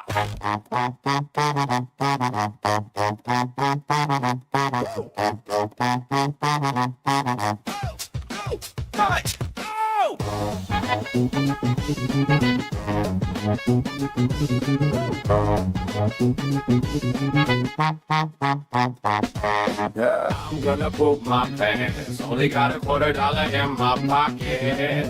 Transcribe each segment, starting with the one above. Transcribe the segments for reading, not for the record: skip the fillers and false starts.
Right. Yeah, I'm gonna poop my pants. Only got $25 in my pocket.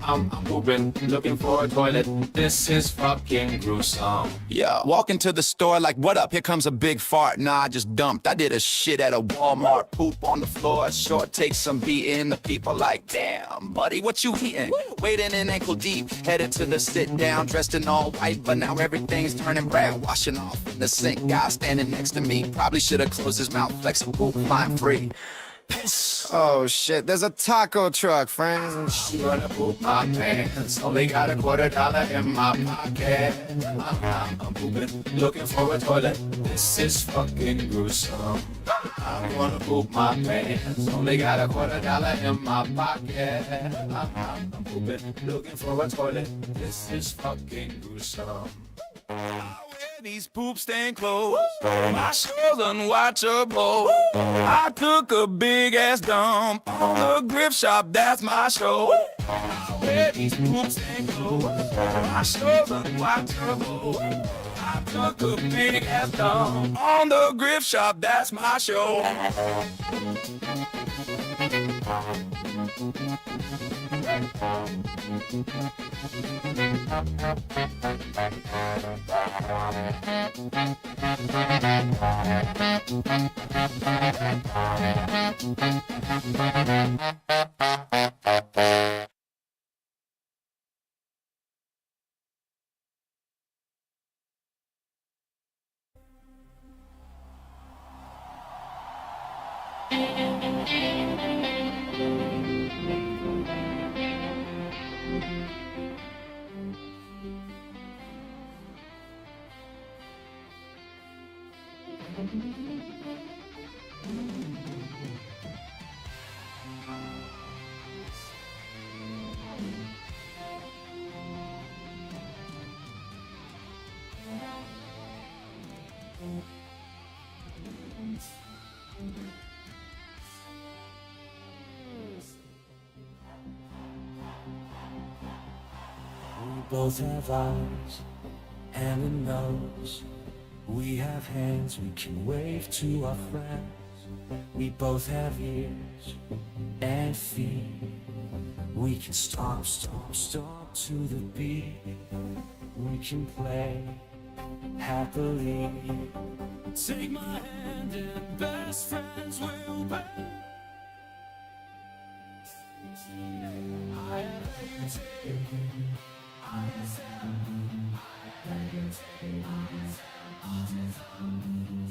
I'm pooping, looking for a toilet. This is fucking gruesome. Yeah, walk into the store like, what up? Here comes a big fart. Nah, I just dumped. I did a shit at a Walmart. Poop on the floor. Sure takes some beating. The people like, damn, buddy, what you eating? Wading in ankle deep, headed to the sit down, dressed in all white, but now everything's turning brown. Washing off in the sink, guy standing next to me. Probably should have closed his mouth, flexing poop, flying free. Piss. Oh shit, there's a taco truck, friends. I'm gonna poop my pants. Only got $25 in my pocket. I'm pooping, looking for a toilet. This is fucking gruesome. I'm gonna poop my pants. Only got $25 in my pocket. I'm pooping, looking for a toilet. This is fucking gruesome. I wear these poop stained clothes. My show's unwatchable. I took a big ass dump on the grip shop. That's my show. I wear these poop stained clothes. My show's unwatchable. I took a big ass dump on the grip shop. That's my show. We both have eyes and a nose. We have hands we can wave to our friends. We both have ears and feet. We can stomp, stomp, stomp to the beat. We can play happily. Take my hand and best friends will be. I have you take.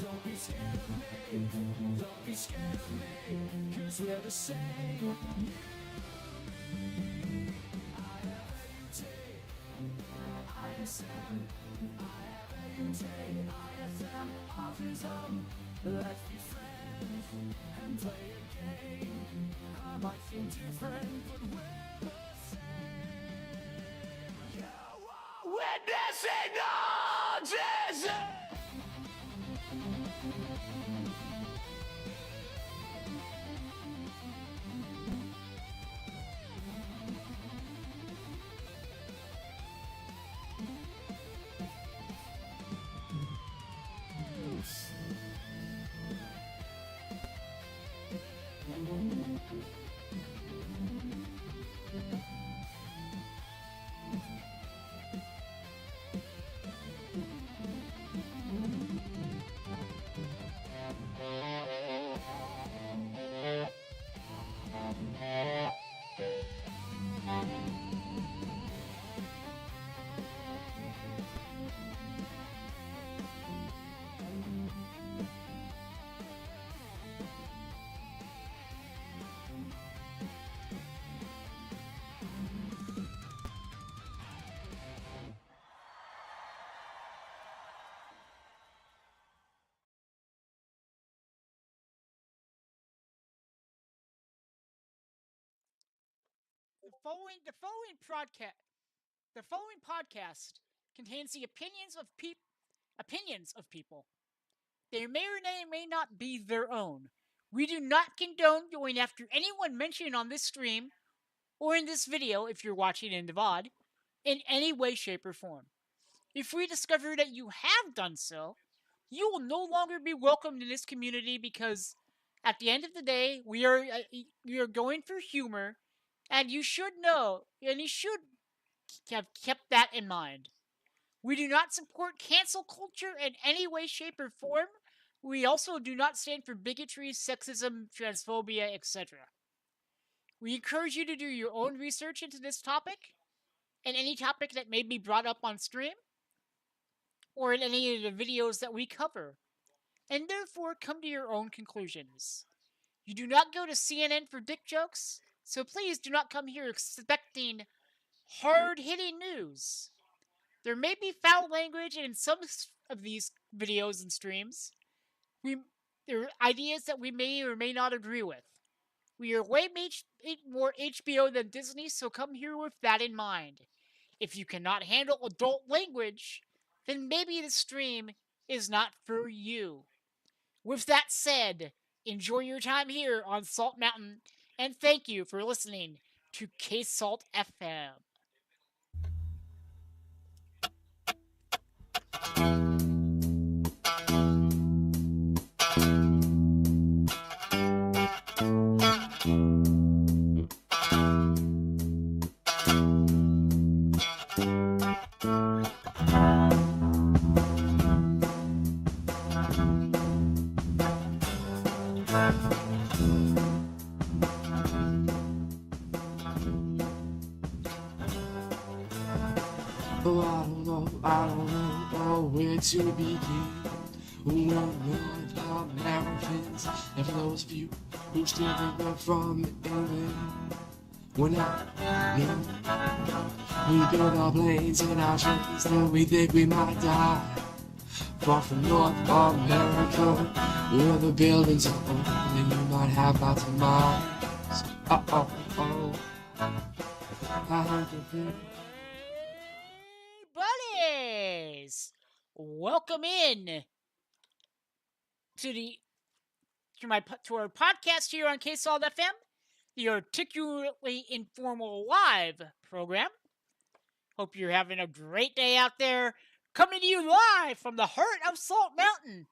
Don't be scared of me, don't be scared of me, 'cause we're the same. I have you take, ISM, I have you take, ISM, autism. Let's be friends and play a game. I might seem different, but we're the same. You are witnessing autism. The following podcast contains the opinions of people. opinions of people. They may or may not be their own. We do not condone going after anyone mentioned on this stream or in this video, if you're watching in the VOD, in any way, shape, or form. If we discover that you have done so, you will no longer be welcomed in this community because at the end of the day, we are going for humor, and you should know, and you should have kept that in mind. We do not support cancel culture in any way, shape, or form. We also do not stand for bigotry, sexism, transphobia, etc. We encourage you to do your own research into this topic and any topic that may be brought up on stream or in any of the videos that we cover, and therefore come to your own conclusions. You do not go to CNN for dick jokes, so please do not come here expecting hard-hitting news. There may be foul language in some of these videos and streams. There are ideas that we may or may not agree with. We are way more HBO than Disney, so come here with that in mind. If you cannot handle adult language, then maybe the stream is not for you. With that said, enjoy your time here on Salt Mountain, and thank you for listening to K-Salt FM. Oh, I don't know where to begin. We're North Americans, and for those of you who still think we're from England, we're not. No. We build our planes and our trains, then we think we might die. Far from North America, where the buildings are old, and you might have lots of miles. I heard the thing. Buddies! Welcome in to our podcast here on K-Salt FM, the Articulately Informal Live program. Hope you're having a great day out there. Coming to you live from the heart of Salt Mountain.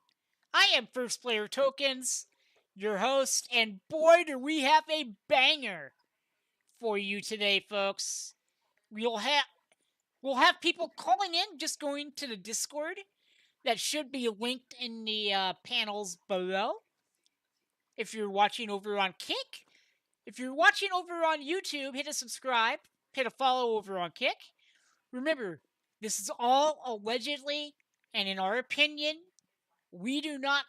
I am First Player Tokens, your host, and boy, do we have a banger for you today, folks. We'll have people calling in, just going to the Discord. That should be linked in the panels below. If you're watching over on Kick. If you're watching over on YouTube, hit a subscribe, hit a follow over on Kick. Remember, this is all allegedly, and in our opinion, we do not,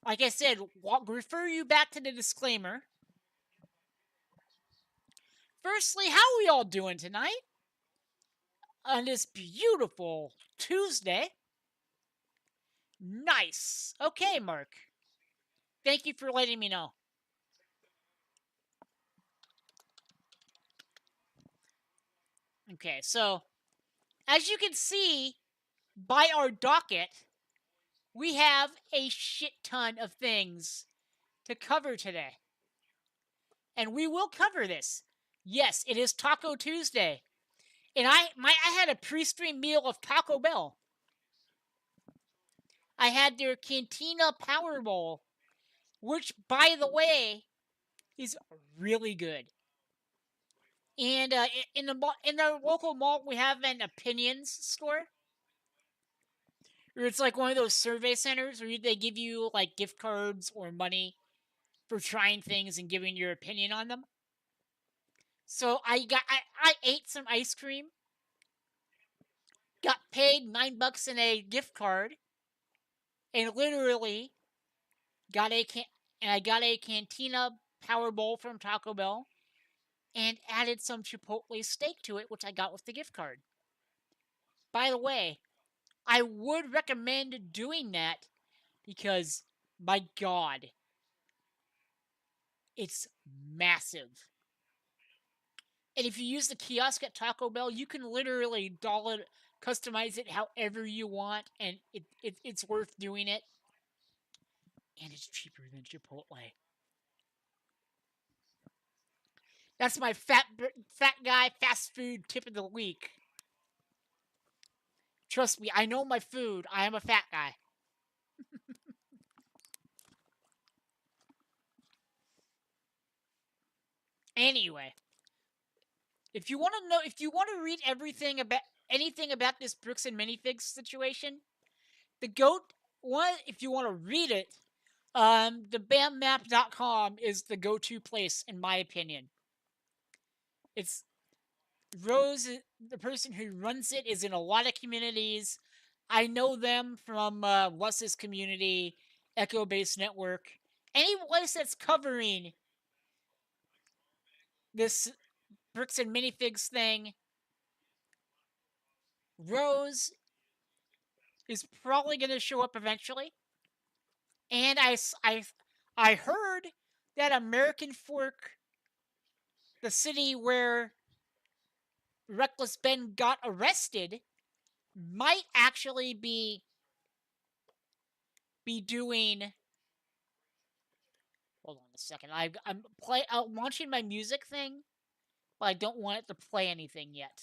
like I said, refer you back to the disclaimer. Firstly, how are we all doing tonight? On this beautiful Tuesday. Nice. Okay, Mark. Thank you for letting me know. Okay, so as you can see by our docket, we have a shit ton of things to cover today. And we will cover this. Yes, it is Taco Tuesday. And I had a pre-stream meal of Taco Bell. I had their Cantina Power Bowl, which, by the way, is really good. And in the local mall, we have an opinions store. Or it's like one of those survey centers where they give you like gift cards or money for trying things and giving your opinion on them. So I ate some ice cream, got paid $9 in a gift card, and literally I got a Cantina Power Bowl from Taco Bell, and added some Chipotle steak to it, which I got with the gift card. By the way, I would recommend doing that because, my God, it's massive. And if you use the kiosk at Taco Bell, you can literally customize it however you want, and it's worth doing it. And it's cheaper than Chipotle. That's my fat guy fast food tip of the week. Trust me, I know my food. I am a fat guy. Anyway, if you want to know, if you want to read anything about this Bricks and Minifigs situation, the goat one. If you want to read it, the BAMMap.com is the go-to place in my opinion. It's Rose, the person who runs it, is in a lot of communities. I know them from Wus's community, Echo Base Network, any place that's covering this Bricks and Minifigs thing. Rose is probably going to show up eventually. And I heard that American Fork, the city where Reckless Ben got arrested, might actually be doing. Hold on a second. I'm launching my music thing, but I don't want it to play anything yet.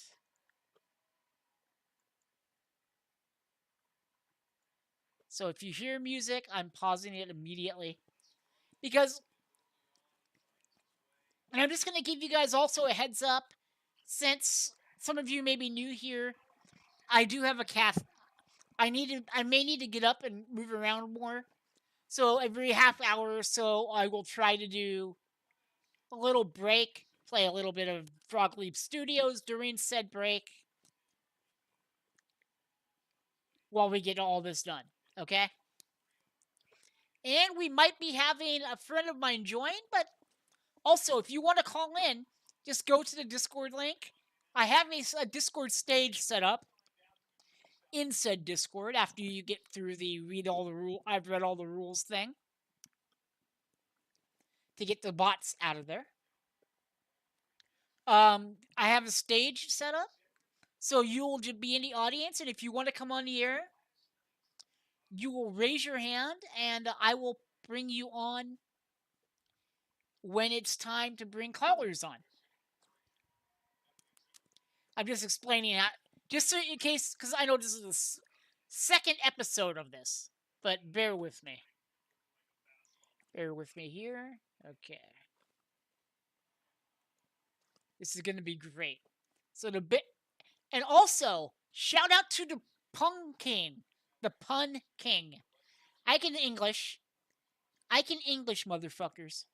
So if you hear music, I'm pausing it immediately. Because, and I'm just going to give you guys also a heads up, since some of you may be new here, I do have a calf. I may need to get up and move around more. So every half hour or so, I will try to do a little break, play a little bit of Frog Leap Studios during said break, while we get all this done, okay? And we might be having a friend of mine join, but also, if you want to call in, just go to the Discord link. I have a Discord stage set up in said Discord after you get through the I've read all the rules thing to get the bots out of there. I have a stage set up, so you will just be in the audience, and if you want to come on the air, you will raise your hand, and I will bring you on when it's time to bring callers on. I'm just explaining that, just so in case, because I know this is the second episode of this, but bear with me. Bear with me here. Okay. This is going to be great. So and also, shout out to the Pun King. The Pun King. I can English, motherfuckers.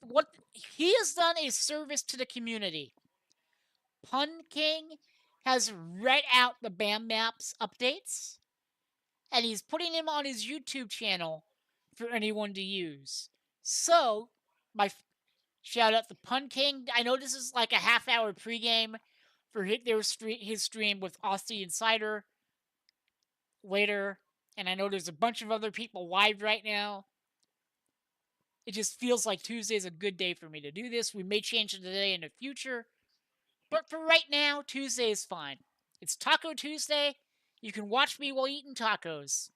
What he has done a service to the community. Pun King has read out the BAM Maps updates, and he's putting them on his YouTube channel for anyone to use. So, my shout out to Pun King. I know this is like a half-hour pregame for his stream with Aussie Insider later, and I know there's a bunch of other people live right now. It just feels like Tuesday's a good day for me to do this. We may change it today in the future, but for right now, Tuesday is fine. It's Taco Tuesday. You can watch me while eating tacos.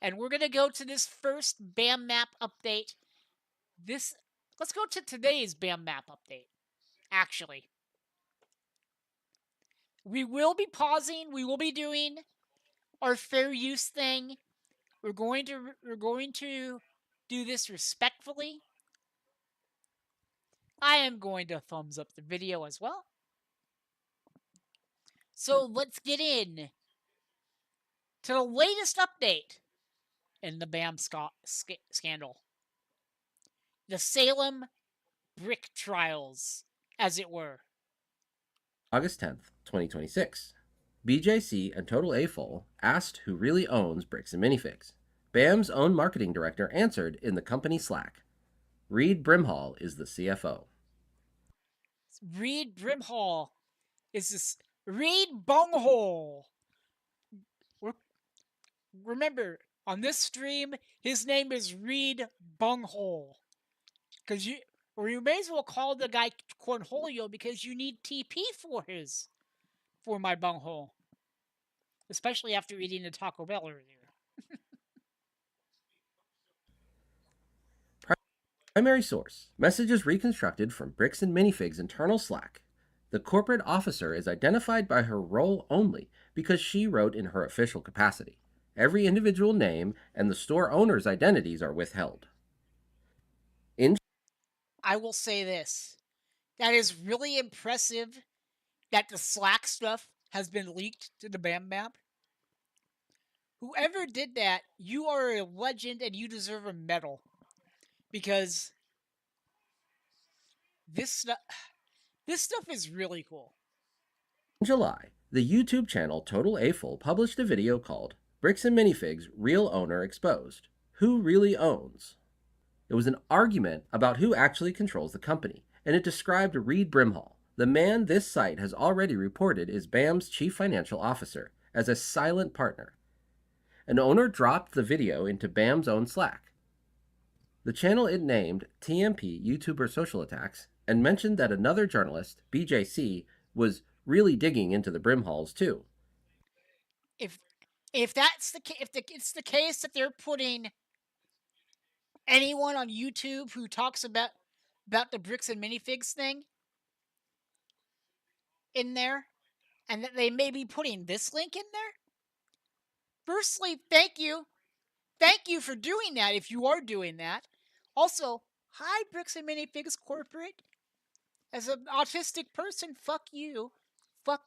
And we're going to go to this first BAM map update. Let's go to today's BAM map update, actually. We will be pausing. We will be doing our fair use thing. We're going to do this respectfully. I am going to thumbs up the video as well. So let's get in to the latest update in the BAM scandal. The Salem brick trials, as it were. August 10th, 2026. BJC and Total AFOL asked who really owns Bricks and Minifigs. BAM's own marketing director answered in the company Slack. Reed Brimhall is the CFO. Reed Brimhall is this Reed Bunghole. Remember, on this stream, his name is Reed Bunghole. Because Or you may as well call the guy Cornholio because you need TP for my bunghole. Especially after eating the Taco Bell earlier. Primary source. Messages reconstructed from Bricks and Minifigs' internal Slack. The corporate officer is identified by her role only because she wrote in her official capacity. Every individual name and the store owner's identities are withheld. I will say this. That is really impressive that the Slack stuff has been leaked to the Bam Map. Whoever did that, you are a legend and you deserve a medal. Because this stuff is really cool. In July, the YouTube channel Total A-Full published a video called Bricks and Minifigs Real Owner Exposed. Who Really Owns? It was an argument about who actually controls the company, and it described Reed Brimhall, the man this site has already reported is BAM's chief financial officer, as a silent partner. An owner dropped the video into BAM's own Slack. The channel it named TMP YouTuber Social Attacks and mentioned that another journalist, BJC, was really digging into the Brimhalls too. If that's if it's the case that they're putting anyone on YouTube who talks about the Bricks and Minifigs thing in there, and that they may be putting this link in there. Firstly, thank you for doing that if you are doing that. Also, hi Bricks and Minifigs corporate. As an autistic person, fuck you for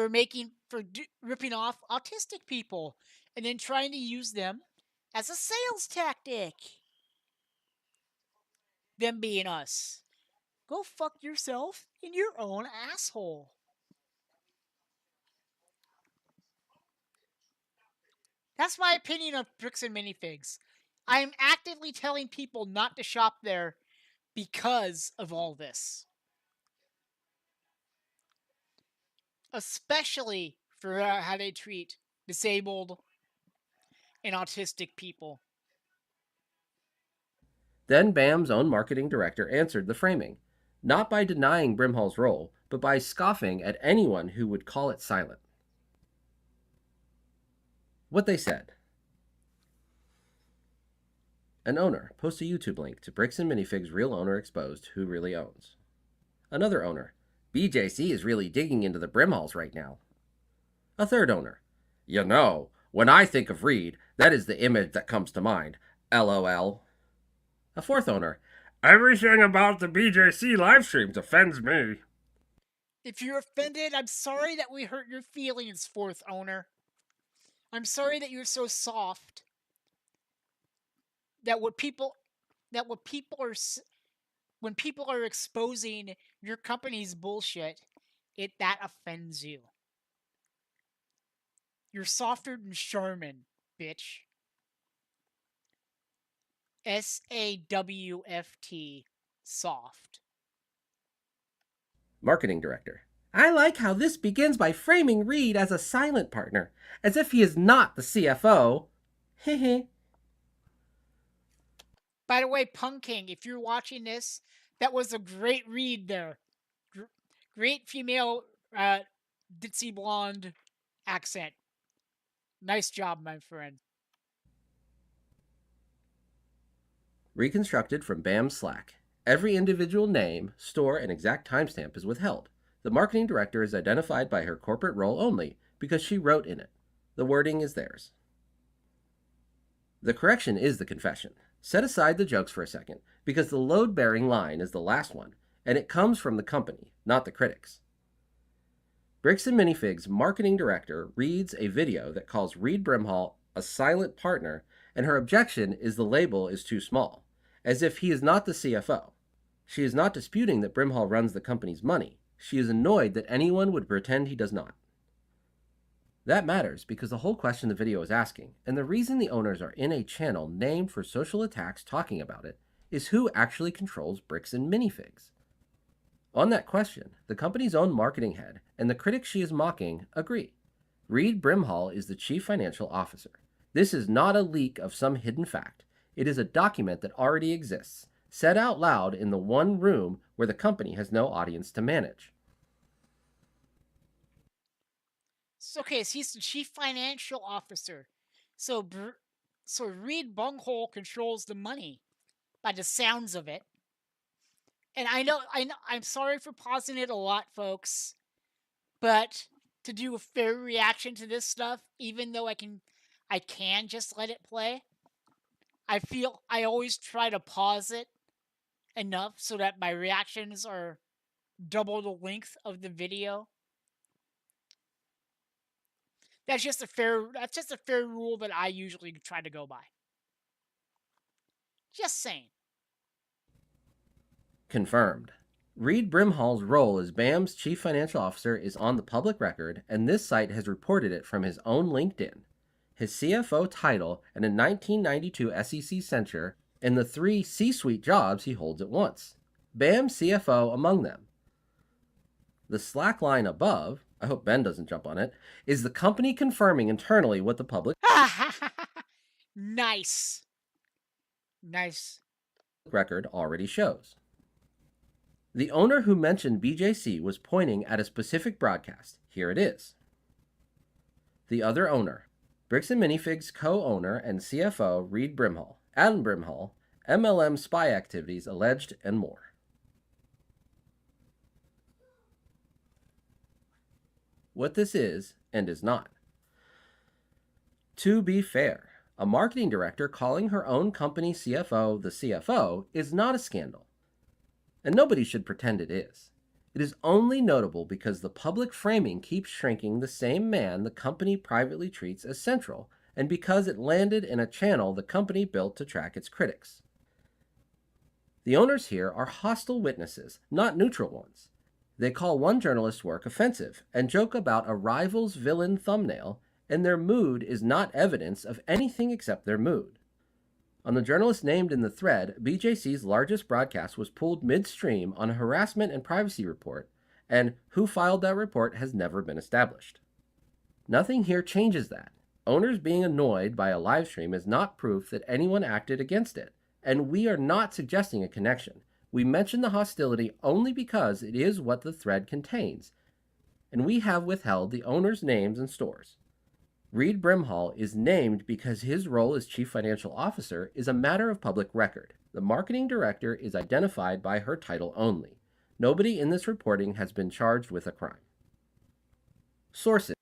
ripping off autistic people and then trying to use them as a sales tactic. Them being us. Go fuck yourself in your own asshole. That's my opinion of Bricks and Minifigs. I am actively telling people not to shop there because of all this. Especially for how they treat disabled and autistic people. Then BAM's own marketing director answered the framing, not by denying Brimhall's role, but by scoffing at anyone who would call it silent. What they said. An owner posts a YouTube link to Bricks and Minifigs Real Owner Exposed Who Really Owns. Another owner, BJC is really digging into the Brimhalls right now. A third owner, you know, when I think of Reed, that is the image that comes to mind, LOL. A fourth owner, everything about the BJC live streams offends me. If you're offended, I'm sorry that we hurt your feelings, fourth owner. I'm sorry that you're so soft. When people are exposing your company's bullshit, that offends you. You're softer than Sherman, bitch. SAWFT, soft. Marketing director, I like how this begins by framing Reed as a silent partner, as if he is not the CFO. Hehe. By the way, Punk King, if you're watching this, that was a great read there. Great female ditzy blonde accent. Nice job, my friend. Reconstructed from BAM's Slack. Every individual name, store, and exact timestamp is withheld. The marketing director is identified by her corporate role only because she wrote in it. The wording is theirs. The correction is the confession. Set aside the jokes for a second, because the load-bearing line is the last one, and it comes from the company, not the critics. Bricks and Minifigs' marketing director reads a video that calls Reed Brimhall a silent partner, and her objection is the label is too small, as if he is not the CFO. She is not disputing that Brimhall runs the company's money. She is annoyed that anyone would pretend he does not. That matters because the whole question the video is asking, and the reason the owners are in a channel named for social attacks talking about it, is who actually controls Bricks and Minifigs. On that question, the company's own marketing head and the critics she is mocking agree. Reed Brimhall is the chief financial officer. This is not a leak of some hidden fact. It is a document that already exists. said out loud in the one room where the company has no audience to manage. Okay, so he's the chief financial officer. So, so Reed Bunghole controls the money, by the sounds of it. And I'm sorry for pausing it a lot, folks, but to do a fair reaction to this stuff, even though I can just let it play. I feel I always try to pause it enough so that my reactions are double the length of the video. That's just a fair rule that I usually try to go by. Just saying. Confirmed. Reed Brimhall's role as BAM's chief financial officer is on the public record, and this site has reported it from his own LinkedIn. His CFO title and a 1992 SEC censure, and the 3 C-suite jobs he holds at once. BAM CFO among them. The slack line above, I hope Ben doesn't jump on it, is the company confirming internally what the public Nice. record already shows. The owner who mentioned BJC was pointing at a specific broadcast. Here it is. The other owner, Bricks and Minifigs co-owner and CFO Reed Brimhall, Adam Brimhall, MLM spy activities alleged, and more. What this is and is not. To be fair, a marketing director calling her own company CFO the CFO is not a scandal, and nobody should pretend it is. It is only notable because the public framing keeps shrinking the same man the company privately treats as central, and because it landed in a channel the company built to track its critics. The owners here are hostile witnesses, not neutral ones. They call one journalist's work offensive and joke about a rival's villain thumbnail, and their mood is not evidence of anything except their mood. On the journalist named in the thread, BJC's largest broadcast was pulled midstream on a harassment and privacy report, and who filed that report has never been established. Nothing here changes that. Owners being annoyed by a live stream is not proof that anyone acted against it, and we are not suggesting a connection. We mention the hostility only because it is what the thread contains, and we have withheld the owners' names and stores. Reed Brimhall is named because his role as chief financial officer is a matter of public record. The marketing director is identified by her title only. Nobody in this reporting has been charged with a crime. Sources.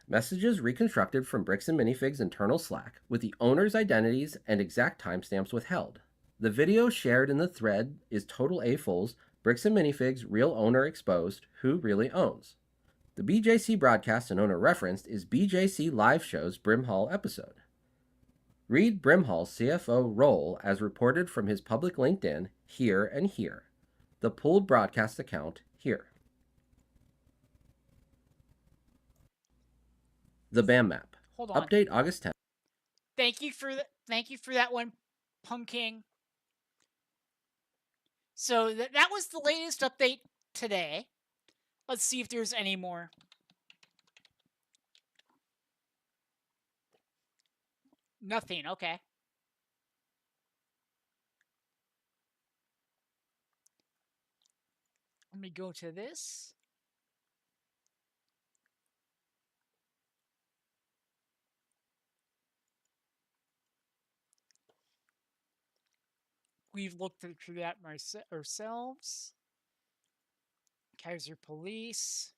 Messages reconstructed from Bricks and Minifigs' internal Slack with the owners' identities and exact timestamps withheld. The video shared in the thread is Total A-Fulls, Bricks and Minifigs, real owner exposed, who really owns. The BJC broadcast and owner referenced is BJC Live Show's Brimhall episode. Read Brimhall's CFO role as reported from his public LinkedIn here and here. The pulled broadcast account here. The BAM map. Hold on. Update August 10th. Thank you for that one, Punking. So that was the latest update today. Let's see if there's any more. Nothing, okay. Let me go to this. We've looked through that ourselves. Kaiser Police.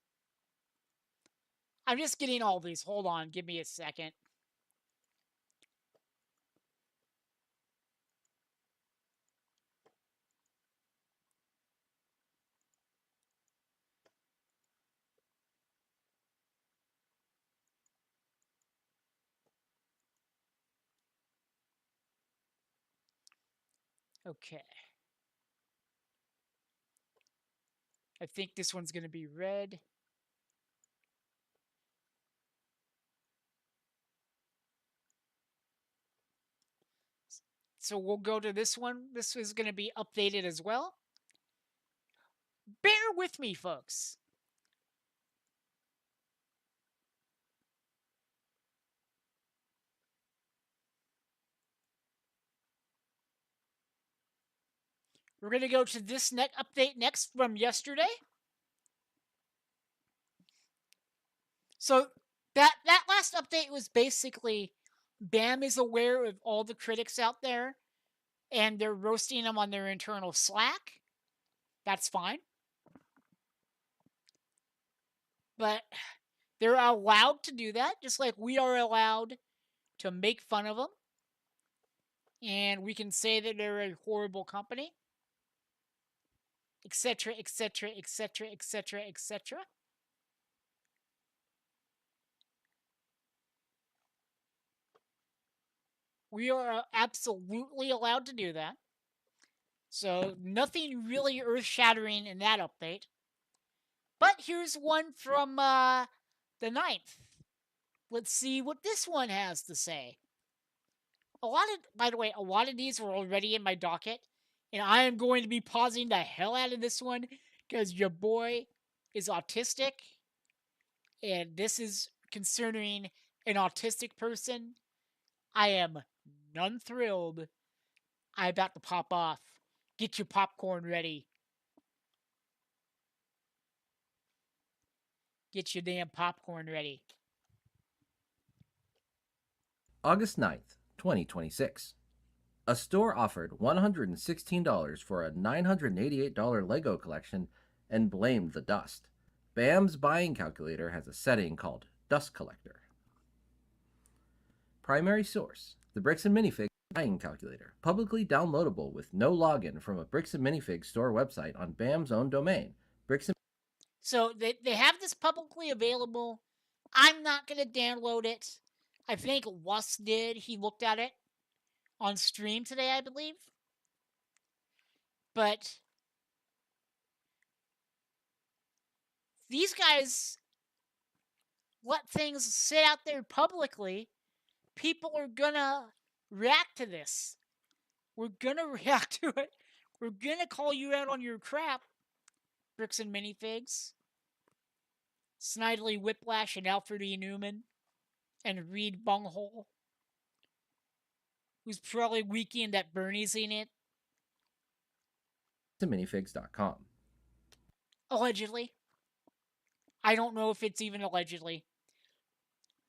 I'm just getting all these. Hold on, give me a second. Okay. I think this one's going to be red. So we'll go to this one. This is going to be updated as well. Bear with me, folks. We're going to go to this update next from yesterday. So that last update was basically BAM is aware of all the critics out there and they're roasting them on their internal Slack. That's fine. But they're allowed to do that, just like we are allowed to make fun of them. And we can say that they're a horrible company, etc., etc., etc., etc., etc. We are absolutely allowed to do that. So nothing really earth-shattering in that update. But here's one from the 9th. Let's see what this one has to say. By the way, a lot of these were already in my docket, and I am going to be pausing the hell out of this one because your boy is autistic, and this is concerning an autistic person. I am none thrilled. I'm about to pop off. Get your popcorn ready. Get your damn popcorn ready. August 9th, 2026. A store offered $116 for a $988 Lego collection and blamed the dust. BAM's buying calculator has a setting called Dust Collector. Primary source: the Bricks and Minifigs buying calculator, publicly downloadable with no login from a Bricks and Minifigs store website on BAM's own domain. So they have this publicly available. I'm not going to download it. I think Wus did. He looked at it on stream today, I believe. But these guys let things sit out there publicly. People are gonna react to this. We're gonna react to it. We're gonna call you out on your crap, Bricks and Minifigs. Snidely Whiplash and Alfred E. Newman and Reed Bunghole, who's probably weekend at Bernie's in it. Minifigs.com. Allegedly. I don't know if it's even allegedly.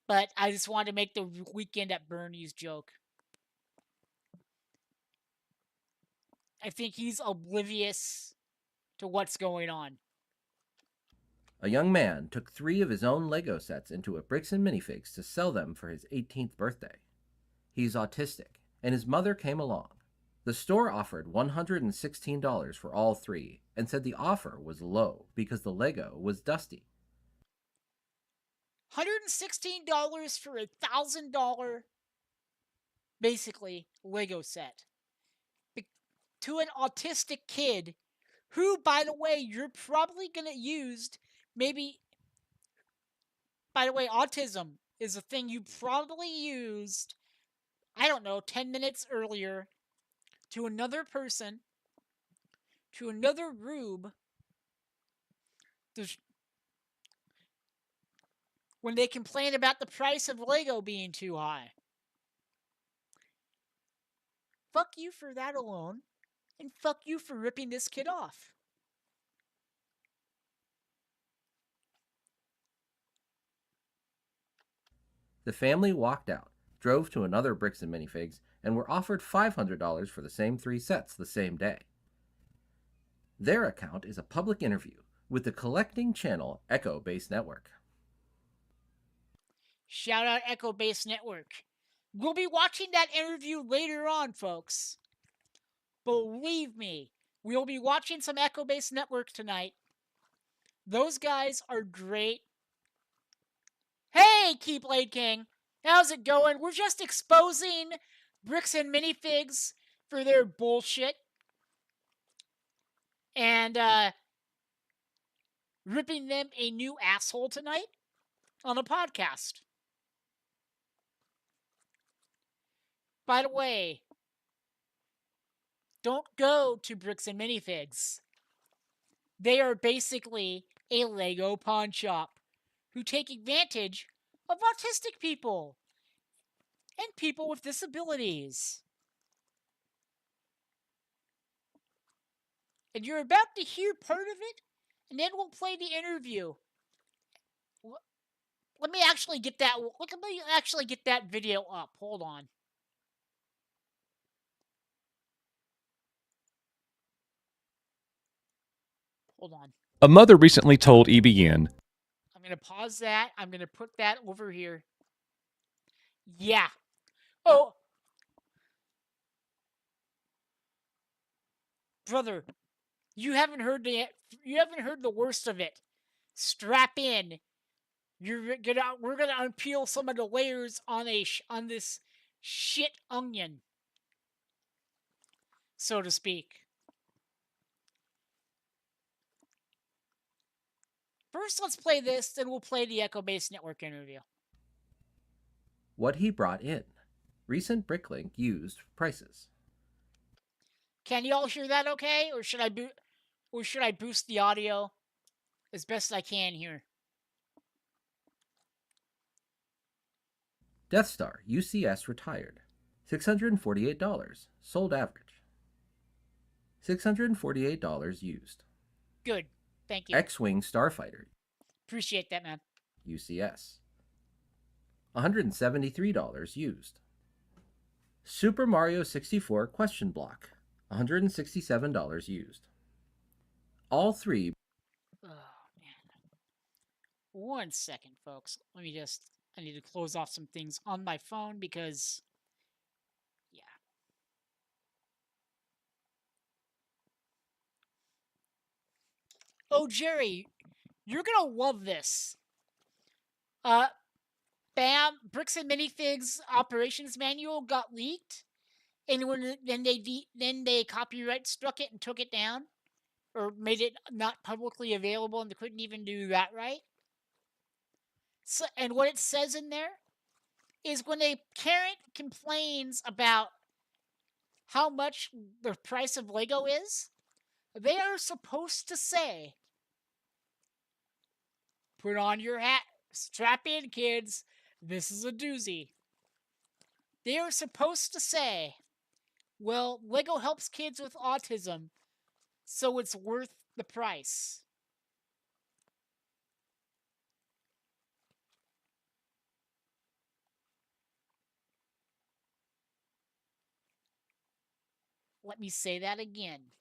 But I just wanted to make the weekend at Bernie's joke. I think he's oblivious to what's going on. A young man took 3 of his own Lego sets into a Bricks and Minifigs to sell them for his 18th birthday. He's autistic, and his mother came along. The store offered $116 for all 3 and said the offer was low because the Lego was dusty. $116 for a $1,000, basically, Lego set. To an autistic kid who, by the way, you're probably going to use maybe. By the way, autism is a thing you probably used, I don't know, 10 minutes earlier to another person, to another rube, when they complain about the price of Lego being too high. Fuck you for that alone, and fuck you for ripping this kid off. The family walked out, drove to another Bricks and Minifigs, and were offered $500 for the same 3 sets the same day. Their account is a public interview with the collecting channel Echo Base Network. Shout out Echo Base Network. We'll be watching that interview later on, folks. Believe me, we'll be watching some Echo Base Network tonight. Those guys are great. Hey, Keyblade King. How's it going? We're just exposing Bricks and Minifigs for their bullshit. And ripping them a new asshole tonight on a podcast. By the way, don't go to Bricks and Minifigs. They are basically a Lego pawn shop who take advantage of autistic people and people with disabilities. And you're about to hear part of it, and then we'll play the interview. Let me actually get that. Let me actually get that video up. Hold on. Hold on. A mother recently told EBN, I'm gonna pause that. I'm gonna put that over here. Yeah. Oh, brother, you haven't heard the worst of it. Strap in. We're gonna unpeel some of the layers on on this shit onion, so to speak. First, let's play this, then we'll play the Echo Base Network interview. What he brought in. Recent Bricklink used prices. Can you all hear that okay? Or should I boost the audio as best I can here? Death Star UCS retired. $648. Sold average. $648 used. Good. Thank you. X-Wing Starfighter Appreciate that, man. UCS. $173 used. Super Mario 64 question block. $167 used. All three. Oh, man. 1 second, folks. I need to close off some things on my phone because, yeah. Oh, Jerry, you're gonna love this. Bam, Bricks and Minifigs operations manual got leaked, and then they copyright struck it and took it down, or made it not publicly available, and they couldn't even do that right. So, and what it says in there is when a parent complains about how much the price of Lego is, they are supposed to say, "Put on your hat, strap in, kids. This is a doozy." They are supposed to say, "Well, Lego helps kids with autism, so it's worth the price." Let me say that again.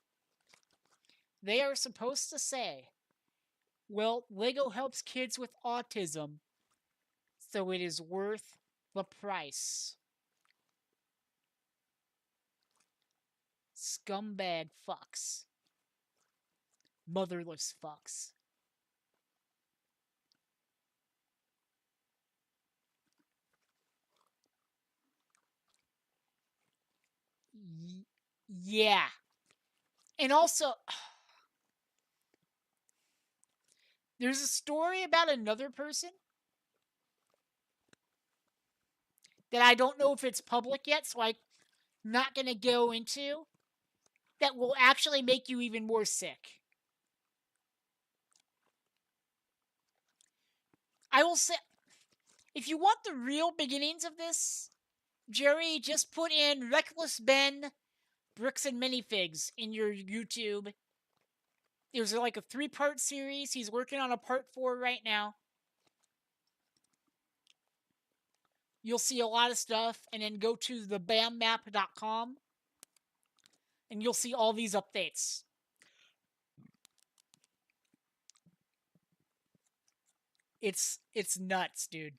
They are supposed to say, "Well, Lego helps kids with autism, so it is worth the price." Scumbag fucks. Motherless fucks. Yeah. And also, there's a story about another person that I don't know if it's public yet, so I'm not going to go into, that will actually make you even more sick. I will say, if you want the real beginnings of this, Jerry, just put in Reckless Ben, Bricks and Minifigs in your YouTube. There's like a 3-part series. He's working on a part 4 right now. You'll see a lot of stuff, and then go to thebammap.com, and you'll see all these updates. It's nuts, dude.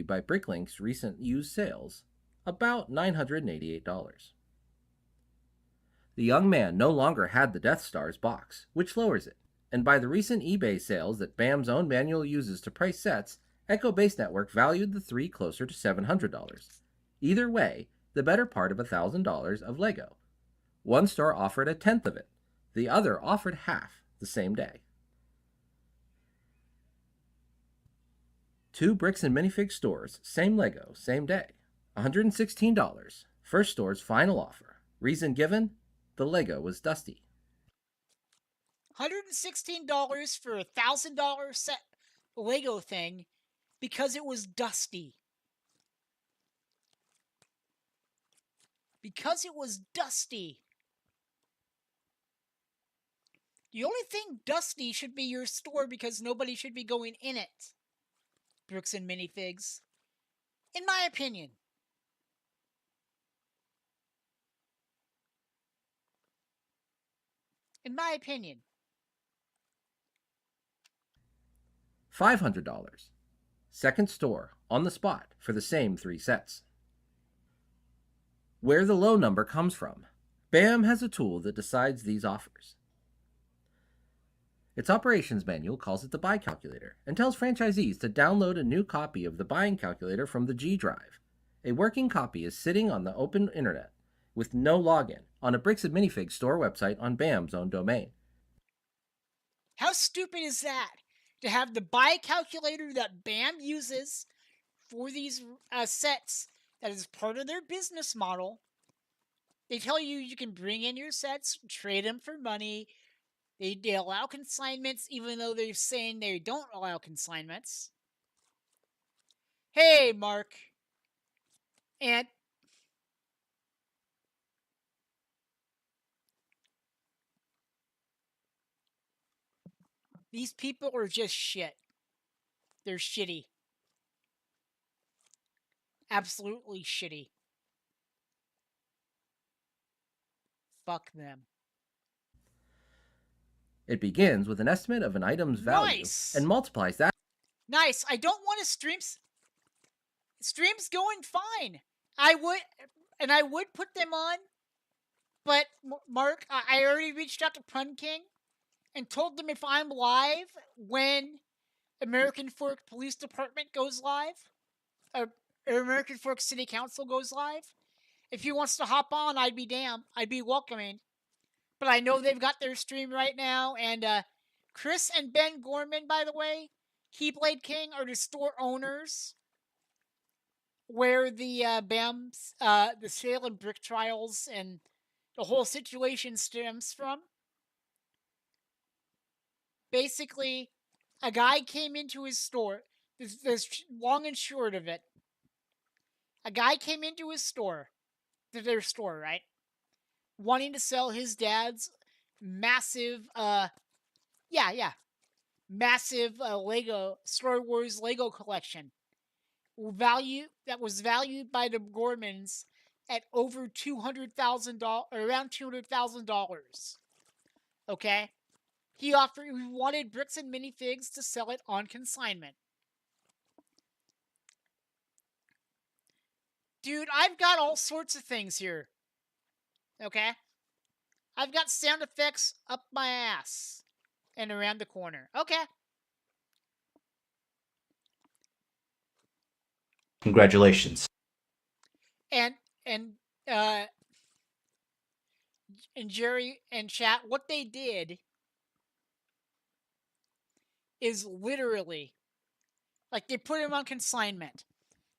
By Bricklink's recent used sales, about $988. The young man no longer had the Death Star's box, which lowers it, and by the recent eBay sales that BAM's own manual uses to price sets, Echo Base Network valued the three closer to $700. Either way, the better part of $1,000 of Lego. One store offered a tenth of it, the other offered half the same day. Two Bricks and Minifig stores, same Lego, same day. $116. First store's final offer. Reason given? The Lego was dusty. $116 for a $1,000 set Lego thing because it was dusty. Because it was dusty. The only thing dusty should be your store because nobody should be going in it. Bricks and Minifigs. In my opinion. In my opinion. $500. Second store, on the spot, for the same 3 sets. Where the low number comes from. BAM has a tool that decides these offers. Its operations manual calls it the buy calculator and tells franchisees to download a new copy of the buying calculator from the G drive. A working copy is sitting on the open internet with no login on a Bricks and Minifigs store website on BAM's own domain. How stupid is that? To have the buy calculator that BAM uses for these sets that is part of their business model. They tell you you can bring in your sets, trade them for money. They allow consignments even though they're saying they don't allow consignments. Hey, Mark. And these people are just shit. They're shitty. Absolutely shitty. Fuck them. It begins with an estimate of an item's value and multiplies that. Nice. I don't want to streams. Streams going fine. I would put them on, but Mark, I already reached out to Pun King and told them if I'm live when American Fork Police Department goes live, or American Fork City Council goes live, if he wants to hop on, I'd be damned. I'd be welcoming. But I know they've got their stream right now, and Chris and Ben Gorman, by the way, Keyblade King, are the store owners where the BAM's, the sale and brick trials and the whole situation stems from. Basically, a guy came into his store. There's long and short of it. A guy came into his store, to their store, right? Wanting to sell his dad's massive, massive Lego Star Wars Lego collection. That was valued by the Gormans at over $200,000, around $200,000. Okay, he wanted Bricks and Minifigs to sell it on consignment. Dude, I've got all sorts of things here. Okay, I've got sound effects up my ass and around the corner. Okay. Congratulations. And uh and Jerry and chat, what they did is literally like they put him on consignment.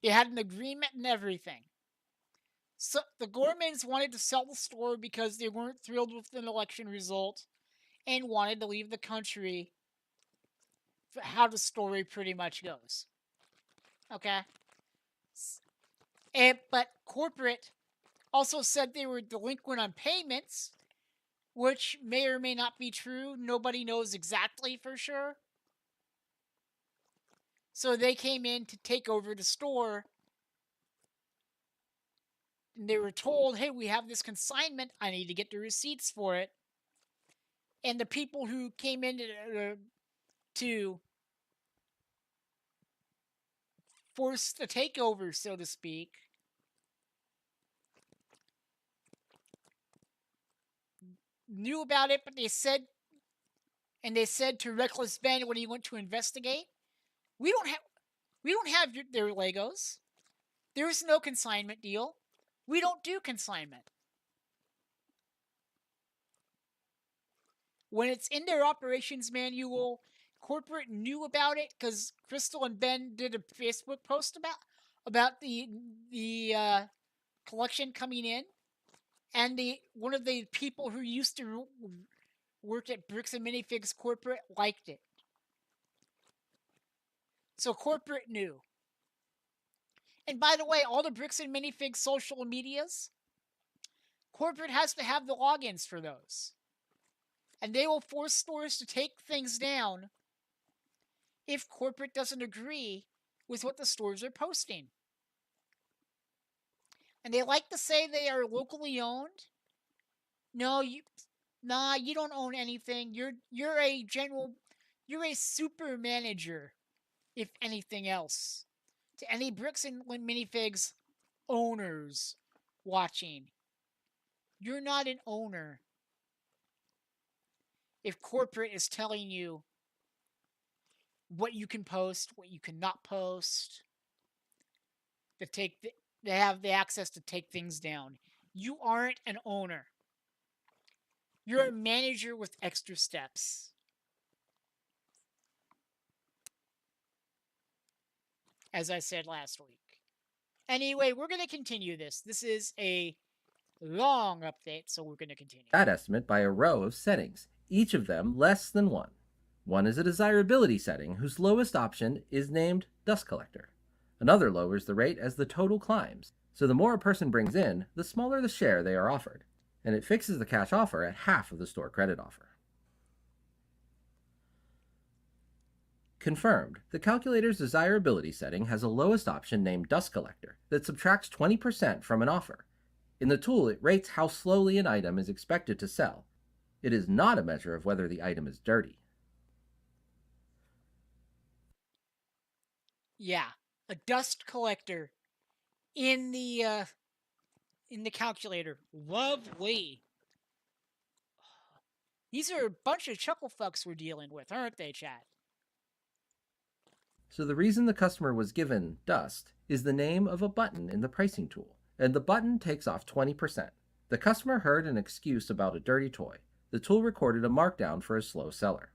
They had an agreement and everything. So the Gormans wanted to sell the store because they weren't thrilled with an election result and wanted to leave the country. How the story pretty much goes. Okay. But corporate also said they were delinquent on payments, which may or may not be true. Nobody knows exactly for sure. So they came in to take over the store. And they were told, hey, we have this consignment. I need to get the receipts for it. And the people who came in to force the takeover, so to speak, knew about it, but they said to Reckless Ben when he went to investigate, we don't have their Legos. There's no consignment deal. We don't do consignment. When it's in their operations manual, corporate knew about it because Crystal and Ben did a Facebook post about the collection coming in, and one of the people who used to work at Bricks and Minifigs corporate liked it. So corporate knew. And by the way, all the Bricks and Minifigs social medias, corporate has to have the logins for those. and they will force stores to take things down if corporate doesn't agree with what the stores are posting. And they like to say they are locally owned. No, you don't own anything. You're a super manager, if anything else. To any Bricks and Minifigs owners watching, you're not an owner if corporate is telling you what you can post, what you cannot post, they have the access to take things down. You aren't an owner. You're a manager with extra steps. As I said last week. Anyway, we're going to continue this. This is a long update, so we're going to continue. That estimate by a row of settings, each of them less than 1. One is a desirability setting whose lowest option is named Dust Collector. Another lowers the rate as the total climbs, so the more a person brings in, the smaller the share they are offered, and it fixes the cash offer at half of the store credit offer. Confirmed, the calculator's desirability setting has a lowest option named Dust Collector that subtracts 20% from an offer. In the tool, it rates how slowly an item is expected to sell. It is not a measure of whether the item is dirty. Yeah, a dust collector in the calculator. Lovely. These are a bunch of chuckle fucks we're dealing with, aren't they, chat? So the reason the customer was given Dust is the name of a button in the pricing tool, and the button takes off 20%. The customer heard an excuse about a dirty toy. The tool recorded a markdown for a slow seller.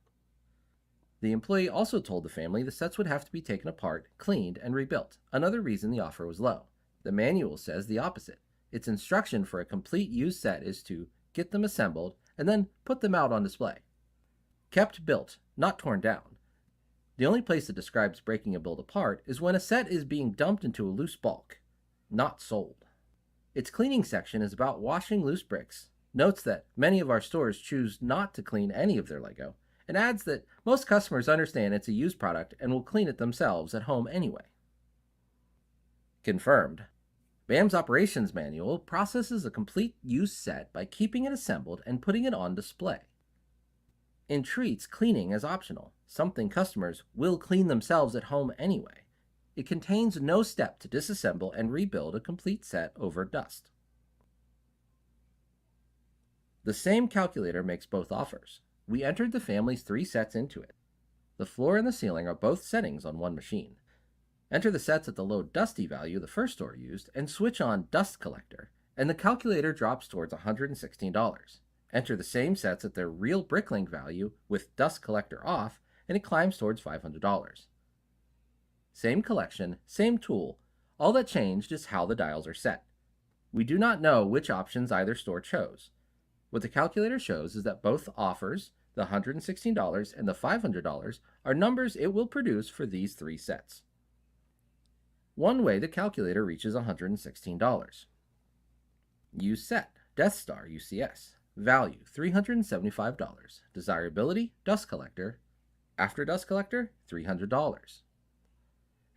The employee also told the family the sets would have to be taken apart, cleaned, and rebuilt, another reason the offer was low. The manual says the opposite. Its instruction for a complete used set is to get them assembled and then put them out on display. Kept built, not torn down. The only place it describes breaking a build apart is when a set is being dumped into a loose bulk, not sold. Its cleaning section is about washing loose bricks, notes that many of our stores choose not to clean any of their Lego, and adds that most customers understand it's a used product and will clean it themselves at home anyway. Confirmed. BAM's operations manual processes a complete used set by keeping it assembled and putting it on display. It treats cleaning as optional, something customers will clean themselves at home anyway. It contains no step to disassemble and rebuild a complete set over dust. The same calculator makes both offers. We entered the family's 3 sets into it. The floor and the ceiling are both settings on one machine. Enter the sets at the low dusty value the first store used and switch on Dust Collector, and the calculator drops towards $116. Enter the same sets at their real Bricklink value with Dust Collector off, and it climbs towards $500. Same collection, same tool. All that changed is how the dials are set. We do not know which options either store chose. What the calculator shows is that both offers, the $116 and the $500, are numbers it will produce for these 3 sets. One way the calculator reaches $116. Use set, Death Star UCS. Value, $375. Desirability, Dust Collector. After Dust Collector, $300.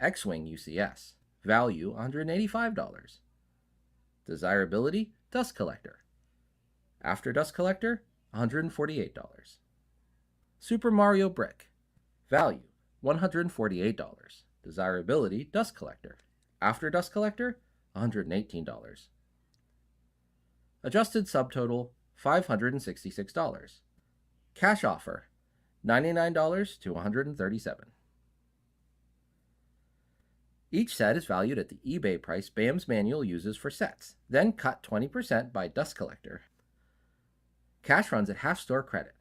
X-Wing UCS. Value, $185. Desirability, Dust Collector. After Dust Collector, $148. Super Mario Brick. Value, $148. Desirability, Dust Collector. After Dust Collector, $118. Adjusted subtotal, $566. Cash offer, $99 to $137. Each set is valued at the eBay price BAM's manual uses for sets, then cut 20% by Dust Collector. Cash runs at half store credit.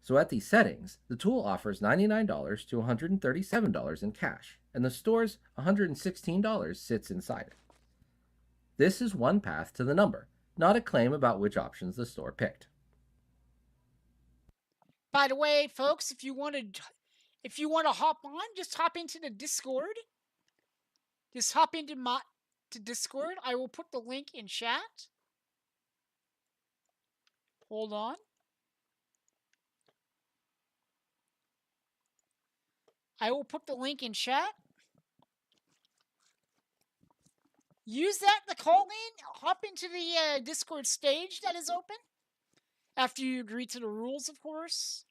So at these settings, the tool offers $99 to $137 in cash, and the store's $116 sits inside it. This is one path to the number, not a claim about which options the store picked. By the way, folks, if you want to hop on, just hop into the Discord. Just hop into to Discord. I will put the link in chat. Hold on. I will put the link in chat. Use that to call in. Hop into the Discord stage that is open. After you agree to the rules, of course.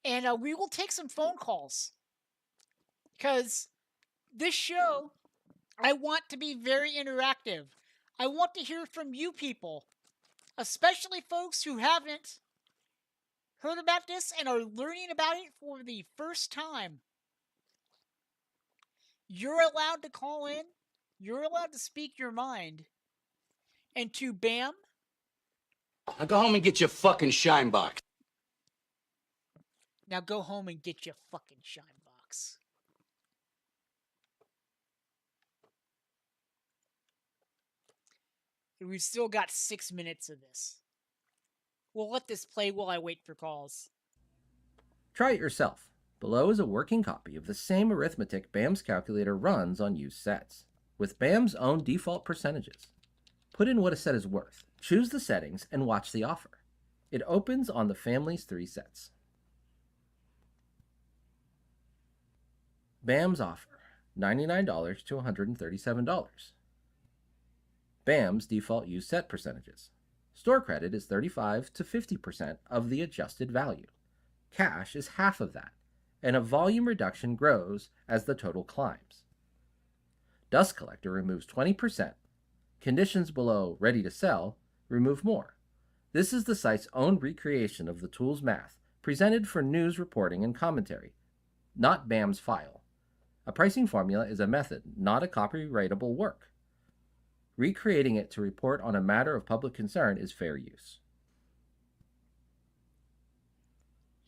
And we will take some phone calls. Because this show, I want to be very interactive. I want to hear from you people. Especially folks who haven't heard about this and are learning about it for the first time. You're allowed to call in. You're allowed to speak your mind. And to BAM, Now go home and get your fucking shine box. now go home and get your fucking shine box. We've still got 6 minutes of this. We'll let this play while I wait for calls. Try it yourself. Below is a working copy of the same arithmetic BAM's calculator runs on used sets, with BAM's own default percentages. Put in what a set is worth, choose the settings, and watch the offer. It opens on the family's 3 sets. BAM's offer, $99 to $137. BAM's default used set percentages. Store credit is 35 to 50% of the adjusted value. Cash is half of that, and a volume reduction grows as the total climbs. Dust Collector removes 20%. Conditions below Ready to Sell remove more. This is the site's own recreation of the tool's math, presented for news reporting and commentary, not BAM's file. A pricing formula is a method, not a copyrightable work. Recreating it to report on a matter of public concern is fair use.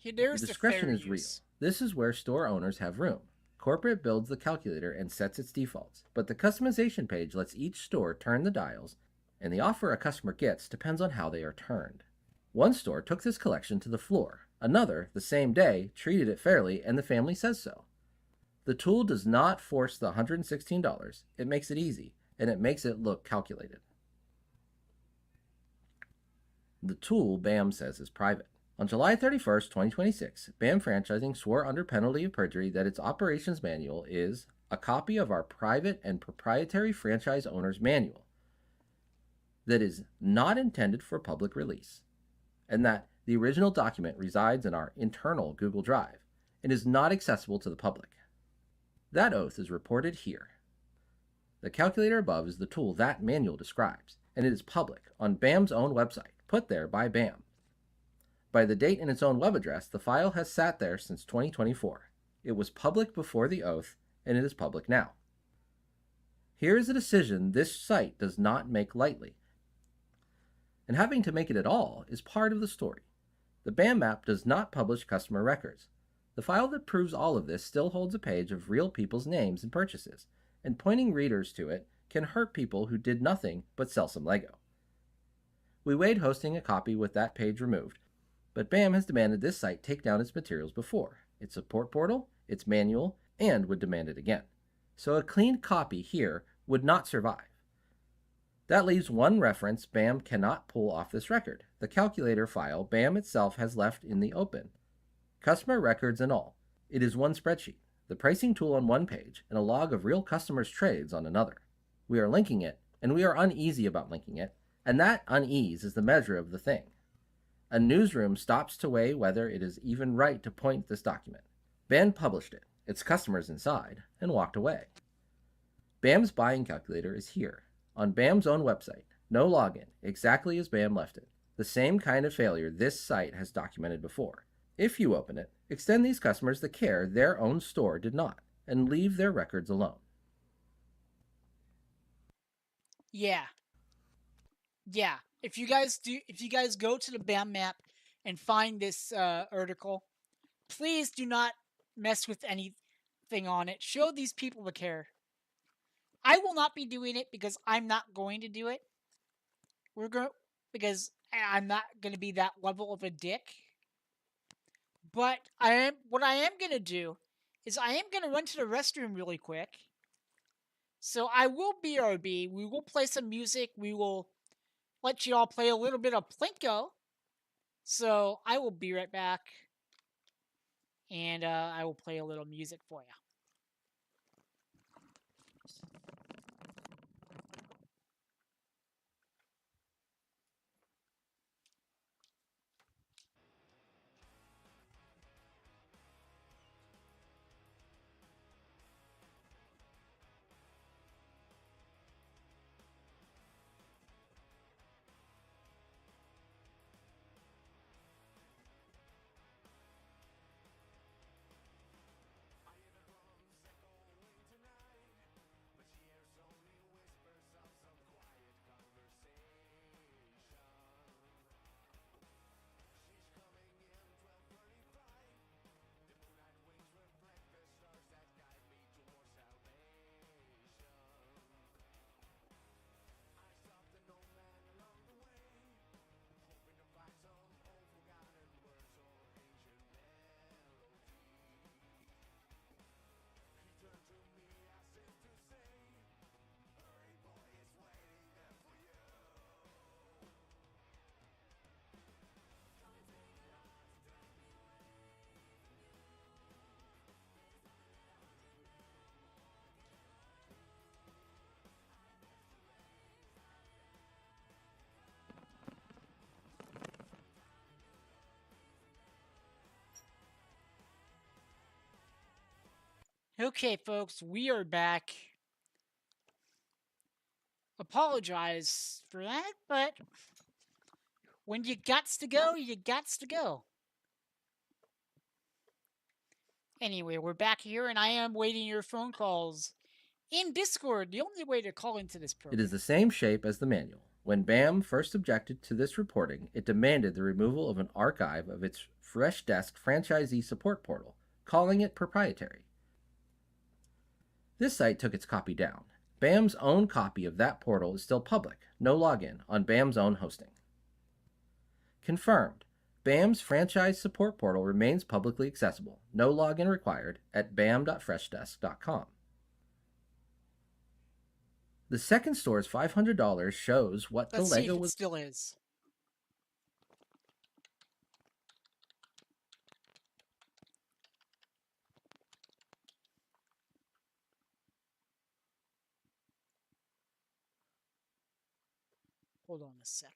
There's The discretion fair is real. use. This is where store owners have room. Corporate builds the calculator and sets its defaults, but the customization page lets each store turn the dials, and the offer a customer gets depends on how they are turned. One store took this collection to the floor. Another, the same day, treated it fairly, and the family says so. The tool does not force the $116. It makes it easy, and it makes it look calculated. The tool, BAM says, is private. On July 31st, 2026, BAM Franchising swore under penalty of perjury that its operations manual is a copy of our private and proprietary franchise owner's manual that is not intended for public release, and that the original document resides in our internal Google Drive and is not accessible to the public. That oath is reported here. The calculator above is the tool that manual describes, and it is public on BAM's own website, put there by BAM. By the date in its own web address, the file has sat there since 2024. It was public before the oath, and it is public now. Here is a decision this site does not make lightly, and having to make it at all is part of the story. The BAM map does not publish customer records. The file that proves all of this still holds a page of real people's names and purchases, and pointing readers to it can hurt people who did nothing but sell some Lego. We weighed hosting a copy with that page removed, but BAM has demanded this site take down its materials before, its support portal, its manual, and would demand it again. So a clean copy here would not survive. That leaves one reference BAM cannot pull off this record, the calculator file BAM itself has left in the open. Customer records and all. It is one spreadsheet, the pricing tool on one page, and a log of real customers' trades on another. We are linking it, and we are uneasy about linking it, and that unease is the measure of the thing. A newsroom stops to weigh whether it is even right to point this document. BAM published it, its customers inside, and walked away. BAM's buying calculator is here, on BAM's own website. No login, exactly as BAM left it. The same kind of failure this site has documented before. If you open it, extend these customers the care their own store did not, and leave their records alone. Yeah. If you guys go to the BAM map and find this article, please do not mess with anything on it. Show these people the care. I will not be doing it because I'm not going to do it. Because I'm not going to be that level of a dick. But what I am going to do is I am going to run to the restroom really quick. So I will BRB. We will play some music. We will let you all play a little bit of Plinko. So I will be right back. and I will play a little music for you. Okay, folks, we are back. Apologize for that, but when you gots to go, you gots to go. Anyway, we're back here, and I am waiting your phone calls in Discord, the only way to call into this program. It is the same shape as the manual. When BAM first objected to this reporting, it demanded the removal of an archive of its Freshdesk franchisee support portal, calling it proprietary. This site took its copy down. BAM's own copy of that portal is still public, no login, on BAM's own hosting. Confirmed. BAM's franchise support portal remains publicly accessible, no login required, at bam.freshdesk.com. The second store's $500 shows what Let's the see Lego if it was. still is. Hold on a second.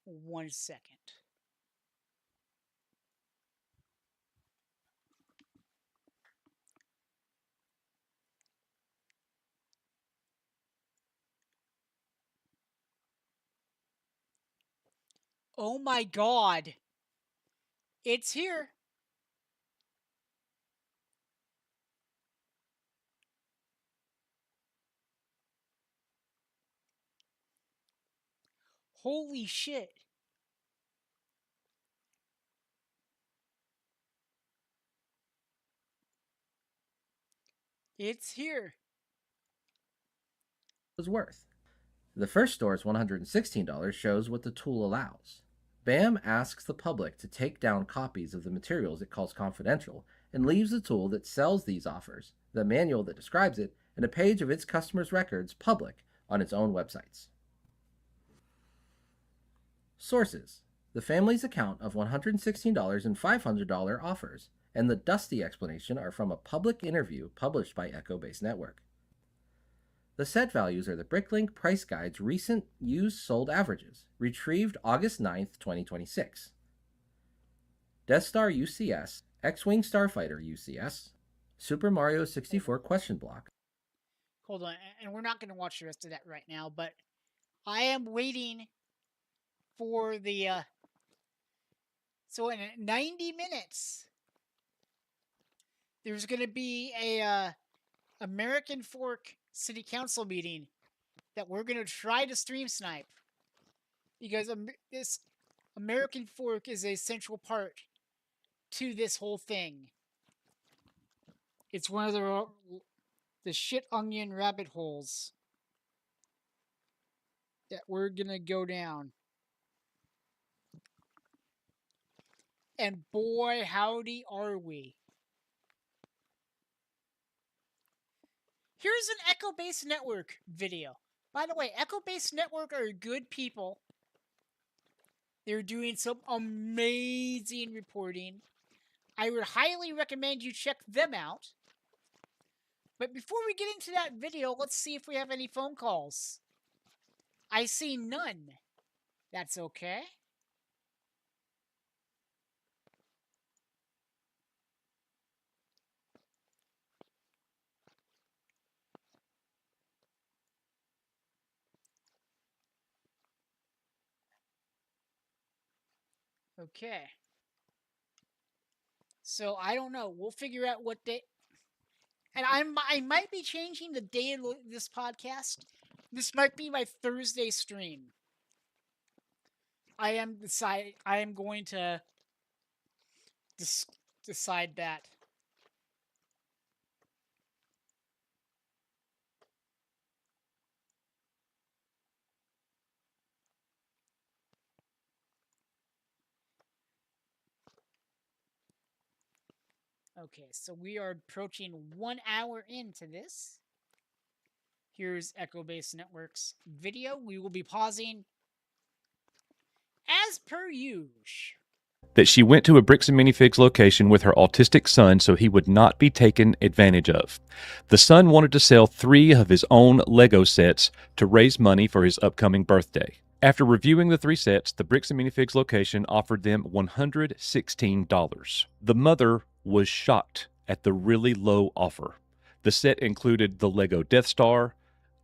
One second. Oh my god. It's here. Holy shit. It's here. Was worth. The first store's $116 shows what the tool allows. BAM asks the public to take down copies of the materials it calls confidential and leaves the tool that sells these offers, the manual that describes it, and a page of its customers' records public on its own websites. Sources: the family's account of $116 and $500 offers, and the dusty explanation are from a public interview published by Echo Base Network. The set values are the Bricklink Price Guide's recent used sold averages, retrieved August 9th, 2026. Death Star UCS, X-Wing Starfighter UCS, Super Mario 64 question block. Hold on, and we're not going to watch the rest of that right now, but I am waiting for the so in 90 minutes there's going to be a American Fork City Council meeting that we're going to try to stream snipe because this American Fork is a central part to this whole thing. It's one of the shit onion rabbit holes that we're going to go down. And boy, howdy are we. Here's an Echo Base Network video. By the way, Echo Base Network are good people. They're doing some amazing reporting. I would highly recommend you check them out. But before we get into that video, let's see if we have any phone calls. I see none. That's okay. Okay. So I don't know. We'll figure out what day. And I might be changing the day of this podcast. This might be my Thursday stream. I am going to decide that. Okay, so we are approaching 1 hour into this. Here's Echo Base Network's video. We will be pausing as per usual. That she went to a Bricks and Minifigs location with her autistic son so he would not be taken advantage of. The son wanted to sell 3 of his own Lego sets to raise money for his upcoming birthday. After reviewing the 3 sets, the Bricks and Minifigs location offered them $116. The mother was shocked at the really low offer. The set included the Lego Death Star,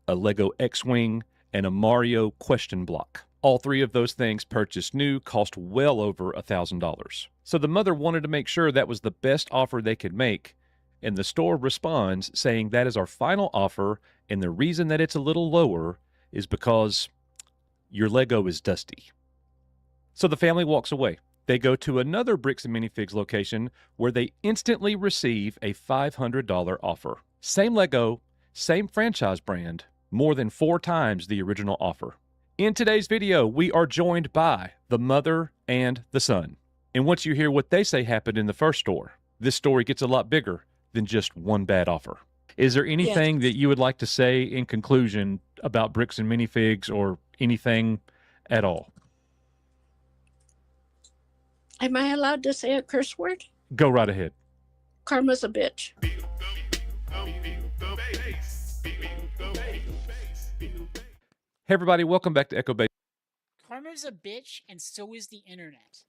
a Lego X-Wing, and a Mario question block. All 3 of those things purchased new cost well over $1,000. So the mother wanted to make sure that was the best offer they could make, and the store responds saying that is our final offer, and the reason that it's a little lower is because your Lego is dusty. So the family walks away. They go to another Bricks and Minifigs location where they instantly receive a $500 offer. Same Lego, same franchise brand, more than 4 times the original offer. In today's video, we are joined by the mother and the son. And once you hear what they say happened in the first store, this story gets a lot bigger than just one bad offer. Is there anything that you would like to say in conclusion about Bricks and Minifigs or anything at all? Am I allowed to say a curse word? Go right ahead. Karma's a bitch. Hey everybody, welcome back to Echo Base Karma's a bitch, and so is the internet.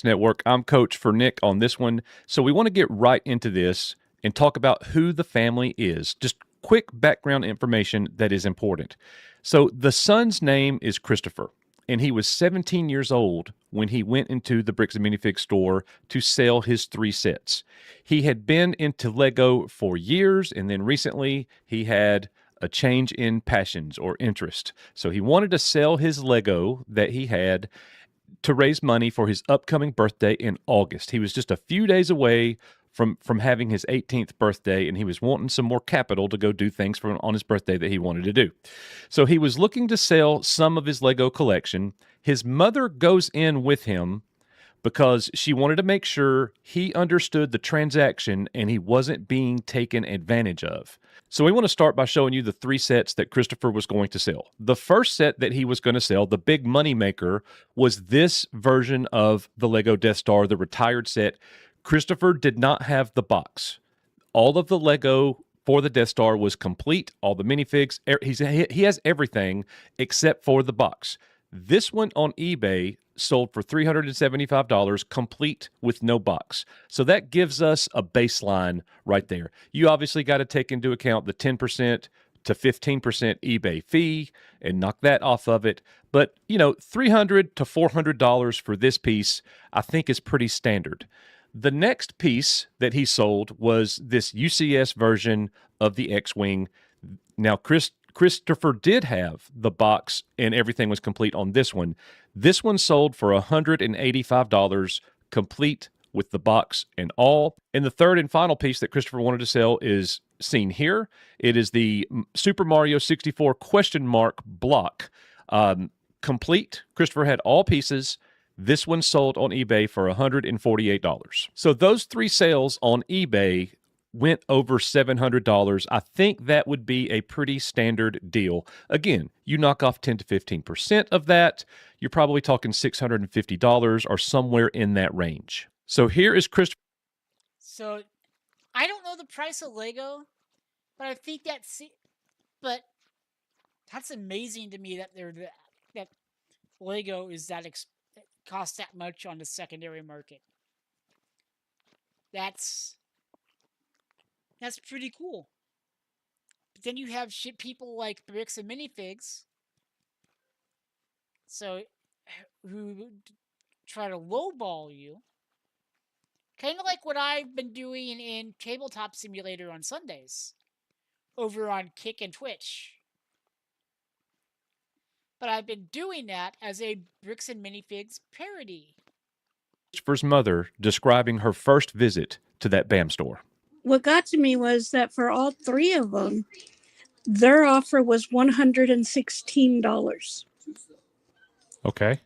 Network. I'm Coach for Nick on this one. So we want to get right into this and talk about who the family is. Just quick background information that is important. So the son's name is Christopher, and he was 17 years old when he went into the Bricks and Minifigs store to sell his 3 sets. He had been into Lego for years, and then recently he had a change in passions or interest. So he wanted to sell his Lego that he had to raise money for his upcoming birthday in August. He was just a few days away from having his 18th birthday, and he was wanting some more capital to go do things on his birthday that he wanted to do. So he was looking to sell some of his Lego collection. His mother goes in with him because she wanted to make sure he understood the transaction and he wasn't being taken advantage of. So we want to start by showing you the 3 sets that Christopher was going to sell. The first set that he was going to sell, the big money maker, was this version of the Lego Death Star, the retired set. Christopher did not have the box. All of the Lego for the Death Star was complete. All the minifigs, he has everything except for the box. This one on eBay sold for $375, complete with no box. So that gives us a baseline right there. You obviously got to take into account the 10% to 15% eBay fee and knock that off of it. But, $300 to $400 for this piece, I think is pretty standard. The next piece that he sold was this UCS version of the X-Wing. Now, Christopher did have the box and everything was complete on this one. This one sold for $185, complete with the box and all. And the third and final piece that Christopher wanted to sell is seen here. It is the Super Mario 64 question mark block. Complete. Christopher had all pieces. This one sold on eBay for $148. So those 3 sales on eBay went over $700. I think that would be a pretty standard deal. Again, you knock off 10 to 15% of that, you're probably talking $650 or somewhere in that range. So here is Christopher. So I don't know the price of Lego, but I think but that's amazing to me that that Lego is that costs that much on the secondary market. That's pretty cool. But then you have people like Bricks and Minifigs, who try to lowball you, kind of like what I've been doing in Tabletop Simulator on Sundays, over on Kick and Twitch. But I've been doing that as a Bricks and Minifigs parody. Christopher's mother describing her first visit to that BAM store. What got to me was that for all 3 of them, their offer was $116. Okay.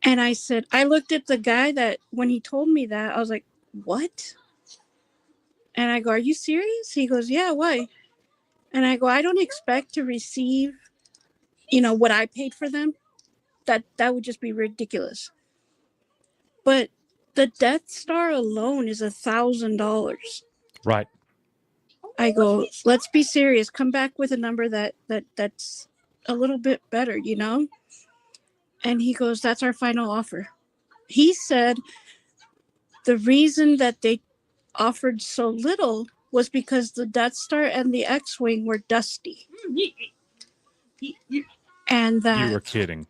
And I said, I looked at the guy that when he told me that, I was like, what? And I go, are you serious? He goes, yeah, why? And I go, I don't expect to receive, what I paid for them. That would just be ridiculous. But the Death Star alone is $1,000. Right. I go, let's be serious. Come back with a number that's a little bit better, And he goes, that's our final offer. He said the reason that they offered so little was because the Death Star and the X-Wing were dusty. And that... You were kidding.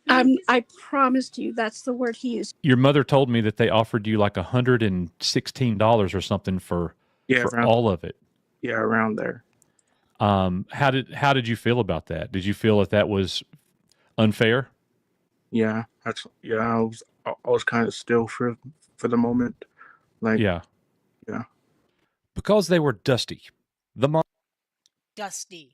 I promised you, that's the word he used. Your mother told me that they offered you like $116 or something for all of it. Yeah, around there. How did you feel about that? Did you feel that was unfair? Yeah, I was kind of still for the moment. Yeah. Yeah. Because they were dusty. Dusty.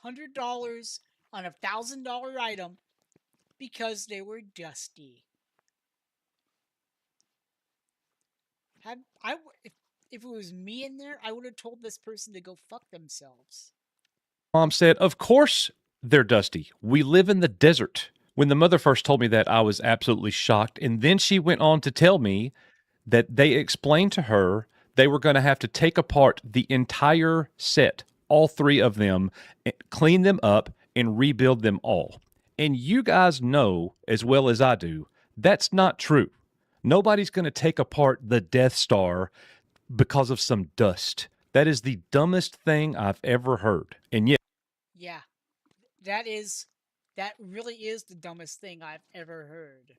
$100 on a $1,000 item because they were dusty. If it was me in there, I would have told this person to go fuck themselves. Mom said, of course they're dusty. We live in the desert. When the mother first told me that, I was absolutely shocked. And then she went on to tell me that they explained to her they were going to have to take apart the entire set, all 3 of them, clean them up, and rebuild them all. And you guys know as well as I do, that's not true. Nobody's going to take apart the Death Star because of some dust. That is the dumbest thing I've ever heard. And yet... Yeah, that really is the dumbest thing I've ever heard.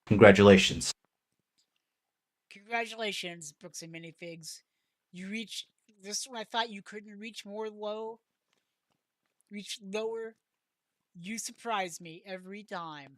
Congratulations. Congratulations, Brooks and Minifigs. You reached this one. I thought you couldn't reach lower. You surprise me every time.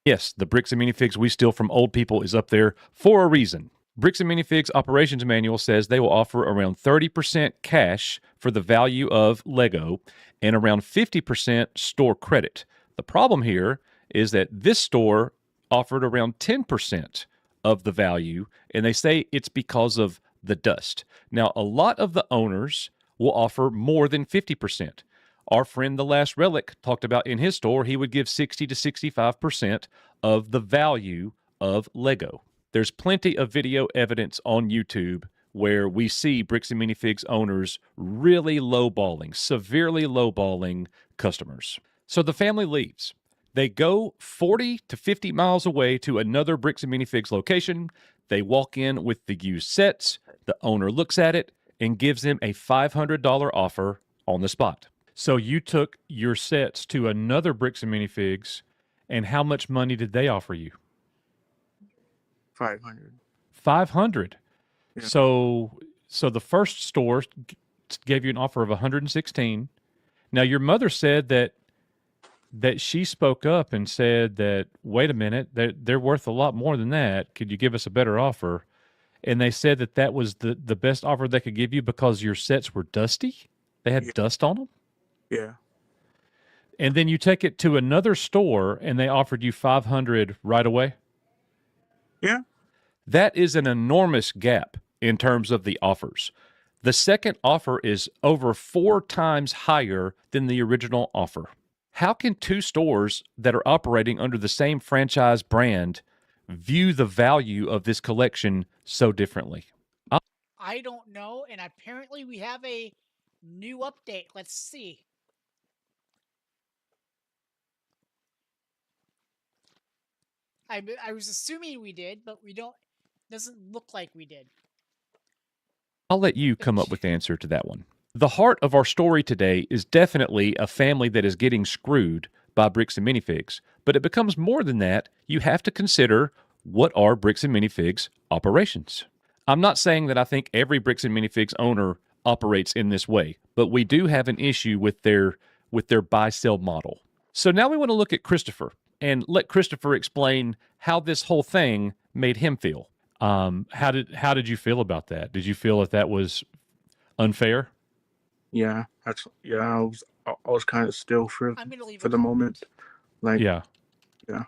Yes, the Bricks and Minifigs we steal from old people is up there for a reason. Bricks and Minifigs operations manual says they will offer around 30% cash for the value of Lego and around 50% store credit. The problem here is that this store offered around 10% of the value, and they say it's because of the dust. Now, a lot of the owners will offer more than 50%. Our friend The Last Relic talked about in his store, he would give 60 to 65% of the value of Lego. There's plenty of video evidence on YouTube where we see Bricks and Minifigs owners really lowballing, severely lowballing customers. So the family leaves. They go 40 to 50 miles away to another Bricks and Minifigs location. They walk in with the used sets. The owner looks at it and gives them a $500 offer on the spot. So you took your sets to another Bricks and Minifigs, and how much money did they offer you? 500. 500. Yeah. So the first store gave you an offer of 116. Now, your mother said that she spoke up and said that, wait a minute, they're worth a lot more than that. Could you give us a better offer? And they said that was the best offer they could give you because your sets were dusty. They had Yeah. dust on them. Yeah. And then you take it to another store and they offered you $500 right away. Yeah. That is an enormous gap in terms of the offers. The second offer is over 4 times higher than the original offer. How can two stores that are operating under the same franchise brand view the value of this collection so differently? I don't know, and apparently we have a new update. Let's see. I was assuming we did, but we don't. Doesn't look like we did. I'll let you come up with the answer to that one. The heart of our story today is definitely a family that is getting screwed by Bricks and Minifigs, but it becomes more than that. You have to consider, what are Bricks and Minifigs operations? I'm not saying that I think every Bricks and Minifigs owner operates in this way, but we do have an issue with their buy-sell model. So now we want to look at Christopher and let Christopher explain how this whole thing made him feel. How did you feel about that? Did you feel that was unfair? Yeah. I was kind of still for I'm gonna leave the a comment. moment. Like, Yeah. yeah.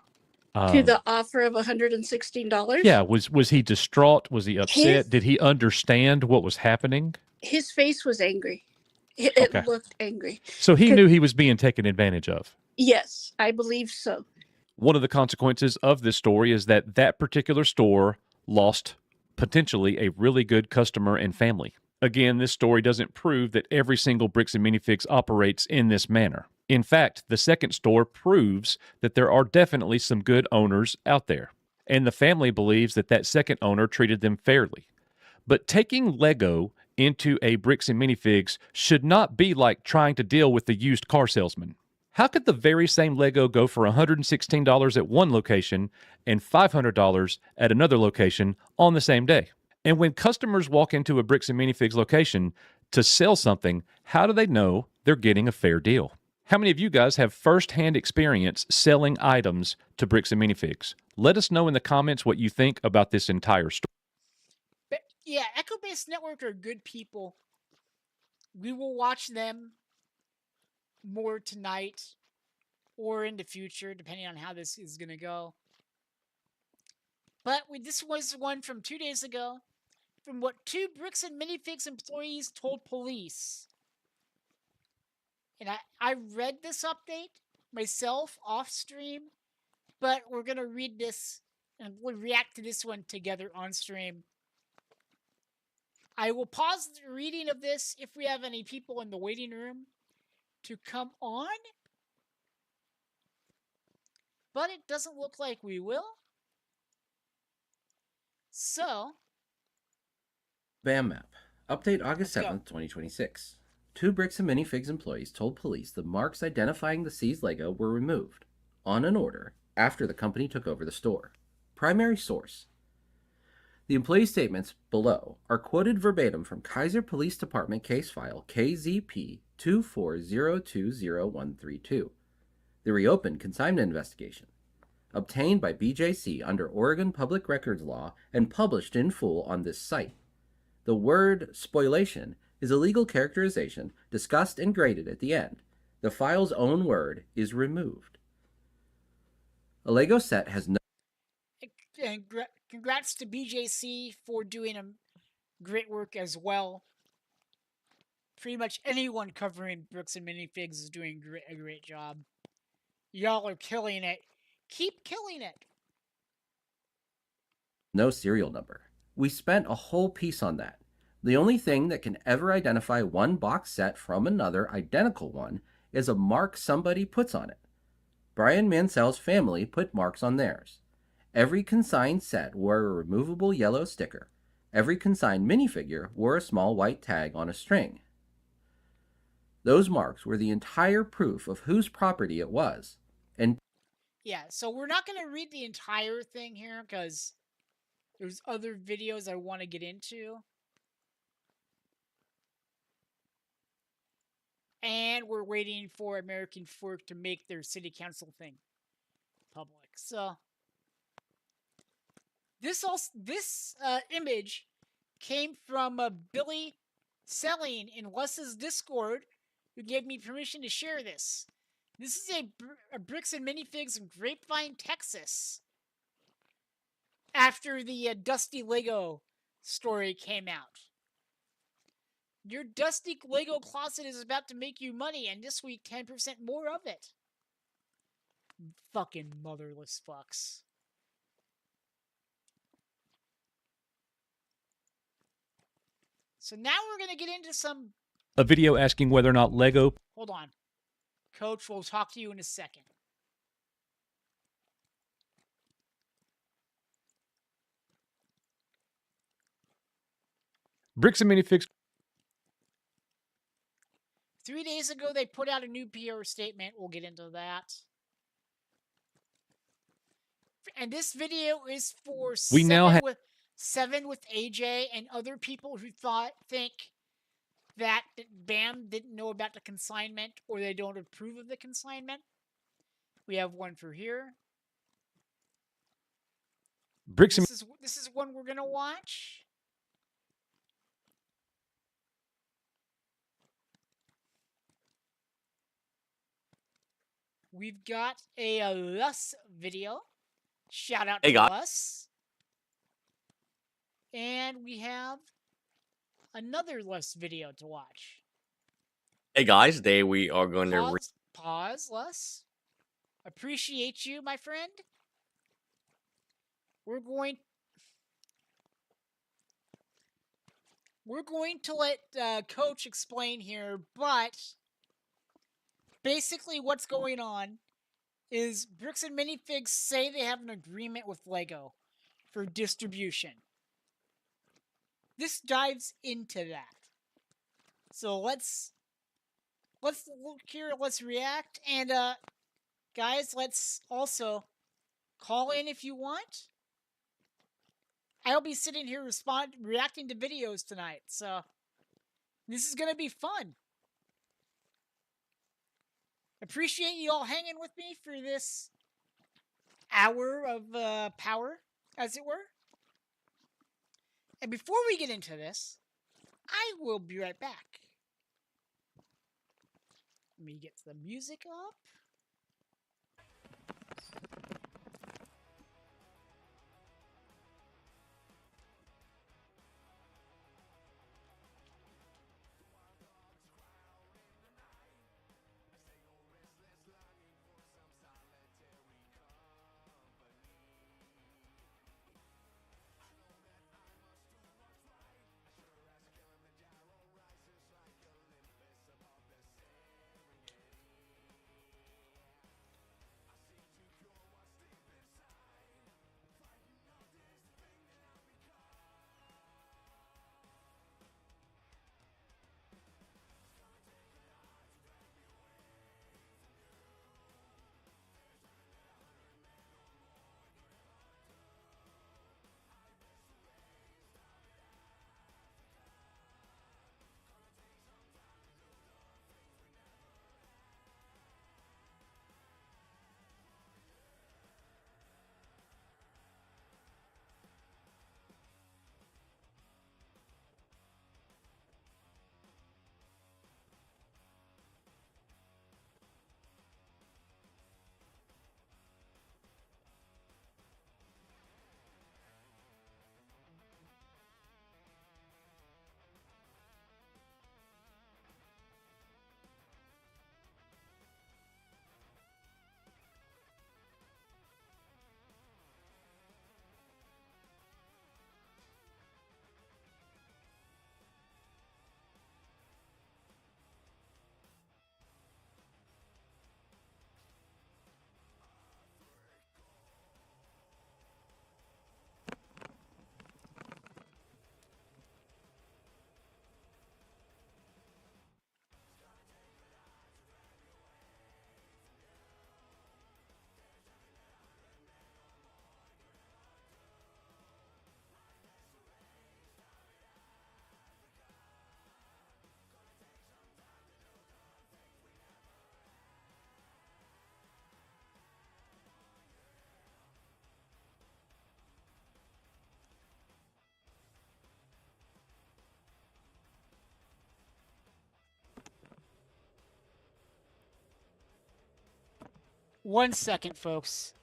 To the offer of $116? Yeah. Was he distraught? Was he upset? Did he understand what was happening? His face was angry. It Okay. looked angry. So he knew he was being taken advantage of. Yes, I believe so. One of the consequences of this story is that particular store lost potentially a really good customer and family. Again, this story doesn't prove that every single Bricks and Minifigs operates in this manner. In fact, the second store proves that there are definitely some good owners out there, and the family believes that second owner treated them fairly. But taking Lego into a Bricks and Minifigs should not be like trying to deal with the used car salesman. How could the very same Lego go for $116 at one location and $500 at another location on the same day? And when customers walk into a Bricks and Minifigs location to sell something, how do they know they're getting a fair deal? How many of you guys have firsthand experience selling items to Bricks and Minifigs? Let us know in the comments what you think about this entire story. But yeah, Echo Base Network are good people. We will watch them more tonight or in the future, depending on how this is going to go. But this was one from 2 days ago, from what 2 Bricks and Minifigs employees told police. And I read this update myself off stream, but we're going to read this and we'll react to this one together on stream. I will pause the reading of this if we have any people in the waiting room to come on, but it doesn't look like we will. So, BAM map. Update August Let's go. 7th, 2026. 2 Bricks and Minifigs employees told police the marks identifying the seized Lego were removed, on an order, after the company took over the store. Primary source. The employee statements below are quoted verbatim from Kaiser Police Department case file KZP 240200132, the reopened consignment investigation, obtained by BJC under Oregon Public Records Law and published in full on this site. The word spoliation is a legal characterization discussed and graded at the end. The file's own word is removed. A Lego set has no... And congrats to BJC for doing great work as well. Pretty much anyone covering Bricks and Minifigs is doing a great job. Y'all are killing it. Keep killing it. no serial number. We spent a whole piece on that. The only thing that can ever identify one box set from another identical one is a mark somebody puts on it. Brian Mansell's family put marks on theirs. Every consigned set wore a removable yellow sticker. Every consigned minifigure wore a small white tag on a string. Those marks were the entire proof of whose property it was. And yeah, so we're not going to read the entire thing here because there's other videos I want to get into. And we're waiting for American Fork to make their city council thing public. So this image came from Billy Selling in Les's Discord, who gave me permission to share this. This is a Bricks and Minifigs in Grapevine, Texas. After the Dusty Lego story came out. Your dusty Lego closet is about to make you money, and this week 10% more of it. Fucking motherless fucks. So now we're going to get into a video asking whether or not Lego... Hold on. Coach, we'll talk to you in a second. Bricks and Minifigs... 3 days ago, they put out a new PR statement. We'll get into that. And this video is for Seven with AJ and other people who think that BAM didn't know about the consignment or they don't approve of the consignment. We have one for here. This is one we're gonna watch. We've got a Lus video. Shout out to Lus. And we have another Lus video to watch. Hey guys, today we are going to... Pause, Lus. Appreciate you, my friend. We're going to let Coach explain here, but basically what's going on is Bricks and Minifigs say they have an agreement with Lego for distribution. This dives into that. So let's look here, let's react, and guys, let's also call in if you want. I'll be sitting here reacting to videos tonight, so this is gonna be fun. Appreciate you all hanging with me for this hour of power, as it were. And before we get into this, I will be right back. Let me get the music up. 1 second, folks.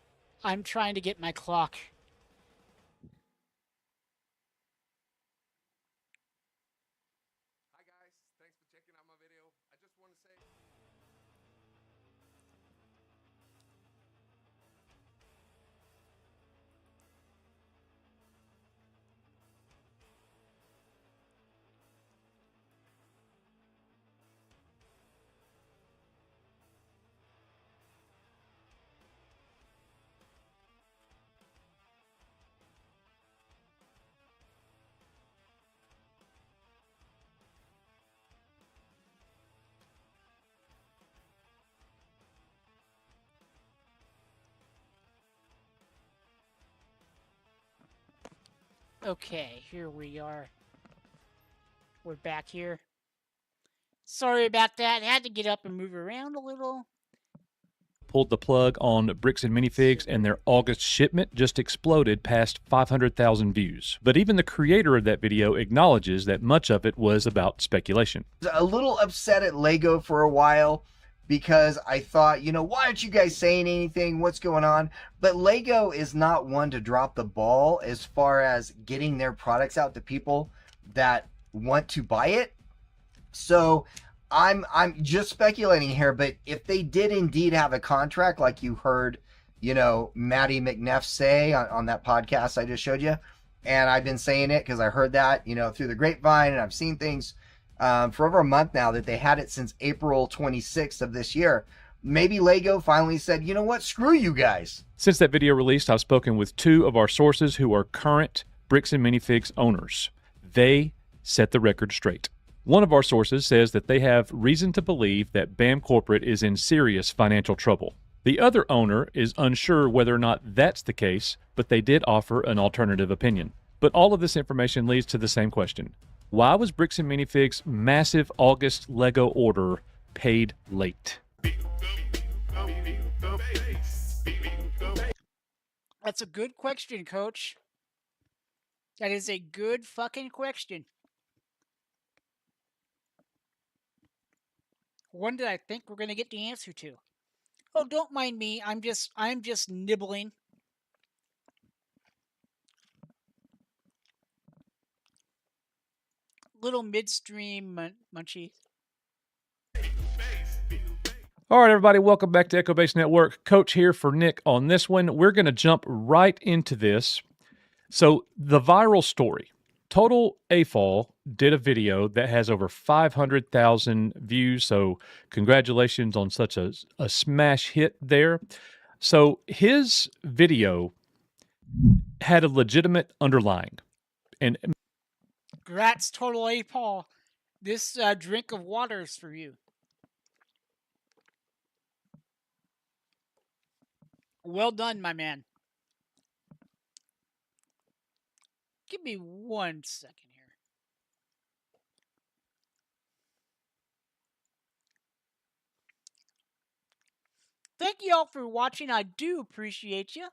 I'm trying to get my clock. Hi guys, thanks for checking out my video. I just want to say Okay, here we are. We're back here. Sorry about that. Had to get up and move around a little. Pulled the plug on Bricks and Minifigs, and their August shipment just exploded past 500,000 views. But even the creator of that video acknowledges that much of it was about speculation. A little upset at Lego for a while because I thought, you know, why aren't you guys saying anything? What's going on? But Lego is not one to drop the ball as far as getting their products out to people that want to buy it. So I'm just speculating here, but if they did indeed have a contract, like you heard, you know, Maddie McNeff say on that podcast I just showed you, and I've been saying it because I heard that, you know, through the grapevine, and I've seen things for over a month now that they had it since April 26th of this year. Maybe Lego finally said, you know what, screw you guys. Since that video released, I've spoken with two of our sources who are current Bricks and Minifigs owners. They set the record straight. One of our sources says that they have reason to believe that BAM Corporate is in serious financial trouble. The other owner is unsure whether or not that's the case, but they did offer an alternative opinion. But all of this information leads to the same question. Why was Bricks and Minifigs' massive August Lego order paid late? That's a good question, Coach. That is a good fucking question. One that I think we're gonna get the answer to. Oh, don't mind me. I'm just nibbling. Little midstream munchies. All right, everybody, welcome back to Echo Base Network. Coach here for Nick on this one. We're going to jump right into this. So the viral story. Total AFOL did a video that has over 500,000 views, so congratulations on such a smash hit there. So his video had a legitimate underlying. And Congrats, Total A Paul. This drink of water is for you. Well done, my man. Give me 1 second here. Thank you all for watching. I do appreciate you.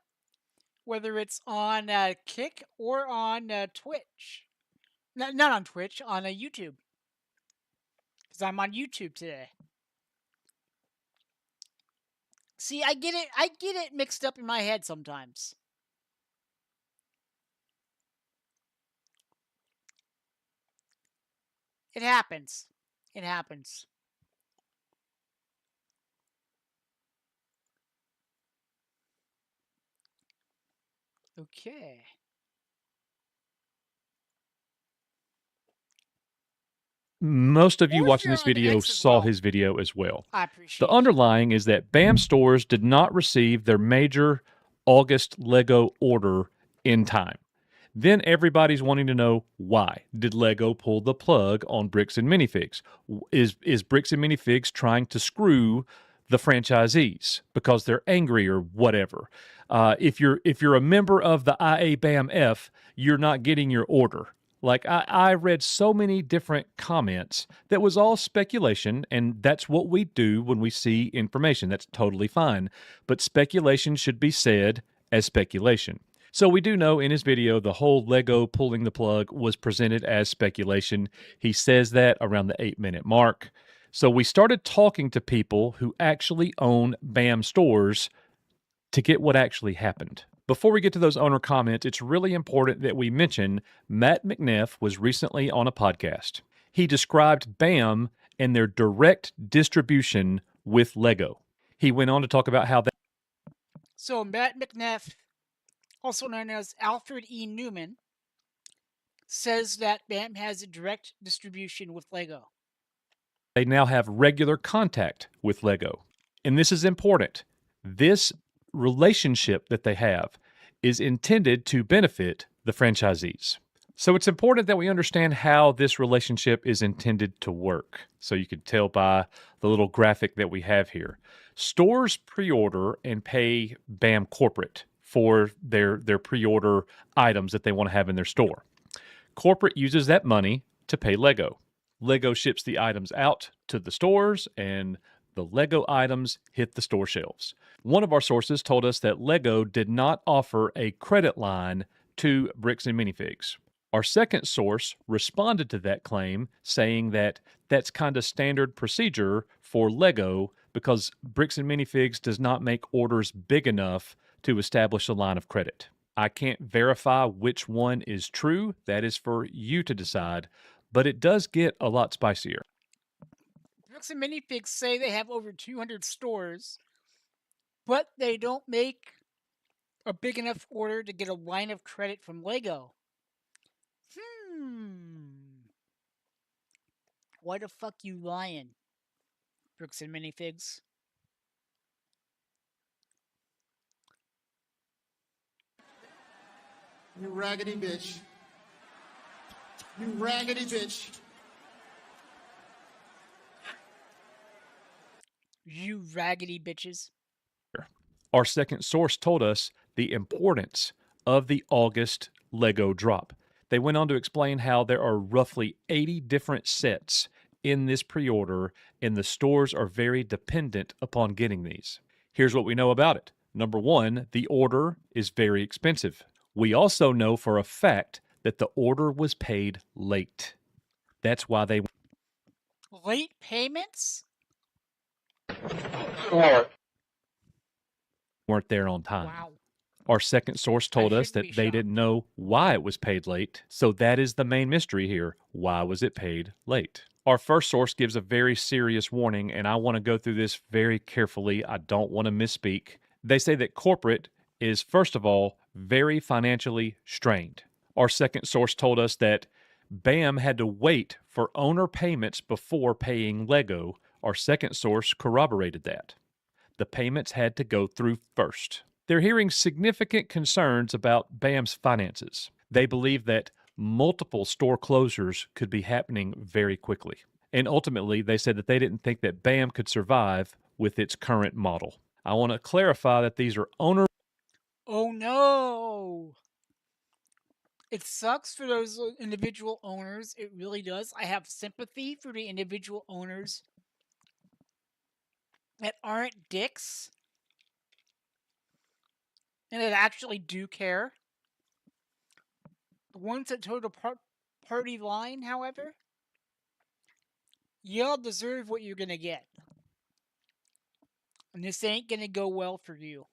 Whether it's on Kick or on Twitch. Not on Twitch, on YouTube. Because I'm on YouTube today. See, I get it mixed up in my head sometimes. It happens. It happens. Okay. most of you Or if watching you're this on the video X as saw well. his video as well. I appreciate The underlying is that BAM stores did not receive their major August Lego order in time. Then everybody's wanting to know why. Did Lego pull the plug on Bricks and Minifigs? Is Bricks and Minifigs trying to screw the franchisees because they're angry or whatever? If you're a member of the IABAMF, you're not getting your order. Like, I read so many different comments that was all speculation, and that's what we do when we see information. That's totally fine. But speculation should be said as speculation. So we do know in his video, the whole Lego pulling the plug was presented as speculation. He says that around the 8-minute mark. So we started talking to people who actually own BAM stores to get what actually happened. Before we get to those owner comments, it's really important that we mention Matt McNeff was recently on a podcast. He described BAM and their direct distribution with Lego. He went on to talk about how that. So Matt McNeff, also known as Alfred E. Newman, says that BAM has a direct distribution with Lego. They now have regular contact with Lego. And this is important. This relationship that they have is intended to benefit the franchisees. So it's important that we understand how this relationship is intended to work. So you can tell by the little graphic that we have here. Stores pre-order and pay BAM corporate for their pre-order items that they want to have in their store. Corporate uses that money to pay Lego. Lego ships the items out to the stores, and the Lego items hit the store shelves. One of our sources told us that Lego did not offer a credit line to Bricks and Minifigs. Our second source responded to that claim, saying that that's kind of standard procedure for Lego because Bricks and Minifigs does not make orders big enough to establish a line of credit. I can't verify which one is true. That is for you to decide, but it does get a lot spicier. Bricks and Minifigs say they have over 200 stores, but they don't make a big enough order to get a line of credit from Lego. Why the fuck you lying, Bricks and Minifigs? You raggedy bitch. You raggedy bitch. You raggedy bitches. Our second source told us the importance of the August Lego drop. They went on to explain how there are roughly 80 different sets in this pre-order, and the stores are very dependent upon getting these. Here's what we know about it. Number one, the order is very expensive. We also know for a fact that the order was paid late. That's why they Late payments? weren't there on time. Wow. Our second source told us that they didn't know why it was paid late. So that is the main mystery here. Why was it paid late? Our first source gives a very serious warning, and I want to go through this very carefully. I don't want to misspeak. They say that corporate is, first of all, very financially strained. Our second source told us that BAM had to wait for owner payments before paying Lego. Our second source corroborated that. The payments had to go through first. They're hearing significant concerns about BAM's finances. They believe that multiple store closures could be happening very quickly. And ultimately, they said that they didn't think that BAM could survive with its current model. I want to clarify that these are owner. Oh no! It sucks for those individual owners. It really does. I have sympathy for the individual owners that aren't dicks and that actually do care. The ones that toe the party line, however, y'all deserve what you're gonna get. And this ain't gonna go well for you.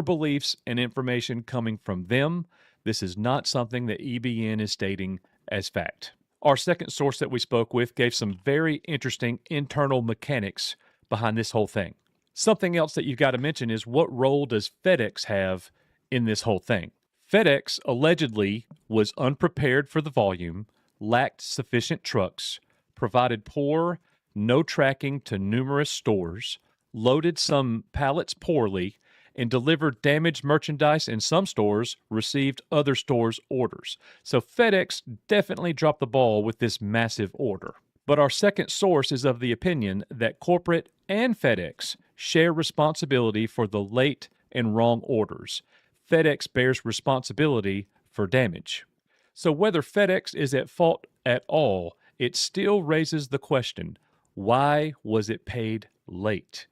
Beliefs and information coming from them. This is not something that EBN is stating as fact. Our second source that we spoke with gave some very interesting internal mechanics behind this whole thing. Something else that you've got to mention is what role does FedEx have in this whole thing? FedEx allegedly was unprepared for the volume, lacked sufficient trucks, provided poor, no tracking to numerous stores, loaded some pallets poorly, and delivered damaged merchandise in some stores, received other stores' orders. So FedEx definitely dropped the ball with this massive order. But our second source is of the opinion that corporate and FedEx share responsibility for the late and wrong orders. FedEx bears responsibility for damage. So whether FedEx is at fault at all, it still raises the question, why was it paid late?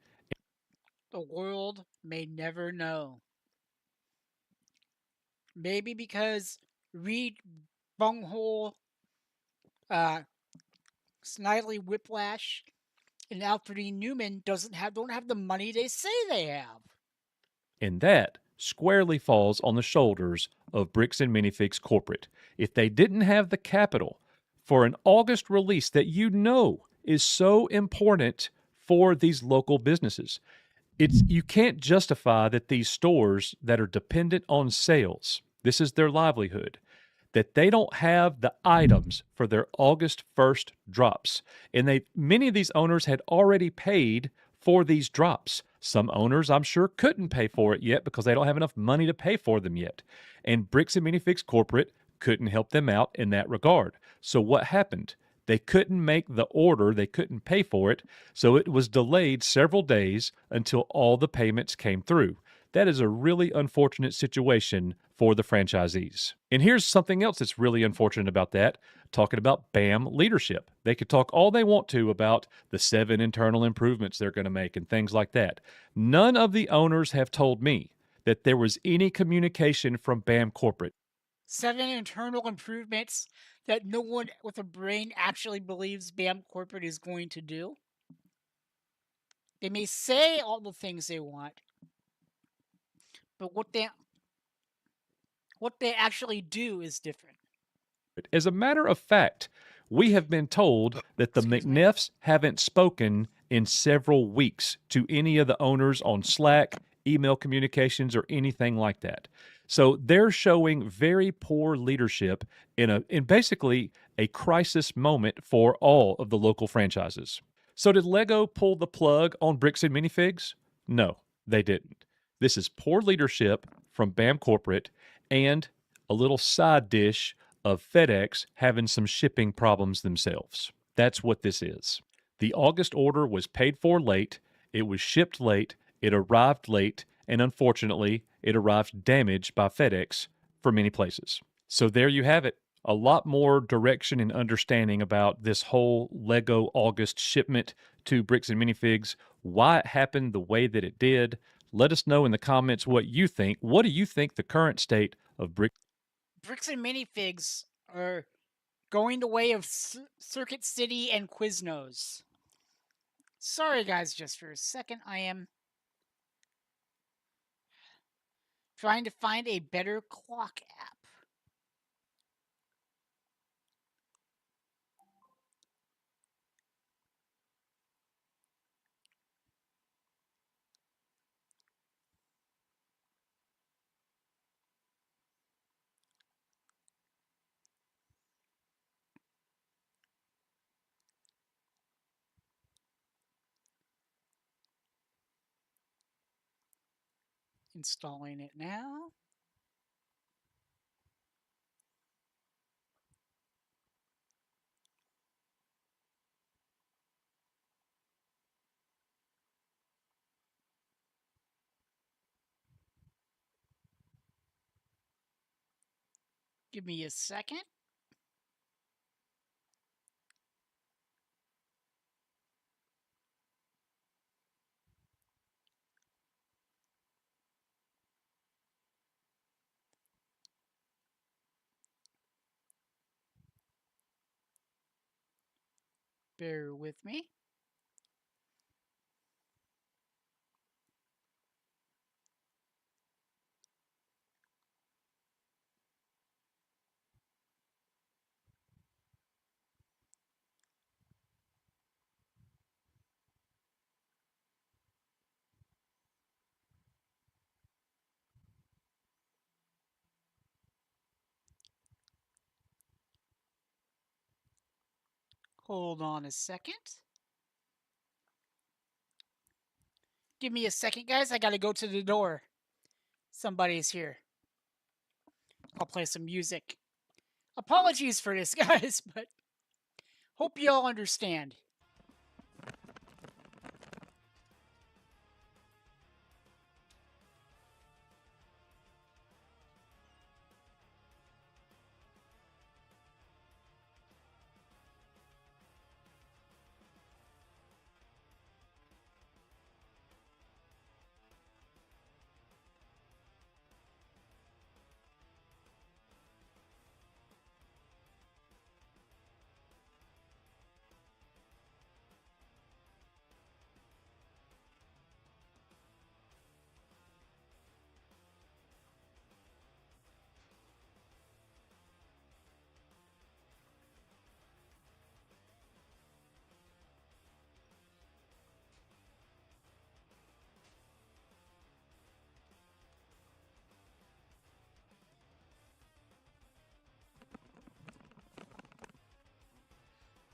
The world may never know. Maybe because Reed Bunghole, Snidely Whiplash, and Alfred E. Newman don't have the money they say they have. And that squarely falls on the shoulders of Bricks and Minifigs Corporate. If they didn't have the capital for an August release that you know is so important for these local businesses, you can't justify that these stores that are dependent on sales, this is their livelihood, that they don't have the items for their August 1st drops. And many of these owners had already paid for these drops. Some owners, I'm sure, couldn't pay for it yet because they don't have enough money to pay for them yet. And Bricks and Minifigs Corporate couldn't help them out in that regard. So what happened? They couldn't make the order, they couldn't pay for it, so it was delayed several days until all the payments came through. That is a really unfortunate situation for the franchisees. And here's something else that's really unfortunate about that, talking about BAM leadership. They could talk all they want to about the 7 internal improvements they're going to make and things like that. None of the owners have told me that there was any communication from BAM corporate. 7 internal improvements that no one with a brain actually believes BAM corporate is going to do. They may say all the things they want, but what they actually do is different. As a matter of fact, we have been told that the McNeffs haven't spoken in several weeks to any of the owners on Slack, email communications, or anything like that. So they're showing very poor leadership in basically a crisis moment for all of the local franchises. So did Lego pull the plug on Bricks and Minifigs? No, they didn't. This is poor leadership from BAM Corporate and a little side dish of FedEx having some shipping problems themselves. That's what this is. The August order was paid for late, it was shipped late, it arrived late, and unfortunately, it arrived damaged by FedEx for many places. So there you have it. A lot more direction and understanding about this whole Lego August shipment to Bricks and Minifigs, why it happened the way that it did. Let us know in the comments what you think. What do you think the current state of Bricks and Minifigs are going the way of Circuit City and Quiznos. Sorry guys, just for a second, I am trying to find a better clock app. Installing it now. Give me a second. Bear with me. Hold on a second. Give me a second, guys. I gotta go to the door. Somebody's here. I'll play some music. Apologies for this, guys, but hope you all understand.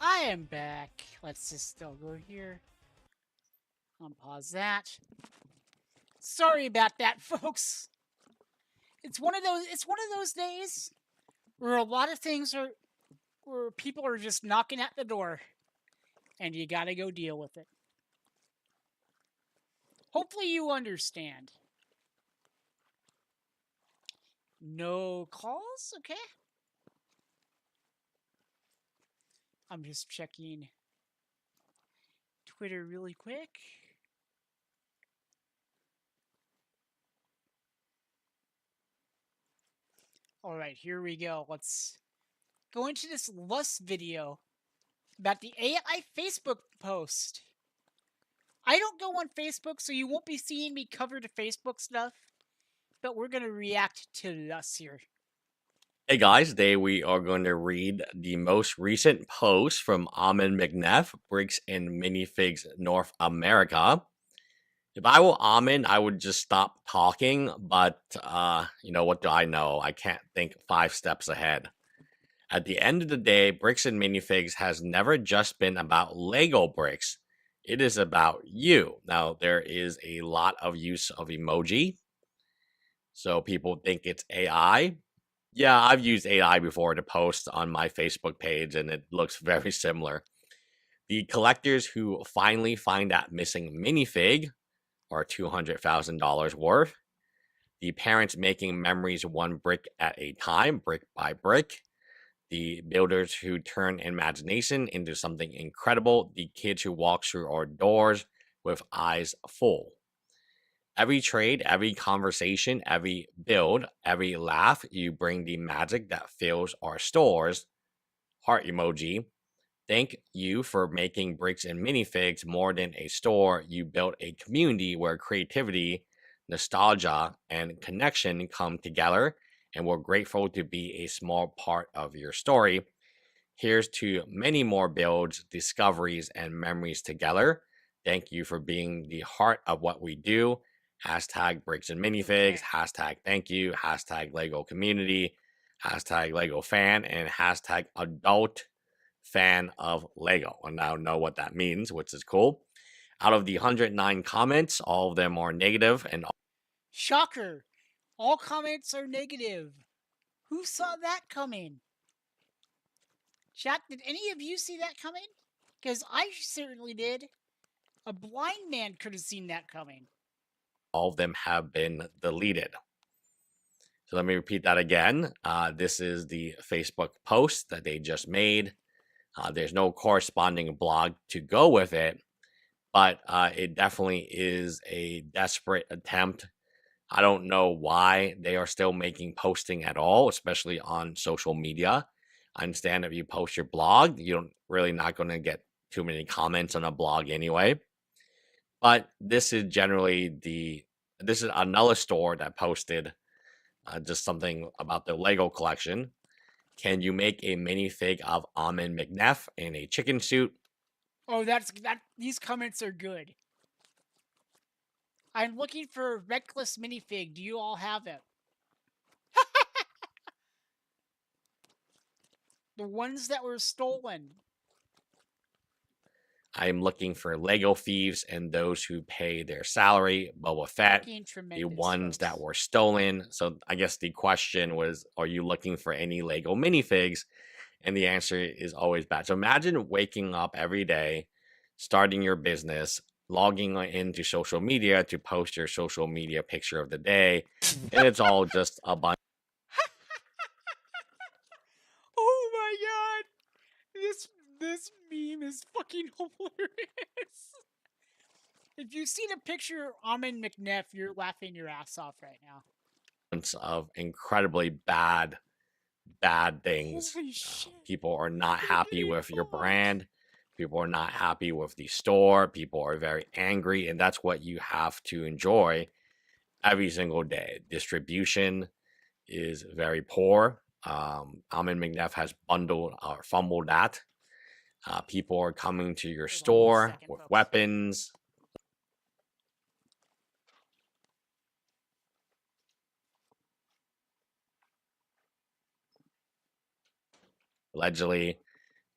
I am back. Let's just still go here. Unpause that. Sorry about that, folks. It's one of those days where a lot of things are where people are just knocking at the door and you got to go deal with it. Hopefully you understand. No calls? Okay. I'm just checking Twitter really quick. All right, here we go. Let's go into this lust video about the AI Facebook post. I don't go on Facebook, so you won't be seeing me cover the Facebook stuff, but we're going to react to Lust here. Hey guys, today we are going to read the most recent post from Amin McNeff, Bricks and Minifigs North America. If I were Amin, I would just stop talking, but what do I know? I can't think 5 steps ahead. At the end of the day, Bricks and Minifigs has never just been about Lego bricks. It is about you. Now, there is a lot of use of emoji, so people think it's AI. Yeah, I've used AI before to post on my Facebook page, and it looks very similar. The collectors who finally find that missing minifig are $200,000 worth. The parents making memories one brick at a time, brick by brick. The builders who turn imagination into something incredible. The kids who walk through our doors with eyes full. Every trade, every conversation, every build, every laugh, you bring the magic that fills our stores. Heart emoji. Thank you for making Bricks and Minifigs more than a store. You built a community where creativity, nostalgia, and connection come together, and we're grateful to be a small part of your story. Here's to many more builds, discoveries, and memories together. Thank you for being the heart of what we do. Hashtag Bricks and Minifigs, hashtag thank you, hashtag Lego community, hashtag Lego fan, and hashtag adult fan of Lego. I now know what that means, which is cool. Out of the 109 comments, all of them are negative, and Shocker! All comments are negative. Who saw that coming? Chat, did any of you see that coming? Because I certainly did. A blind man could have seen that coming. all of them have been deleted. So let me repeat that again. This is the Facebook post that they just made. There's no corresponding blog to go with it, but it definitely is a desperate attempt. I don't know why they are still making posting at all, especially on social media. I understand if you post your blog, you're really not going to get too many comments on a blog anyway. But this is this is another store that posted just something about the Lego collection. Can you make a minifig of Amin McNeff in a chicken suit? Oh, these comments are good. I'm looking for a reckless minifig. Do you all have it? The ones that were stolen. I am looking for Lego thieves and those who pay their salary. Boba Fett, the ones that were stolen. So I guess the question was, are you looking for any Lego minifigs? And the answer is always bad. So imagine waking up every day, starting your business, logging into social media to post your social media picture of the day, and it's all just a bunch. Oh my god! This meme is fucking hilarious. If you see the picture of Amin McNeff, you're laughing your ass off right now. Of incredibly bad things. People are not happy with your brand. People are not happy with the store. People are very angry, and that's what you have to enjoy every single day. Distribution is very poor. Amin McNeff has bundled or fumbled that. People are coming to your store with weapons. Allegedly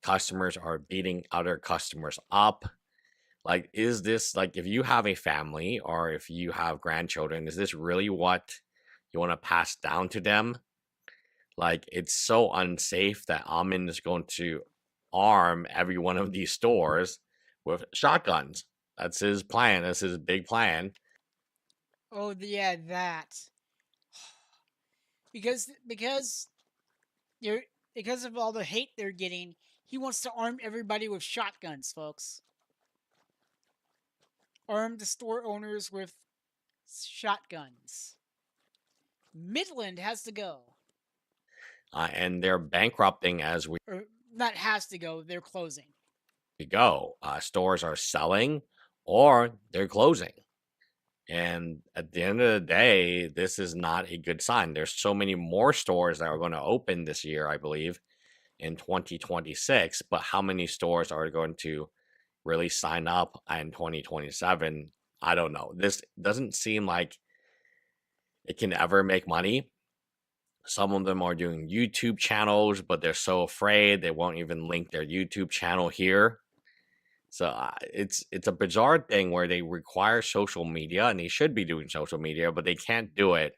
customers are beating other customers up. Like, is this like if you have a family or if you have grandchildren, is this really what you want to pass down to them? Like, it's so unsafe that Amin is going to arm every one of these stores with shotguns. That's his plan. That's his big plan. Oh, yeah, that. Because they're because of all the hate they're getting, he wants to arm everybody with shotguns, folks. Arm the store owners with shotguns. Midland has to go. And they're bankrupting as we Or not has to go, they're closing. go. Stores are selling or they're closing. And at the end of the day, this is not a good sign. There's so many more stores that are going to open this year, I believe, in 2026. But how many stores are going to really sign up in 2027? I don't know. This doesn't seem like it can ever make money. Some of them are doing YouTube channels, but they're so afraid they won't even link their YouTube channel here. So it's a bizarre thing where they require social media and they should be doing social media, but they can't do it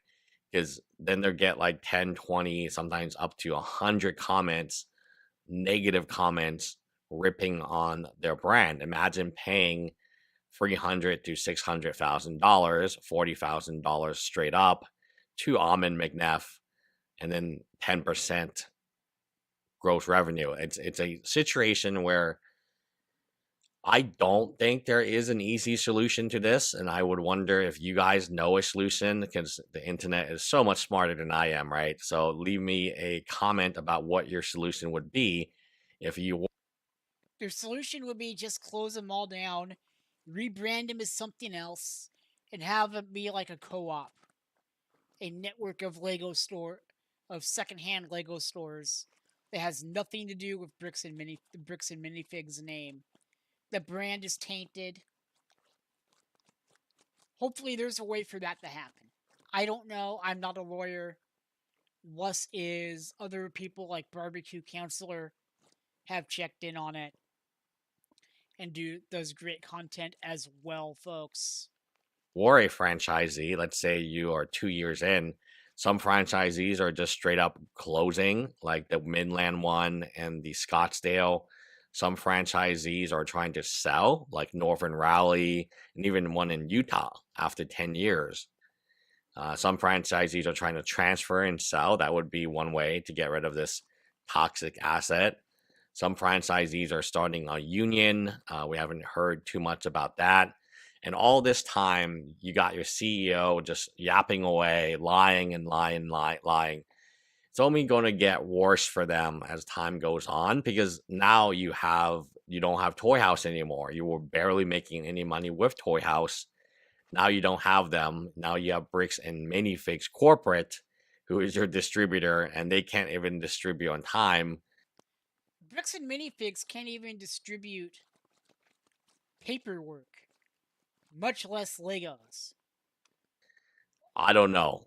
because then they get like 10, 20, sometimes up to 100 comments, negative comments ripping on their brand. Imagine paying $300,000 to $600,000, $40,000 straight up to Amin McNeff, and then 10% gross revenue. It's a situation where I don't think there is an easy solution to this, and I would wonder if you guys know a solution because the internet is so much smarter than I am, right? So leave me a comment about what your solution would be if you. Their solution would be just close them all down, rebrand them as something else, and have them be like a co-op, a network of secondhand Lego stores that has nothing to do with Bricks and Minifigs name. The brand is tainted. Hopefully, there's a way for that to happen. I don't know. I'm not a lawyer. Wes is. Other people like Barbecue Counselor have checked in on it and does great content as well, folks. Or a franchisee, let's say you are 2 years in, some franchisees are just straight up closing, like the Midland one and the Scottsdale. Some franchisees are trying to sell, like Northern Raleigh, and even one in Utah after 10 years. Some franchisees are trying to transfer and sell. That would be one way to get rid of this toxic asset. Some franchisees are starting a union. We haven't heard too much about that. And all this time, you got your CEO just yapping away, lying and lying. It's only going to get worse for them as time goes on because now you don't have Toy House anymore. You were barely making any money with Toy House. Now you don't have them. Now you have Bricks and Minifigs Corporate, who is your distributor, and they can't even distribute on time. Bricks and Minifigs can't even distribute paperwork, much less Legos. I don't know.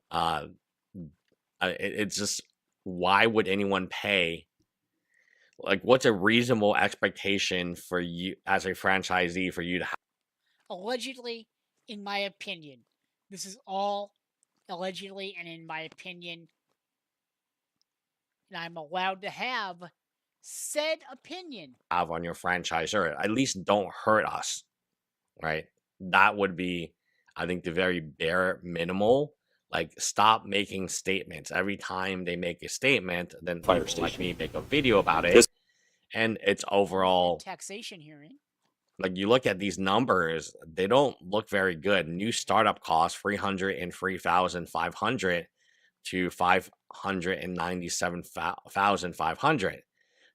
It's just, why would anyone pay? Like, what's a reasonable expectation for you as a franchisee for you to have? Allegedly, in my opinion, this is all allegedly and in my opinion, and I'm allowed to have said opinion. Have on your franchisor, at least don't hurt us, right? That would be, I think, the very bare minimal. Like, stop making statements. Every time they make a statement, then people like me make a video about it. And it's overall taxation hearing. Like, you look at these numbers, they don't look very good. New startup costs $303,500 to $597,500.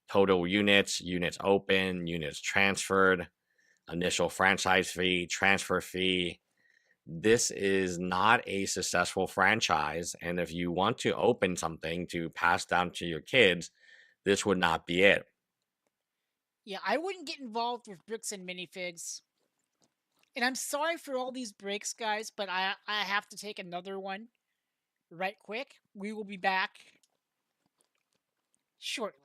Total units open, units transferred, initial franchise fee, transfer fee. This is not a successful franchise. And if you want to open something to pass down to your kids, this would not be it. Yeah, I wouldn't get involved with Bricks and Minifigs. And I'm sorry for all these breaks, guys, but I have to take another one right quick. We will be back shortly.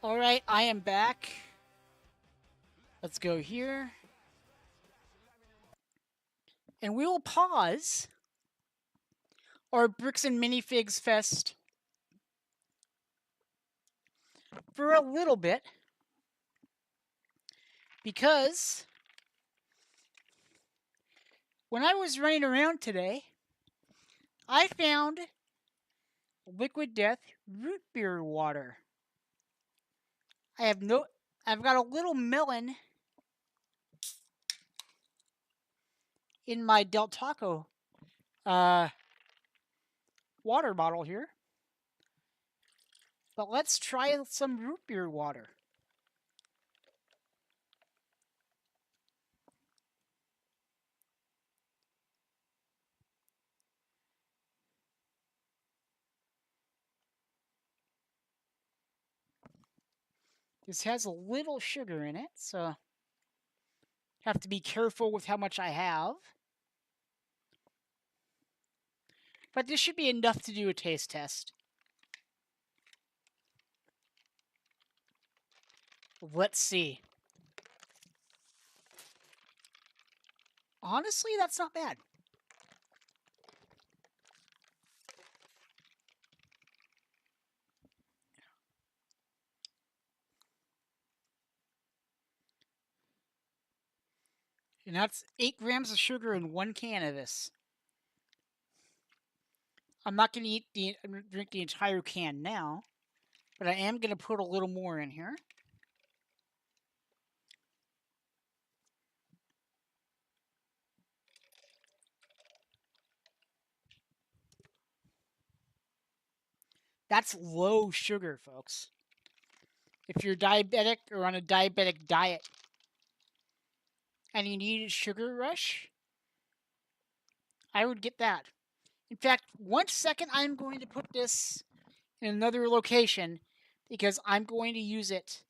All right, I am back. Let's go here. And we will pause our Bricks and Minifigs Fest for a little bit because when I was running around today, I found Liquid Death root beer water. I've got a little melon in my Del Taco water bottle here. But let's try some root beer water. This has a little sugar in it, so have to be careful with how much I have. But this should be enough to do a taste test. Let's see. Honestly, that's not bad. And that's 8 grams of sugar in 1 can of this. I'm not going to drink the entire can now, but I am going to put a little more in here. That's low sugar, folks. If you're diabetic or on a diabetic diet and you need a sugar rush, I would get that. In fact, 1 second, I'm going to put this in another location because I'm going to use it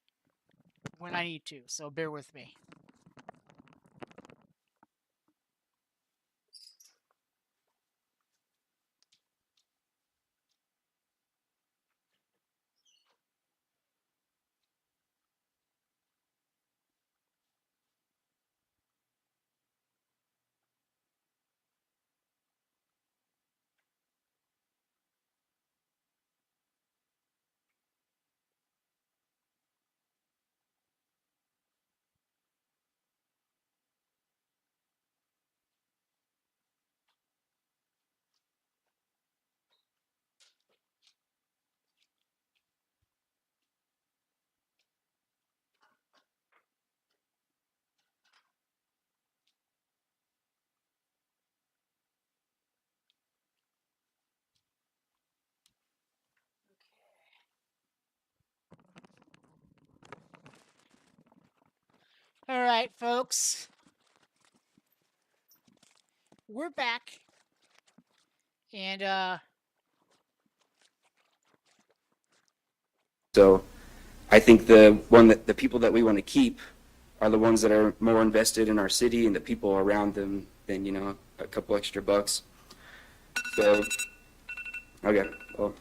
when I need to, so bear with me. All right, folks. We're back. And, So I think the people that we want to keep are the ones that are more invested in our city and the people around them than, a couple extra bucks. So, okay, well,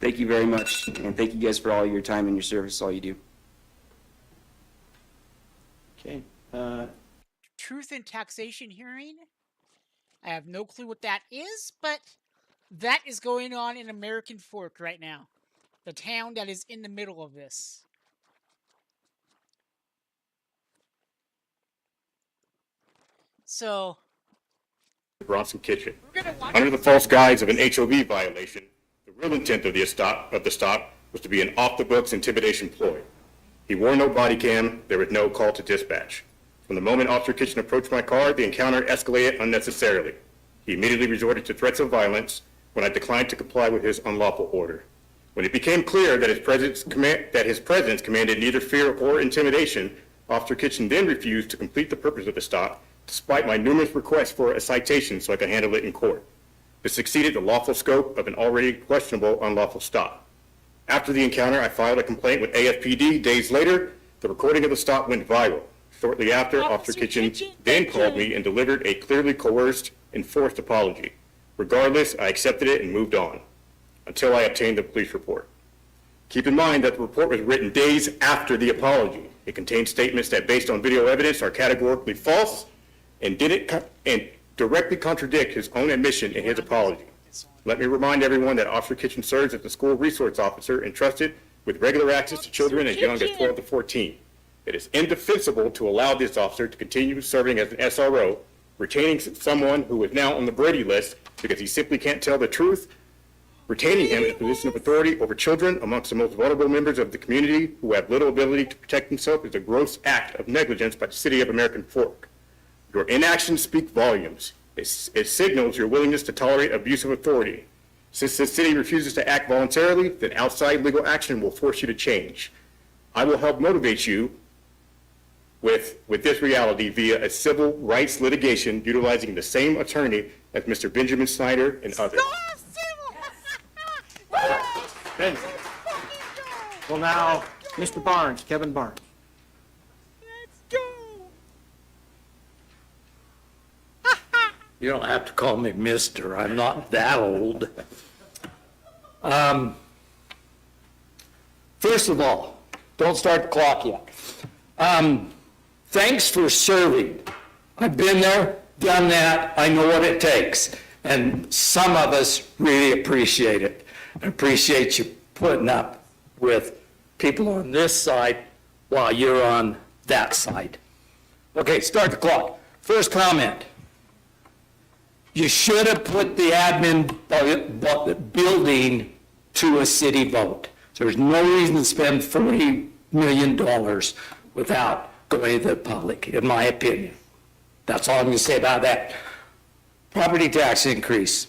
thank you very much, and thank you guys for all your time and your service, all you do. Okay. Truth and taxation hearing. I have no clue what that is, but that is going on in American Fork right now. The town that is in the middle of this. So, Bronson Kitchen. Under the false guise of an HOV violation, the real intent of the stop was to be an off-the-books intimidation ploy. He wore no body cam. There was no call to dispatch. From the moment Officer Kitchen approached my car, the encounter escalated unnecessarily. He immediately resorted to threats of violence when I declined to comply with his unlawful order. When it became clear that his presence commanded neither fear or intimidation, Officer Kitchen then refused to complete the purpose of the stop, despite my numerous requests for a citation so I could handle it in court. This exceeded the lawful scope of an already questionable unlawful stop. After the encounter, I filed a complaint with AFPD. Days later, the recording of the stop went viral. Shortly after, Officer Kitchen then called me and delivered a clearly coerced and forced apology. Regardless, I accepted it and moved on, until I obtained the police report. Keep in mind that the report was written days after the apology. It contains statements that, based on video evidence, are categorically false and directly contradict his own admission in his apology. Let me remind everyone that Officer Kitchen serves as the school resource officer entrusted with regular access to children as young as 12 to 14. It is indefensible to allow this officer to continue serving as an SRO, retaining someone who is now on the Brady list because he simply can't tell the truth, retaining him in a position of authority over children amongst the most vulnerable members of the community who have little ability to protect themselves is a gross act of negligence by the City of American Fork. Your inaction speaks volumes. It signals your willingness to tolerate abuse of authority. Since the city refuses to act voluntarily, then outside legal action will force you to change. I will help motivate you with this reality via a civil rights litigation utilizing the same attorney as Mr. Benjamin Snyder and others. Okay. Well, now, Mr. Barnes, Kevin Barnes. You don't have to call me mister. I'm not that old. First of all, don't start the clock yet. Thanks for serving. I've been there, done that. I know what it takes. And some of us really appreciate it. I appreciate you putting up with people on this side while you're on that side. Okay, start the clock. First comment. You should have put the admin building to a city vote. There's no reason to spend $40 million without going to the public, in my opinion. That's all I'm going to say about that. Property tax increase.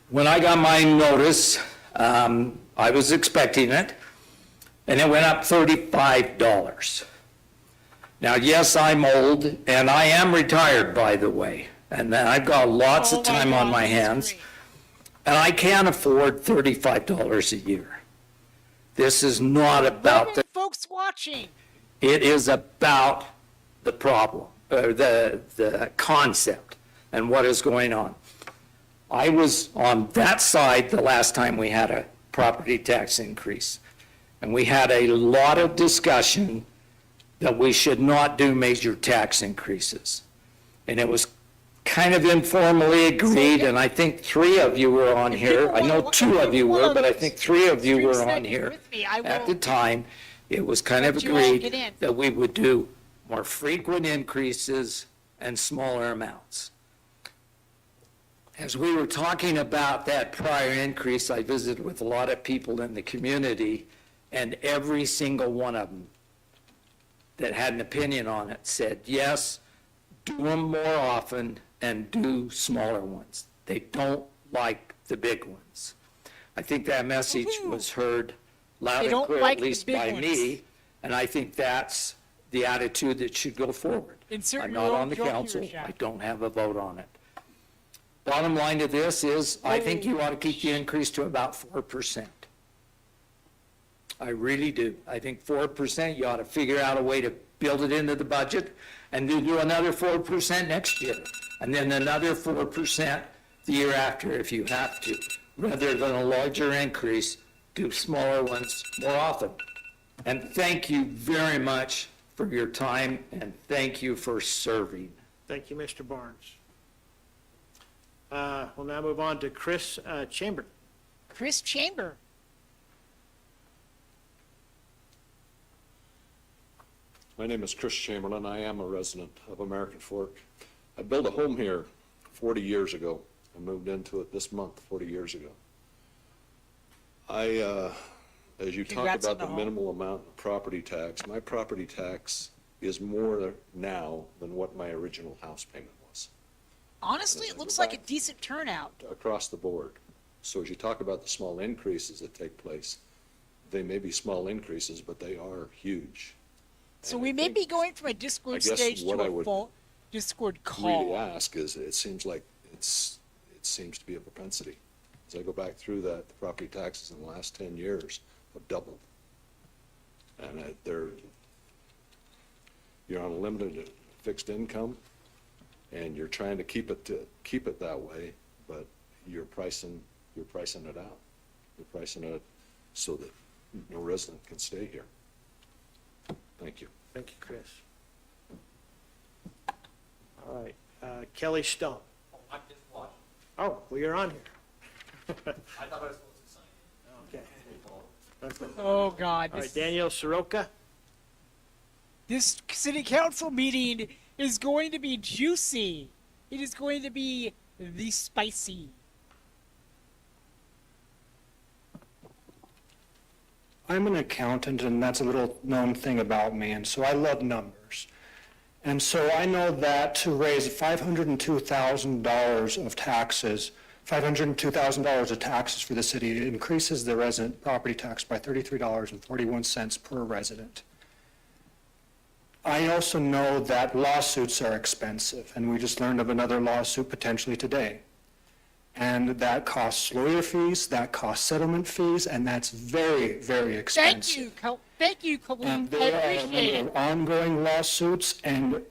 When I got my notice, I was expecting it, and it went up $35. Now, yes, I'm old, and I am retired, by the way. And I've got lots of time on my hands, and I can't afford $35 a year. This is not about the folks watching. It is about the problem, or the concept, and what is going on. I was on that side the last time we had a property tax increase, and we had a lot of discussion that we should not do major tax increases, and it was kind of informally agreed, and I think 3 of you were on here. I know 2 of you were, but I think 3 of you were on here at the time. It was kind of agreed that we would do more frequent increases and smaller amounts. As we were talking about that prior increase, I visited with a lot of people in the community, and every single one of them that had an opinion on it said, yes, do them more often and do smaller ones. They don't like the big ones. I think that message was heard loud and clear, at least by me, and I think that's the attitude that should go forward. I'm not on the council. I don't have a vote on it. Bottom line to this is, I think you ought to keep the increase to about 4%. I really do. I think 4%, you ought to figure out a way to build it into the budget, and then do another 4% next year, and then another 4% the year after if you have to. Rather than a larger increase, do smaller ones more often. And thank you very much for your time, and thank you for serving. Thank you, Mr. Barnes. We'll now move on to Chris Chamber. Chris Chamber. My name is Chris Chamberlain. I am a resident of American Fork. I built a home here 40 years ago. I moved into it this month 40 years ago. As you talk about the minimal amount of property tax, my property tax is more now than what my original house payment was. Honestly, it looks like a decent turnout. Across the board. So as you talk about the small increases that take place, they may be small increases, but they are huge. So we may be going from a Discord stage to a full Discord call. Really ask is, it seems like it seems to be a propensity. As I go back through that, the property taxes in the last 10 years have doubled. And you're on a limited fixed income, and you're trying to keep it that way, but you're pricing it out. You're pricing it so that no resident can stay here. Thank you. Thank you, Chris. All right, Kelly Stone. I'm just watching. Oh, well, you're on here. I thought I was supposed to sign Okay. Oh God! All right, Daniel Soroka. This city council meeting is going to be juicy. It is going to be the spicy. I'm an accountant, and that's a little known thing about me, and so I love numbers. And so I know that to raise $502,000 of taxes, $502,000 of taxes for the city, it increases the resident property tax by $33.41 per resident. I also know that lawsuits are expensive, and we just learned of another lawsuit potentially today. And that costs lawyer fees, that costs settlement fees, and that's very, very expensive. Thank you, Colleen. And I there appreciate it. are ongoing lawsuits, and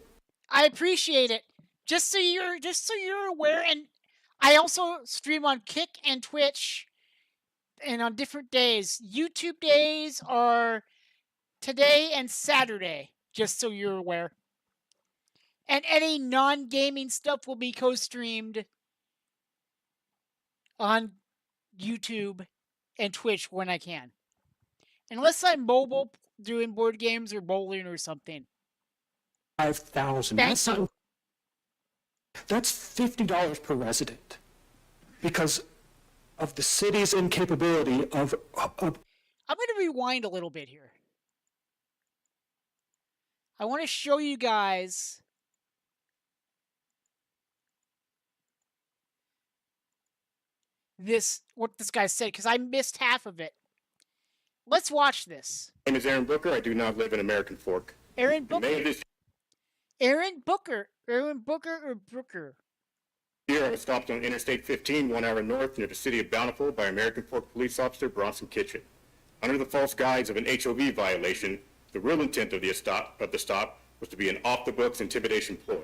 I appreciate it. Just so you're aware, and I also stream on Kick and Twitch, and on different days. YouTube days are today and Saturday. Just so you're aware. And any non-gaming stuff will be co-streamed on YouTube and Twitch when I can. Unless I'm mobile doing board games or bowling or something. 5,000. That's $50 per resident because of the city's incapability of I'm going to rewind a little bit here. I want to show you guys what this guy said, because I missed half of it. Let's watch this. My name is Aaron Booker. I do not live in American Fork. Aaron Booker. May of this Aaron Booker. Aaron Booker or Brooker? year, I was stopped on Interstate 15, 1 hour north near the city of Bountiful by American Fork police officer Bronson Kitchen. Under the false guise of an HOV violation, the real intent of the stop was to be an off-the-books intimidation ploy.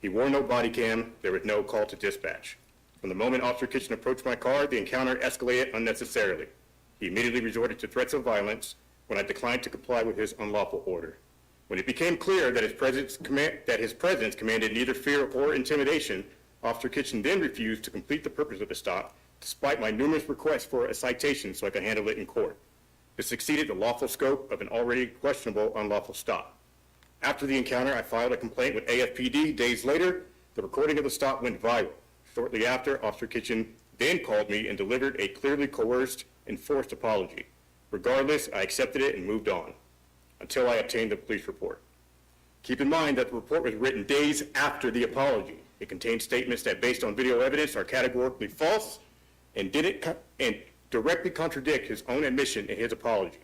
He wore no body cam. There was no call to dispatch. From the moment Officer Kitchen approached my car, the encounter escalated unnecessarily. He immediately resorted to threats of violence when I declined to comply with his unlawful order. When it became clear that his presence commanded neither fear or intimidation, Officer Kitchen then refused to complete the purpose of the stop, despite my numerous requests for a citation so I could handle it in court. This exceeded the lawful scope of an already questionable unlawful stop. After the encounter, I filed a complaint with AFPD. Days later, the recording of the stop went viral. Shortly after, Officer Kitchen then called me and delivered a clearly coerced and forced apology. Regardless, I accepted it and moved on, until I obtained the police report. Keep in mind that the report was written days after the apology. It contained statements that, based on video evidence, are categorically false and directly contradict his own admission in his apology.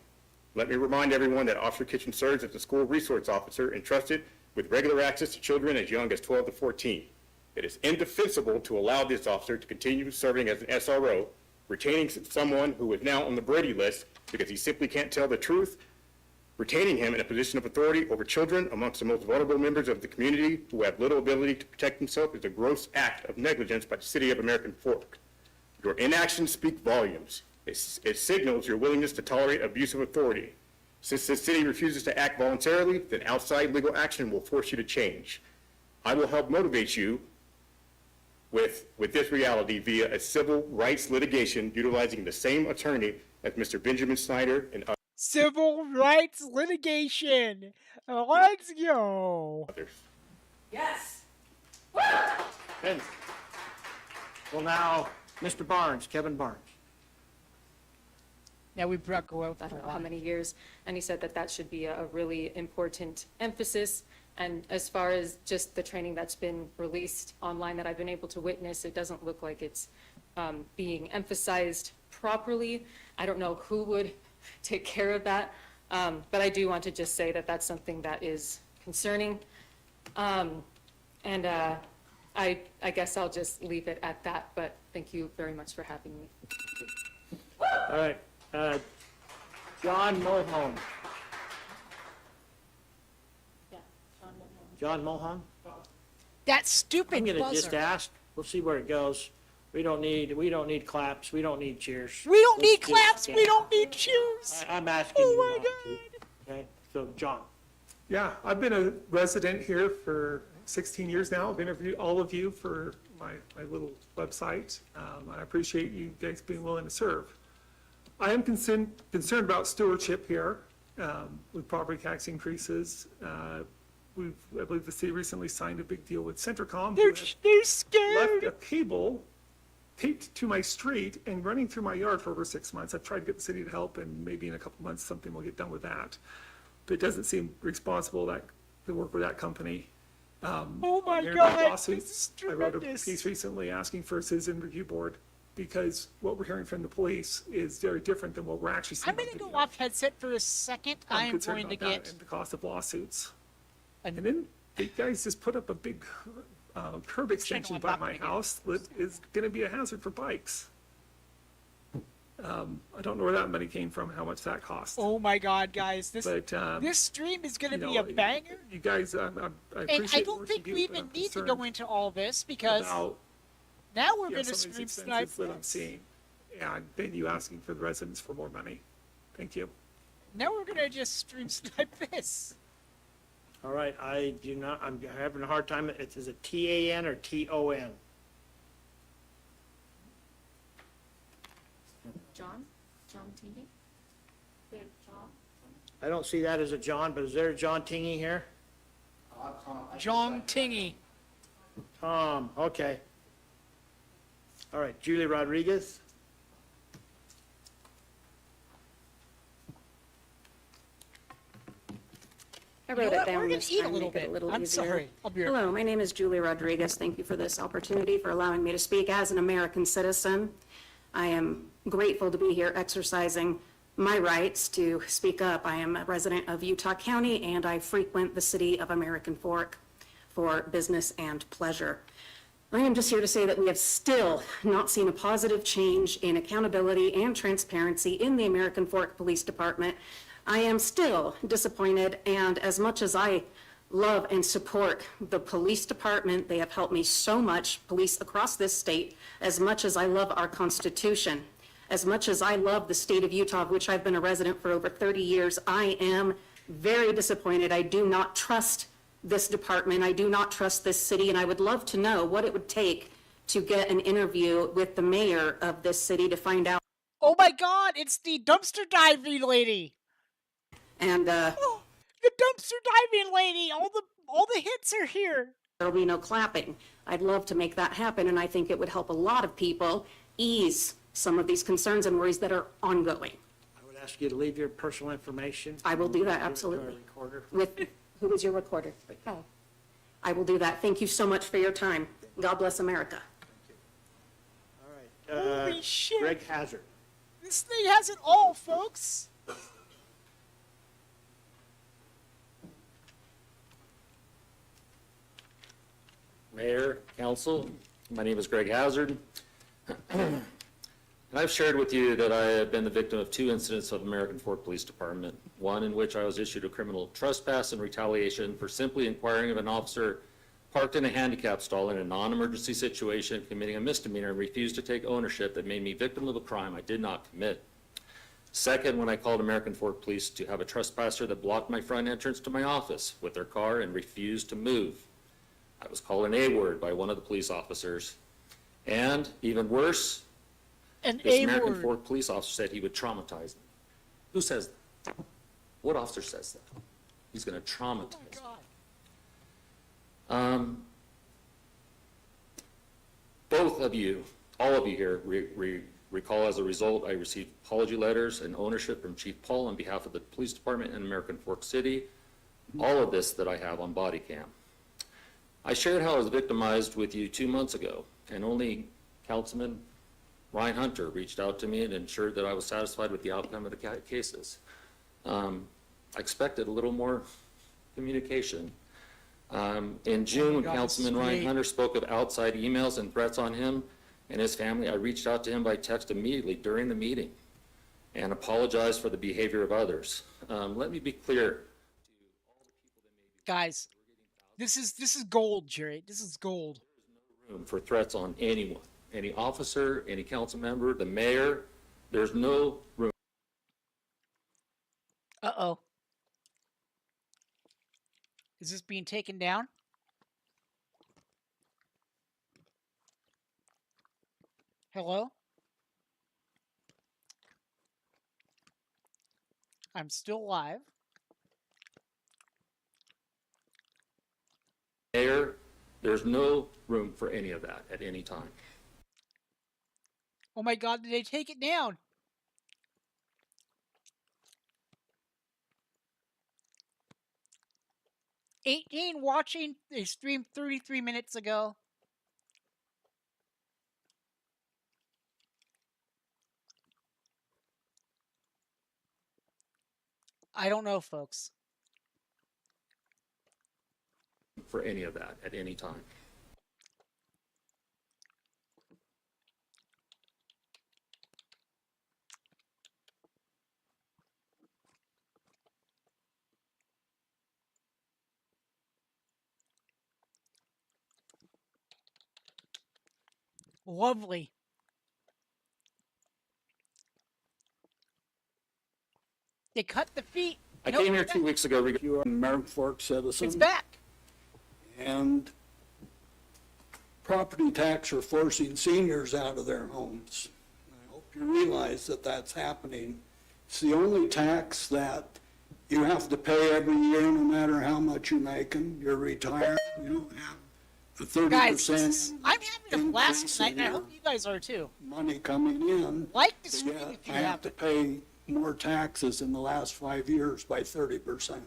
Let me remind everyone that Officer Kitchen serves as the school resource officer entrusted with regular access to children as young as 12 to 14. It is indefensible to allow this officer to continue serving as an SRO, retaining someone who is now on the Brady list because he simply can't tell the truth. Retaining him in a position of authority over children amongst the most vulnerable members of the community who have little ability to protect themselves is a gross act of negligence by the city of American Fork. Your inaction speaks volumes. It signals your willingness to tolerate abusive authority. Since the city refuses to act voluntarily, then outside legal action will force you to change. I will help motivate you with this reality via a civil rights litigation utilizing the same attorney as Mr. Benjamin Snyder and others. Civil rights litigation. Let's go. Yes. Good. Well, now, Mr. Barnes, Kevin Barnes. Now we brought go out. I don't know how many years, and he said that that should be a really important emphasis. And as far as just the training that's been released online that I've been able to witness, it doesn't look like it's being emphasized properly. I don't know who would take care of that, but I do want to just say that that's something that is concerning. I guess I'll just leave it at that, but thank you very much for having me. All right. John Mulholland. John Mulholland? That stupid I'm going to buzzer. just ask. We'll see where it goes. We don't need claps. We don't need cheers. We don't Let's need just- claps. yeah. We don't need cheers. I'm asking Oh you my not to. Okay, so John. Yeah, I've been a resident here for 16 years now. I've interviewed all of you for my little website. I appreciate you guys being willing to serve. I am concerned about stewardship here with property tax increases. I believe the city recently signed a big deal with Centricom. They're scared. Left a cable taped to my street and running through my yard for over 6 months. I've tried to get the city to help, and maybe in a couple months something will get done with that. But it doesn't seem responsible to work with that company. Oh my Hearing God, about lawsuits, this is I wrote a tremendous. piece recently asking for a citizen review board because what we're hearing from the police is very different than what we're actually seeing. I'm going to go off headset for a second. I am concerned going to about that get. and the cost of lawsuits. And then the guys just put up a big curb extension on by top my of it. house that is going to be a hazard for bikes. I don't know where that money came from, how much that cost. Oh my God, guys! This But, this stream is going to you be know, a banger. You guys, I And appreciate I the don't work think you we do, but even I'm need to concerned go into all this because about, now we're yeah, going to some of stream these snipe expenses that I'm this. seeing. And then you asking for the residents for more money. Thank you. Now we're going to just stream snipe this. All right, I'm having a hard time. Is it TAN or TON? John Tingy? I don't see that as a John, but is there a John Tingy here? John Tingy. Tom, okay. All right, Julie Rodriguez. I wrote it down We're going this to eat a time, little make it bit. a little I'm easier. sorry. I'll be right Hello, my name is Julie Rodriguez. Thank you for this opportunity, for allowing me to speak as an American citizen. I am grateful to be here exercising my rights to speak up. I am a resident of Utah County, and I frequent the city of American Fork for business and pleasure. I am just here to say that we have still not seen a positive change in accountability and transparency in the American Fork Police Department. I am still disappointed, and as much as I love and support the police department, they have helped me so much, police across this state, as much as I love our Constitution, as much as I love the state of Utah, of which I've been a resident for over 30 years, I am very disappointed. I do not trust this department. I do not trust this city, and I would love to know what it would take to get an interview with the mayor of this city to find out. Oh my God! It's the dumpster diving lady. And the dumpster diving lady. All the hits are here. there'll be no clapping. I'd love to make that happen, and I think it would help a lot of people ease some of these concerns and worries that are ongoing. I would ask you to leave your personal information. I will do that, Give it to our absolutely. recorder. With, who is your recorder? Oh. I will do that. Thank you so much for your time. God bless America. Holy shit. Greg Hazard. This thing has it all, folks. Mayor, Council, my name is Greg Hazard. And I've shared with you that I have been the victim of 2 incidents of American Fork Police Department. One in which I was issued a criminal trespass in retaliation for simply inquiring of an officer parked in a handicap stall in a non-emergency situation, committing a misdemeanor, and refused to take ownership that made me victim of a crime I did not commit. Second, when I called American Fork Police to have a trespasser that blocked my front entrance to my office with their car and refused to move. I was called an A-word by one of the police officers. And even worse, this American A-word. Fork police officer said he would traumatize me. Who says that? What officer says that? He's going to traumatize me. Both of you, all of you here, recall as a result, I received apology letters and ownership from Chief Paul on behalf of the police department in American Fork City. All of this that I have on body cam. I shared how I was victimized with you 2 months ago, and only Councilman Ryan Hunter reached out to me and ensured that I was satisfied with the outcome of the cases. I expected a little more communication. In June, when God, Councilman this is Ryan great. Hunter spoke of outside emails and threats on him and his family, I reached out to him by text immediately during the meeting and apologized for the behavior of others. Let me be clear. Guys, this is gold, Jerry. This is gold. Room for threats on anyone. any officer, any council member, the mayor. There's no room. Uh-oh. Is this being taken down? Hello? I'm still live. Mayor, there's no room for any of that at any time. Oh my god, did they take it down? $18 watching. They streamed 33 minutes ago. I don't know, folks. For any of that at any time. Lovely. They cut the feet. I Nope, came here it's 2 back. weeks ago. You are an American Fork citizen. It's back. And property tax are forcing seniors out of their homes. I hope you realize that that's happening. It's the only tax that you have to pay every year, no matter how much you're making. You're retired, you don't have a 30% Guys, I'm having a blast tonight, and I hope you guys are too. money coming in. Like the stream Yet if you I have to pay more taxes in the last 5 years by 30%.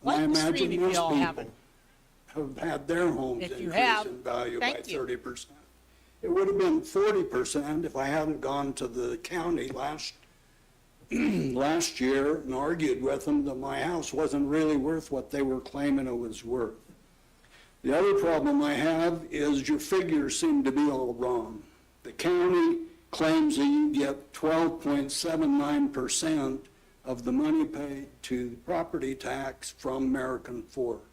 Like I the stream imagine if most you all people haven't. have had their homes If you increase have, in value by thank you. 30%. It would have been 40% if I hadn't gone to the county last year and argued with them that my house wasn't really worth what they were claiming it was worth. The other problem I have is your figures seem to be all wrong. The county claims that you get 12.79% of the money paid to property tax from American Fork.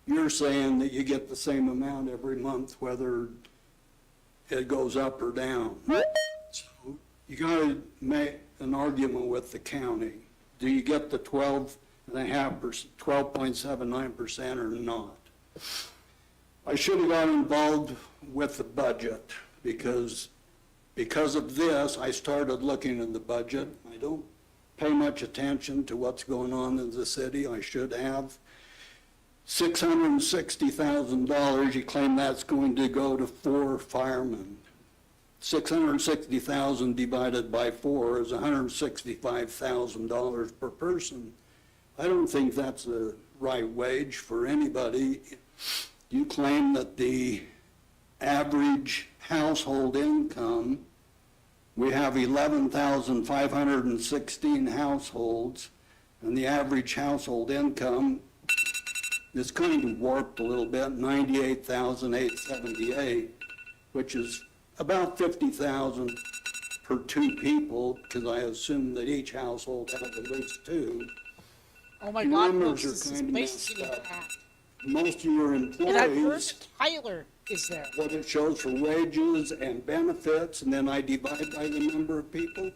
You're saying that you get the same amount every month, whether it goes up or down. So you got to make an argument with the county. Do you get the 12.79% or not? I should have got involved with the budget because of this, I started looking at the budget. I don't pay much attention to what's going on in the city. I should have. $660,000, you claim that's going to go to 4 firemen. 660,000 divided by 4 is $165,000 per person. I don't think that's the right wage for anybody. You claim that the average household income, we have 11,516 households, and the average household income is kind of warped a little bit, 98,878, which is about 50,000 per 2 people, because I assume that each household has at least 2. Oh my god, Numbers folks, this are is kind of basically messed up. packed. Most of your And I've heard employees, that Tyler is there. what it shows for wages and benefits, and then I divide by the number of people,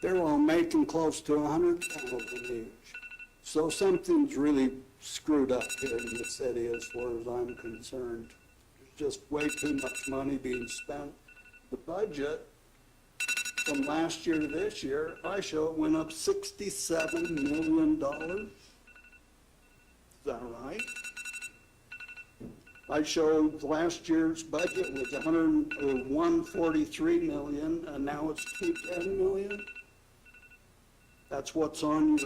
they're all making close to 100,000 each. So something's really screwed up here in the city as far as I'm concerned. There's just way too much money being spent. The budget from last year to this year, I show it went up $67 million. Is that right? I showed last year's budget was 143 million, and now it's 210 million. That's what's on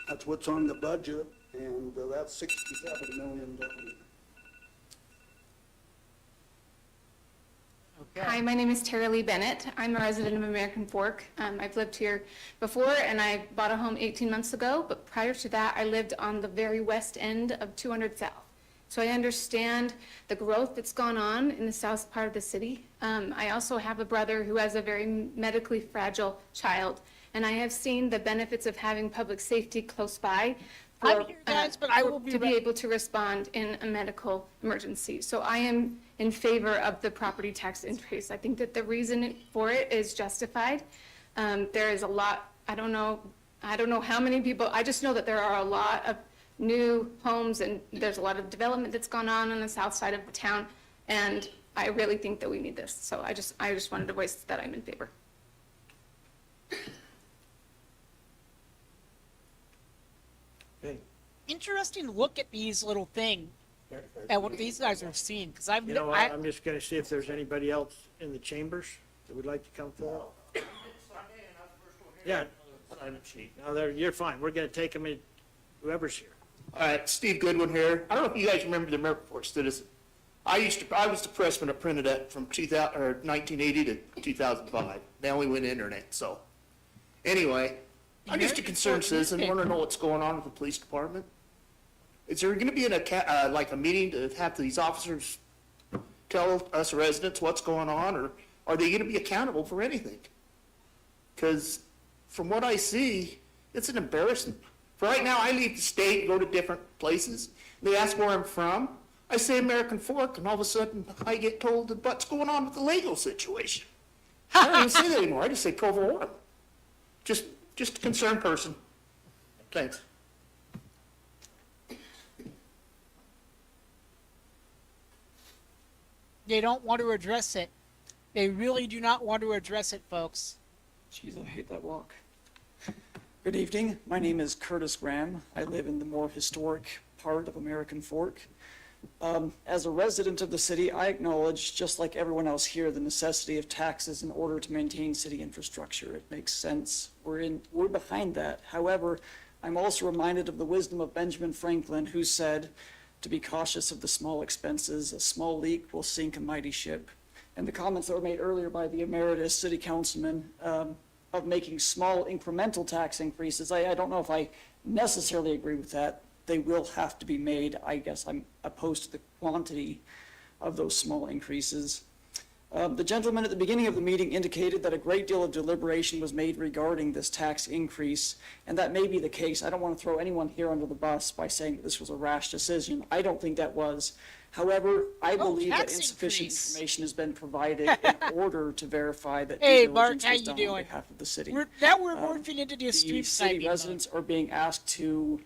the budget, and that's $67 million. Hi, my name is Tara Lee Bennett. I'm a resident of American Fork. I've lived here before, and I bought a home 18 months ago, but prior to that, I lived on the very west end of 200 South. So I understand the growth that's gone on in the south part of the city. I also have a brother who has a very medically fragile child, and I have seen the benefits of having public safety close by. I'm here, guys, but I will to be able to respond in a medical emergency. So I am in favor of the property tax increase. I think that the reason for it is justified. There is a lot, I don't know how many people, I just know that there are a lot of new homes and there's a lot of development that's gone on the south side of the town. And I really think that we need this. So I just wanted to voice that I'm in favor. Okay. Interesting look at these little things and what these guys are seeing, because I've You know what, I'm just gonna see if there's anybody else in the chambers that would like to come forward. Yeah. No, you're fine. We're gonna take them in, whoever's here. All right, Steve Goodwin here. I don't know if you guys remember the American Fork Citizen. I was the pressman that printed it from 1980 to 2005. Then we went internet, so. Anyway, I'm just a concerned citizen, want to know what's going on with the police department. Is there going to be like a meeting to have these officers tell us residents what's going on, or are they going to be accountable for anything? Because from what I see, it's an embarrassment. For right now, I leave the state, go to different places. They ask where I'm from. I say American Fork, and all of a sudden I get told what's going on with the Lego situation. I don't even say that anymore. I just say Provo Orem. Just a concerned person. Thanks. They don't want to address it. They really do not want to address it, folks. Jeez, I hate that walk. Good evening. My name is Curtis Graham. I live in the more historic part of American Fork. As a resident of the city, I acknowledge, just like everyone else here, the necessity of taxes in order to maintain city infrastructure. It makes sense. We're behind that. However, I'm also reminded of the wisdom of Benjamin Franklin, who said to be cautious of the small expenses. A small leak will sink a mighty ship. And the comments that were made earlier by the emeritus city councilman of making small incremental tax increases, I don't know if I necessarily agree with that. They will have to be made. I guess I'm opposed to the quantity of those small increases. The gentleman at the beginning of the meeting indicated that a great deal of deliberation was made regarding this tax increase, and that may be the case. I don't want to throw anyone here under the bus by saying that this was a rash decision. I don't think that was. However, I believe that insufficient information has been provided in order to verify that Hey, due Mark, diligence how was you done doing? on behalf of the city. We're morphing into the street city residents are being asked to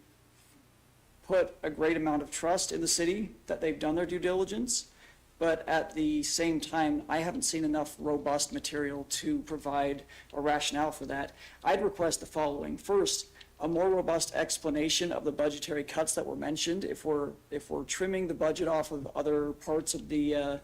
put a great amount of trust in the city that they've done their due diligence, but at the same time, I haven't seen enough robust material to provide a rationale for that. I'd request the following. First, a more robust explanation of the budgetary cuts that were mentioned. If we're trimming the budget off of other parts of the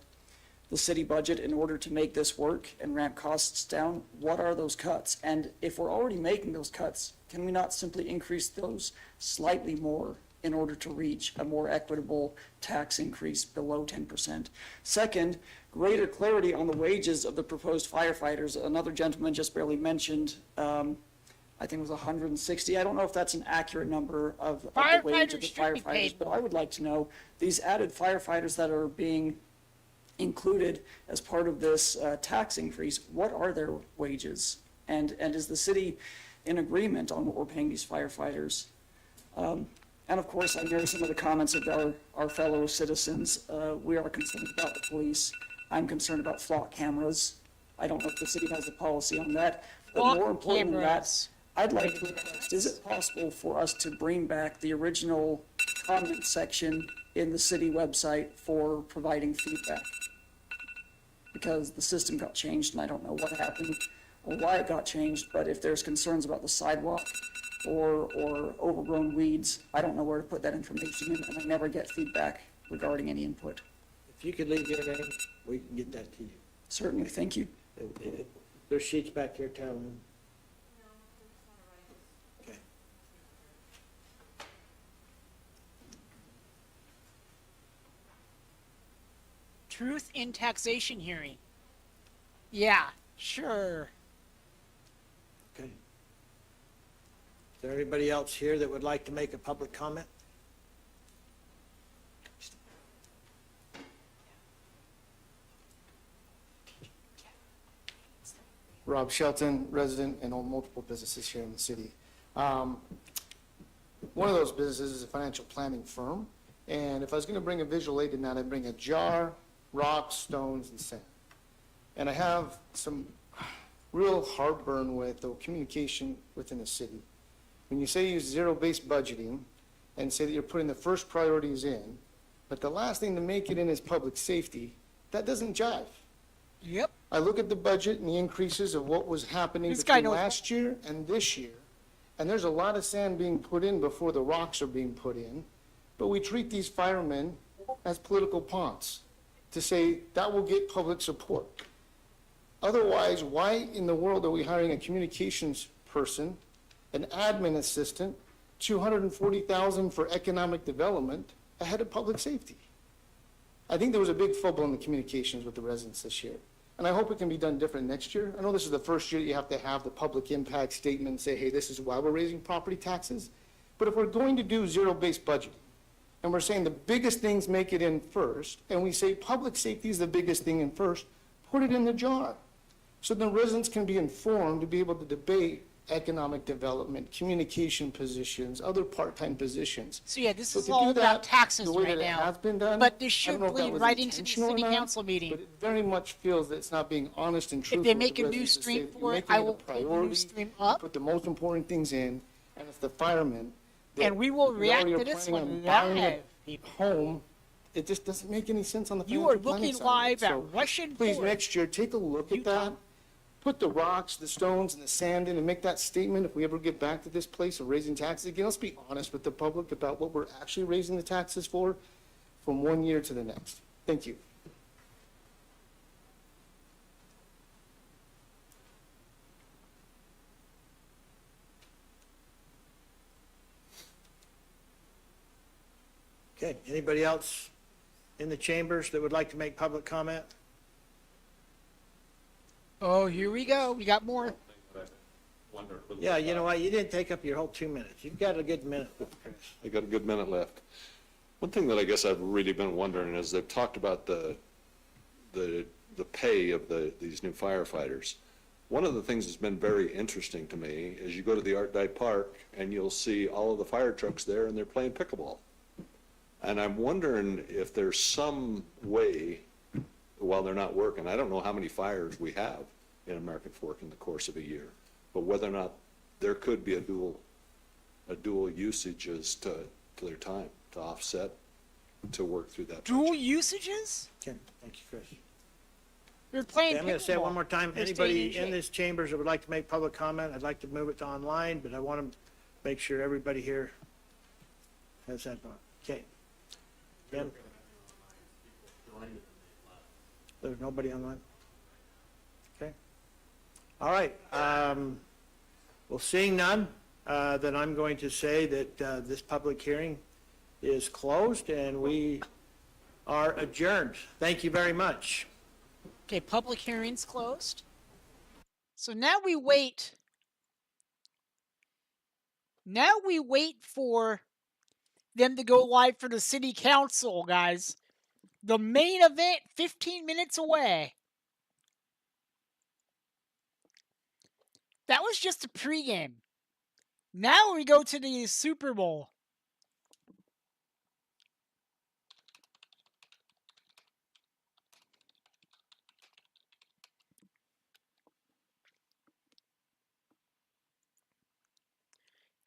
city budget in order to make this work and ramp costs down, what are those cuts? And if we're already making those cuts, can we not simply increase those slightly more in order to reach a more equitable tax increase below 10%? Second, greater clarity on the wages of the proposed firefighters. Another gentleman just barely mentioned, I think it was 160. I don't know if that's an accurate number of the wage of the firefighters, but I would like to know these added firefighters that are being included as part of this tax increase, what are their wages? And is the city in agreement on what we're paying these firefighters? And of course, I hear some of the comments of our fellow citizens. We are concerned about the police. I'm concerned about flock cameras. I don't know if the city has a policy on that. But more important than that, I'd like to request, is it possible for us to bring back the original comment section in the city website for providing feedback? Because the system got changed and I don't know what happened or why it got changed, but if there's concerns about the sidewalk or overgrown weeds, I don't know where to put that information in, and I never get feedback regarding any input. If you could leave your name, we can get that to you. Certainly, thank you. There's sheets back here telling them. Okay. Truth in taxation hearing. Yeah, sure. Okay. Is there anybody else here that would like to make a public comment? Rob Shelton, resident and own multiple businesses here in the city. one of those businesses is a financial planning firm. And if I was going to bring a visual aid in that, I'd bring a jar, rocks, stones, and sand. And I have some real heartburn with the communication within the city. When you say use zero-based budgeting and say that you're putting the first priorities in, but the last thing to make it in is public safety, that doesn't jive. Yep. I look at the budget and the increases of what was happening This guy between knows. last year and this year, and there's a lot of sand being put in before the rocks are being put in, but we treat these firemen as political pawns to say that will get public support. Otherwise, why in the world are we hiring a communications person, an admin assistant, $240,000 for economic development ahead of public safety? I think there was a big fumble in the communications with the residents this year. And I hope it can be done different next year. I know this is the first year you have to have the public impact statement and say, hey, this is why we're raising property taxes. But if we're going to do zero-based budgeting, and we're saying the biggest things make it in first, and we say public safety is the biggest thing in first, put it in the jar. So the residents can be informed to be able to debate economic development, communication positions, other part-time positions. So yeah, this So is to all do about that taxes the way right that it now. has been done, But this I should don't know if that bleed was right into the intentional or city not, council meeting. But it very much feels that it's not being honest and truthful. If they with make the a new residents to say stream that you're for it, making I a will put a new priority, stream you up. put the most important things in, and it's the firemen. that And we will you react already to are this planning one on buying live. a home. It just doesn't make any sense on the You financial are planning looking side. live at So Russian please, Ford. next year, take a look at that. Put the rocks, the stones, and the sand in and make that statement if we ever get back to this place of raising taxes again. Let's be honest with the public about what we're actually raising the taxes for from one year to the next. Thank you. Okay, anybody else in the chambers that would like to make public comment? Oh, here we go. We got more. Yeah, you know what, you didn't take up your whole 2 minutes. You've got a good minute, Chris. I got a good minute left. One thing that I guess I've really been wondering is they've talked about the pay of these new firefighters. One of the things that's been very interesting to me is you go to the Art Dyke Park and you'll see all of the fire trucks there and they're playing pickleball. And I'm wondering if there's some way, while they're not working, I don't know how many fires we have in American Fork in the course of a year, but whether or not there could be a dual usages to their time, to offset, to work through that. Dual usages? Okay, thank you, Chris. They're playing Okay, I'm going to say it pickleball. one more time. They're staying Anybody in shape. this chambers that would like to make public comment, I'd like to move it to online, but I want to make sure everybody here has that. Okay. Ken? There's nobody online? Okay. All right. Well, seeing none, then I'm going to say that this public hearing is closed and we are adjourned. Thank you very much. Okay, public hearing's closed. So now we wait. Now we wait for them to go live for the city council, guys. The main event, 15 minutes away. That was just a pregame. Now we go to the Super Bowl.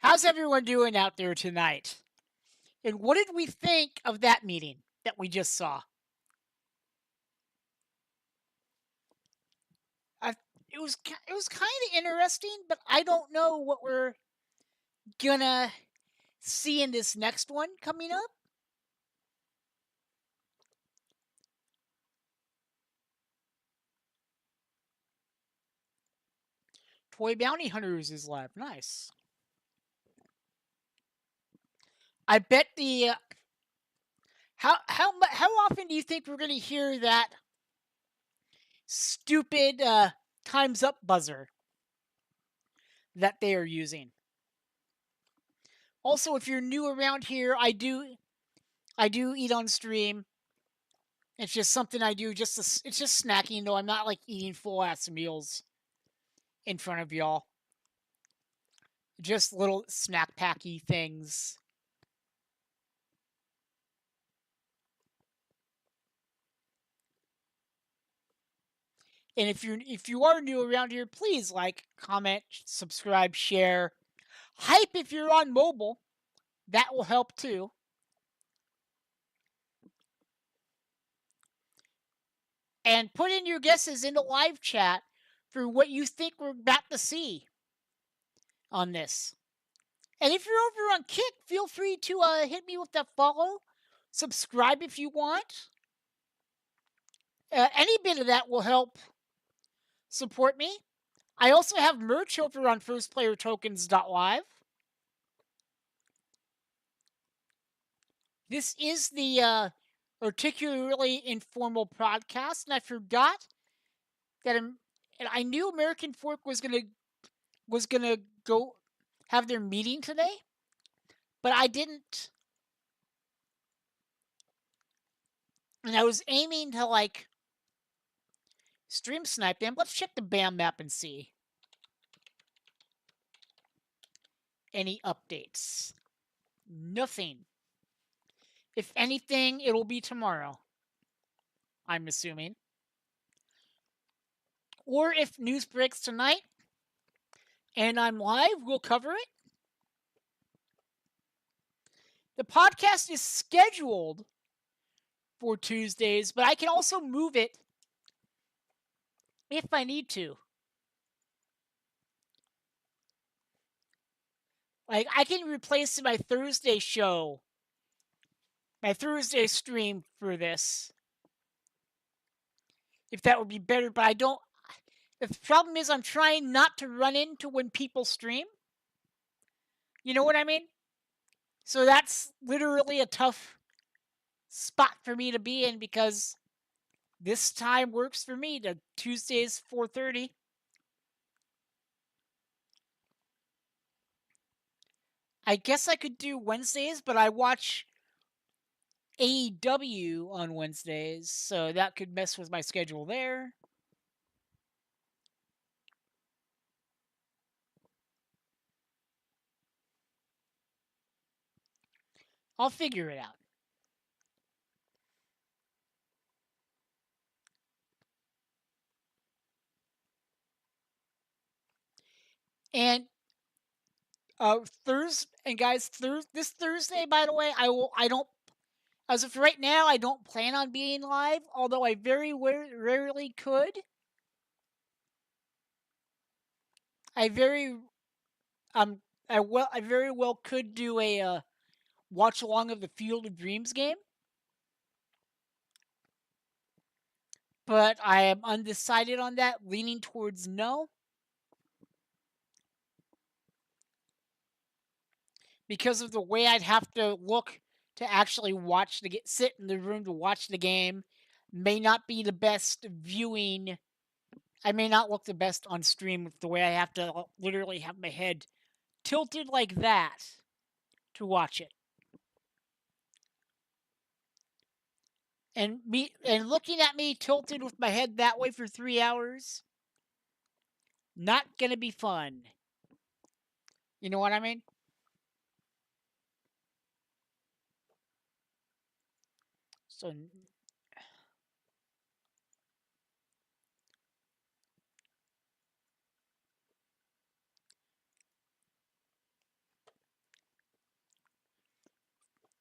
How's everyone doing out there tonight? And what did we think of that meeting that we just saw? It was kind of interesting, but I don't know what we're gonna see in this next one coming up. Toy Bounty Hunters is live. Nice. I bet the how often do you think we're gonna hear that stupid time's up buzzer that they are using? Also, if you're new around here, I do eat on stream. It's just something I do. It's just snacking, though. I'm not like eating full ass meals in front of y'all. just little snack packy things. And if you are new around here, please like, comment, subscribe, share. Hype if you're on mobile. That will help too. And put in your guesses in the live chat for what you think we're about to see on this. And if you're over on Kick, feel free to hit me with that follow. Subscribe if you want. Any bit of that will help support me. I also have merch over on firstplayertokens.live. This is the particularly informal podcast, and I forgot that and I knew American Fork was gonna go have their meeting today, but I didn't. And I was aiming to like stream snipe them. Let's check the BAM map and see any updates. Nothing. If anything, it'll be tomorrow, I'm assuming. Or if news breaks tonight and I'm live, we'll cover it. The podcast is scheduled for Tuesdays, but I can also move it if I need to. Like, I can replace my Thursday show, my Thursday stream for this, if that would be better, but I don't. The problem is I'm trying not to run into when people stream. You know what I mean? So that's literally a tough spot for me to be in because this time works for me. The Tuesdays 4:30. I guess I could do Wednesdays, but I watch AEW on Wednesdays, so that could mess with my schedule there. I'll figure it out. And this Thursday, by the way, I don't, as of right now, I don't plan on being live, although I very rarely could. I very well could do a watch along of the Field of Dreams game. But I am undecided on that, leaning towards no. Because of the way I'd have to look to actually sit in the room to watch the game may not be the best viewing. I may not look the best on stream with the way I have to literally have my head tilted like that to watch it. And looking at me tilted with my head that way for 3 hours, not gonna be fun. You know what I mean? So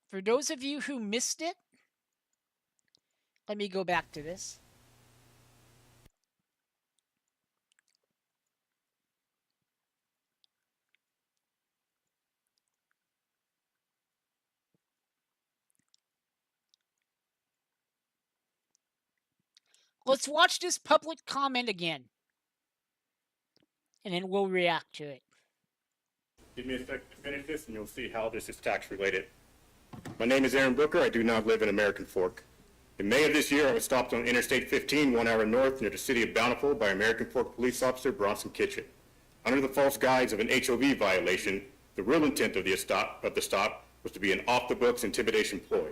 for those of you who missed it, let me go back to this. Let's watch this public comment again, and then we'll react to it. Give me a second to finish this, and you'll see how this is tax related. My name is Aaron Booker. I do not live in American Fork. In May of this year, I was stopped on Interstate 15, 1 hour north near the city of Bountiful by American Fork police officer Bronson Kitchen. Under the false guise of an HOV violation, the real intent of the stop was to be an off-the-books intimidation ploy.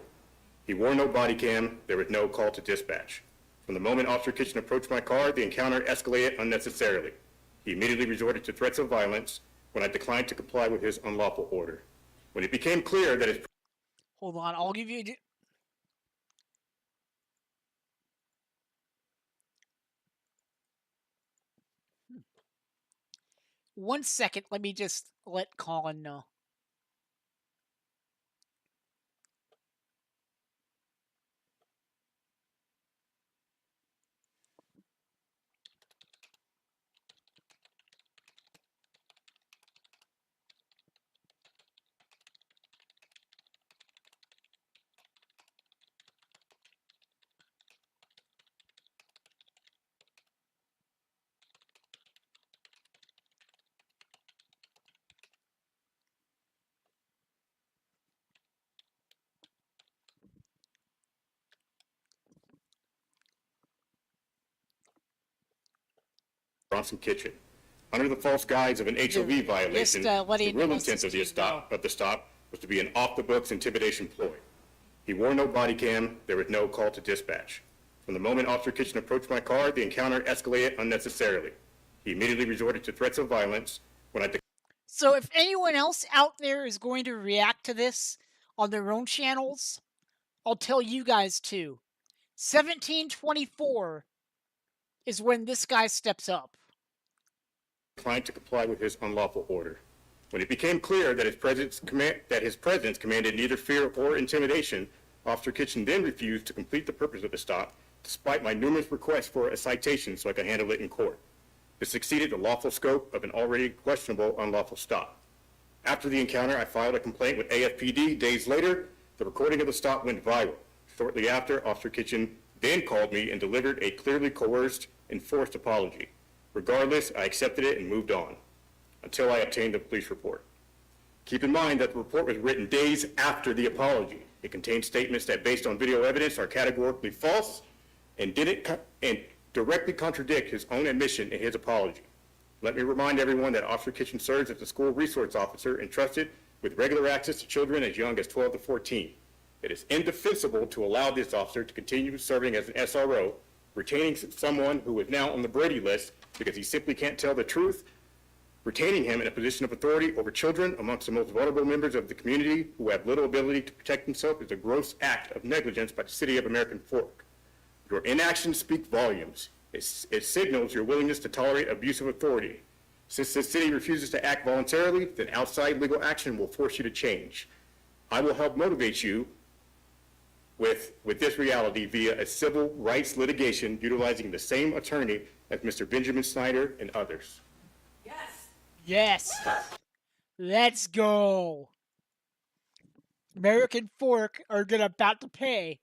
He wore no body cam. There was no call to dispatch. From the moment Officer Kitchen approached my car, the encounter escalated unnecessarily. He immediately resorted to threats of violence, when I declined to comply with his unlawful order. When it became clear that his Hold on, I'll give you. One second, let me just let Colin know. Bronson Kitchen, under the false guise of an HOV violation, the real intent of the stop was to be an off-the-books intimidation ploy. He wore no body cam. There was no call to dispatch. From the moment Officer Kitchen approached my car, the encounter escalated unnecessarily. He immediately resorted to threats of violence when I... So if anyone else out there is going to react to this on their own channels, I'll tell you guys too. 1724 is when this guy steps up. Declined to comply with his unlawful order. When it became clear that his presence commanded neither fear or intimidation, Officer Kitchen then refused to complete the purpose of the stop, despite my numerous requests for a citation so I could handle it in court. This exceeded the lawful scope of an already questionable unlawful stop. After the encounter, I filed a complaint with AFPD. Days later, the recording of the stop went viral. Shortly after, Officer Kitchen then called me and delivered a clearly coerced and forced apology. Regardless, I accepted it and moved on until I obtained the police report. Keep in mind that the report was written days after the apology. It contained statements that, based on video evidence, are categorically false and directly contradict his own admission in his apology. Let me remind everyone that Officer Kitchen serves as the school resource officer entrusted with regular access to children as young as 12 to 14. It is indefensible to allow this officer to continue serving as an SRO, retaining someone who is now on the Brady list because he simply can't tell the truth. Retaining him in a position of authority over children amongst the most vulnerable members of the community who have little ability to protect themselves is a gross act of negligence by the City of American Fork. Your inaction speaks volumes. It signals your willingness to tolerate abusive authority. Since the city refuses to act voluntarily, then outside legal action will force you to change. I will help motivate you with this reality via a civil rights litigation utilizing the same attorney as Mr. Benjamin Snyder and others. Yes. Let's go. American Fork are about to pay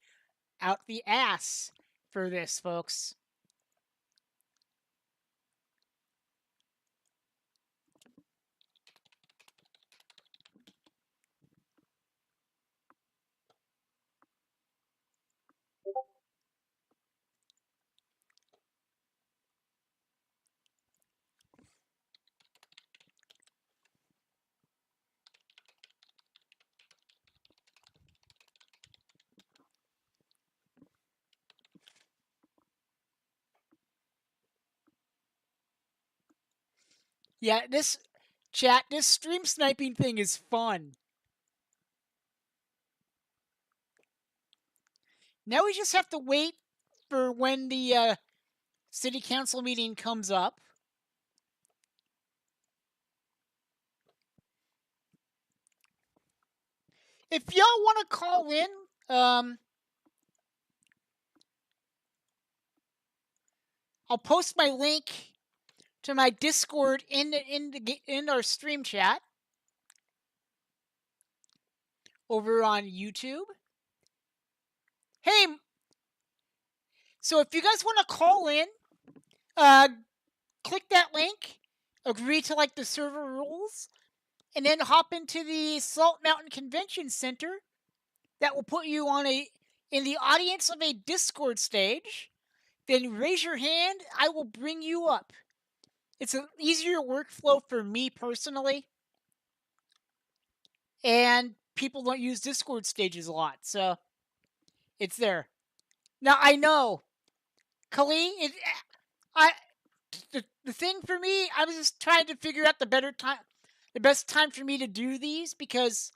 out the ass for this, folks. Yeah, this stream sniping thing is fun. Now we just have to wait for when the city council meeting comes up. If y'all want to call in, I'll post my link to my Discord in our stream chat over on YouTube. Hey, so if you guys want to call in, click that link, agree to like the server rules, and then hop into the Salt Mountain Convention Center. That will put you in the audience of a Discord stage. Then raise your hand. I will bring you up. It's an easier workflow for me personally. And people don't use Discord stages a lot, so it's there. Now I know, Kali, the thing for me, I was just trying to figure out the better time, the best time for me to do these because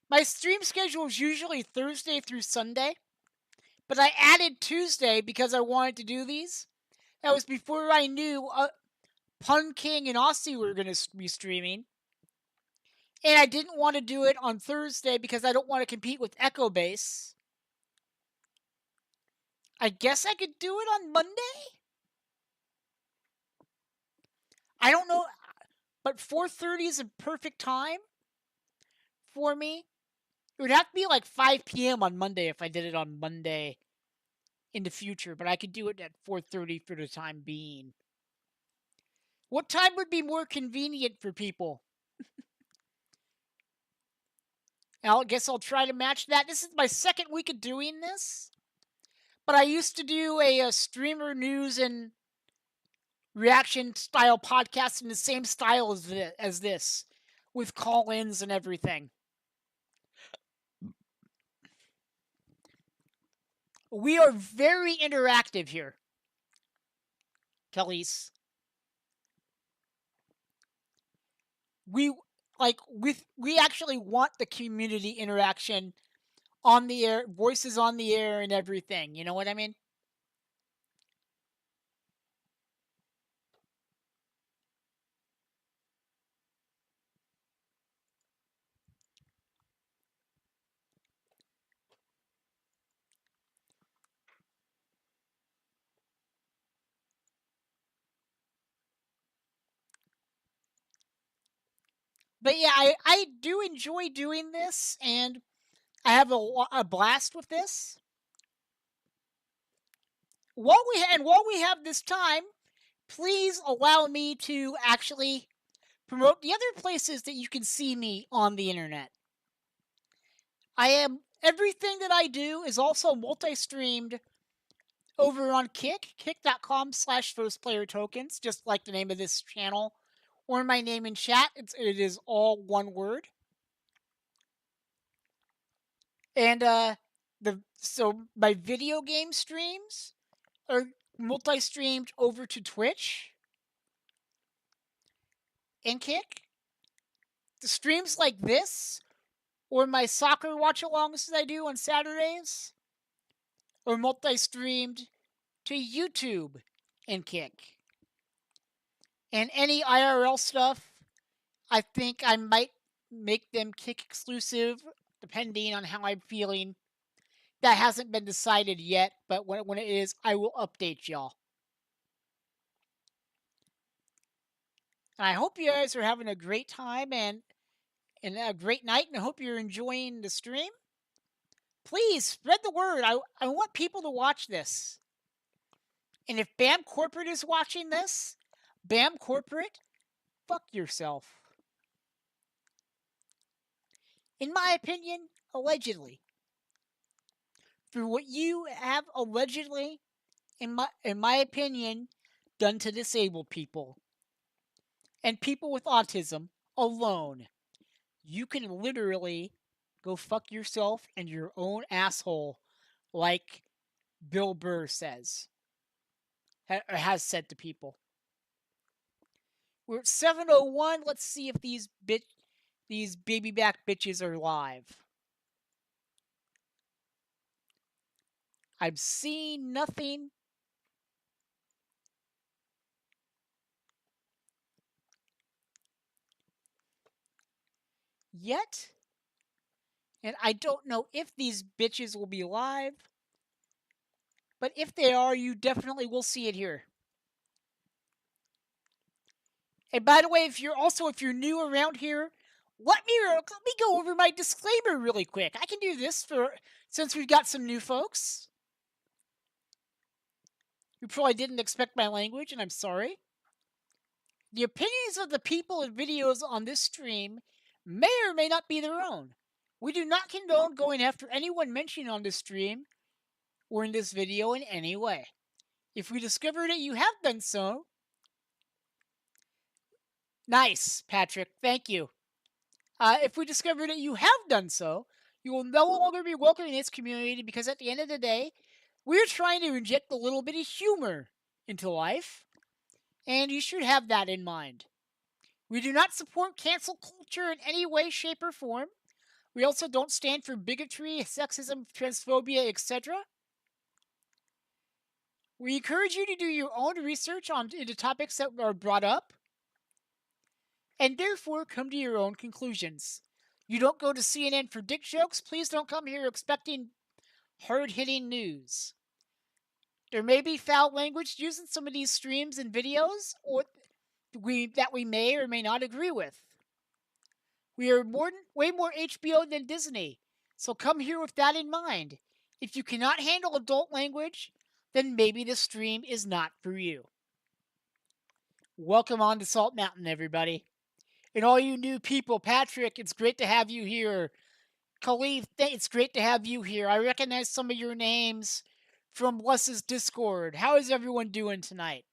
my stream schedule is usually Thursday through Sunday, but I added Tuesday because I wanted to do these. That was before I knew Pun King and Aussie were going to be streaming. And I didn't want to do it on Thursday because I don't want to compete with Echo Base. I guess I could do it on Monday? I don't know, but 4:30 is a perfect time for me. It would have to be like 5 p.m. on Monday if I did it on Monday in the future, but I could do it at 4:30 for the time being. What time would be more convenient for people? I guess I'll try to match that. This is my second week of doing this, but I used to do a streamer news and reaction style podcast in the same style as this, with call-ins and everything. We are very interactive here, Kelly's. We actually want the community interaction on the air, voices on the air and everything. You know what I mean? But yeah, I do enjoy doing this, and I have a blast with this. While we have this time, please allow me to actually promote the other places that you can see me on the internet. Everything that I do is also multi-streamed over on kick.com/firstplayertokens, just like the name of this channel, or my name in chat. It is all one word. And so my video game streams are multi-streamed over to Twitch and Kick. The streams like this, or my soccer watch-alongs that I do on Saturdays, are multi-streamed to YouTube and Kick. And any IRL stuff, I think I might make them Kick exclusive, depending on how I'm feeling. That hasn't been decided yet, but when it is, I will update y'all. And I hope you guys are having a great time and a great night, and I hope you're enjoying the stream. Please spread the word. I want people to watch this. And if BAM Corporate is watching this, BAM Corporate, fuck yourself. In my opinion, allegedly. For what you have allegedly, in my opinion, done to disabled people and people with autism alone, you can literally go fuck yourself and your own asshole, like Bill Burr says, has said to people. We're at 7:01. Let's see if these baby back bitches are live. I'm seeing nothing. Yet. And I don't know if these bitches will be live. But if they are, you definitely will see it here. And by the way, if you're new around here, let me go over my disclaimer really quick. I can do this since we've got some new folks. You probably didn't expect my language, and I'm sorry. The opinions of the people and videos on this stream may or may not be their own. We do not condone going after anyone mentioned on this stream or in this video in any way. If we discover that you have done so, nice, Patrick, thank you. If we discover that you have done so, you will no longer be welcome in this community because at the end of the day, we're trying to inject a little bit of humor into life, and you should have that in mind. We do not support cancel culture in any way, shape, or form. We also don't stand for bigotry, sexism, transphobia, etc. We encourage you to do your own research into topics that are brought up, and therefore come to your own conclusions. You don't go to CNN for dick jokes. Please don't come here expecting hard-hitting news. There may be foul language used in some of these streams and videos that we may or may not agree with. We are way more HBO than Disney, so come here with that in mind. If you cannot handle adult language, then maybe the stream is not for you. Welcome on to Salt Mountain, everybody. And all you new people, Patrick, it's great to have you here. Khalif, it's great to have you here. I recognize some of your names from Wes's Discord. How is everyone doing tonight?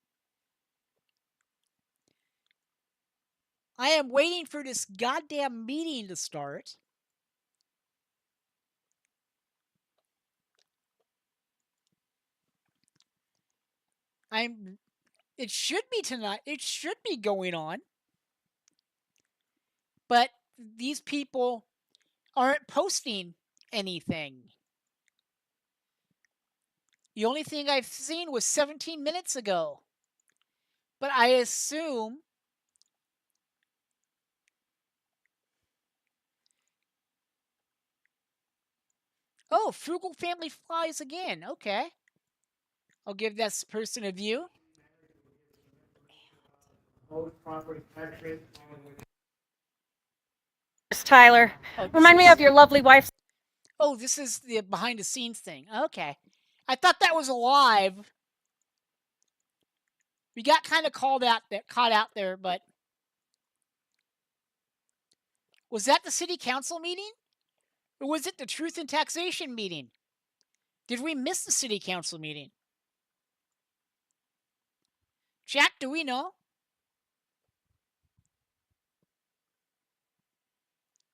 I am waiting for this goddamn meeting to start. It should be tonight. It should be going on. But these people aren't posting anything. The only thing I've seen was 17 minutes ago. But I assume oh, Frugal Family Flies again. Okay. I'll give this person a view. Tyler, remind me of your lovely wife. Oh, this is the behind the scenes thing. Okay. I thought that was live. We got kind of caught out there, but was that the city council meeting? Or was it the truth and taxation meeting? Did we miss the city council meeting? Jack, do we know?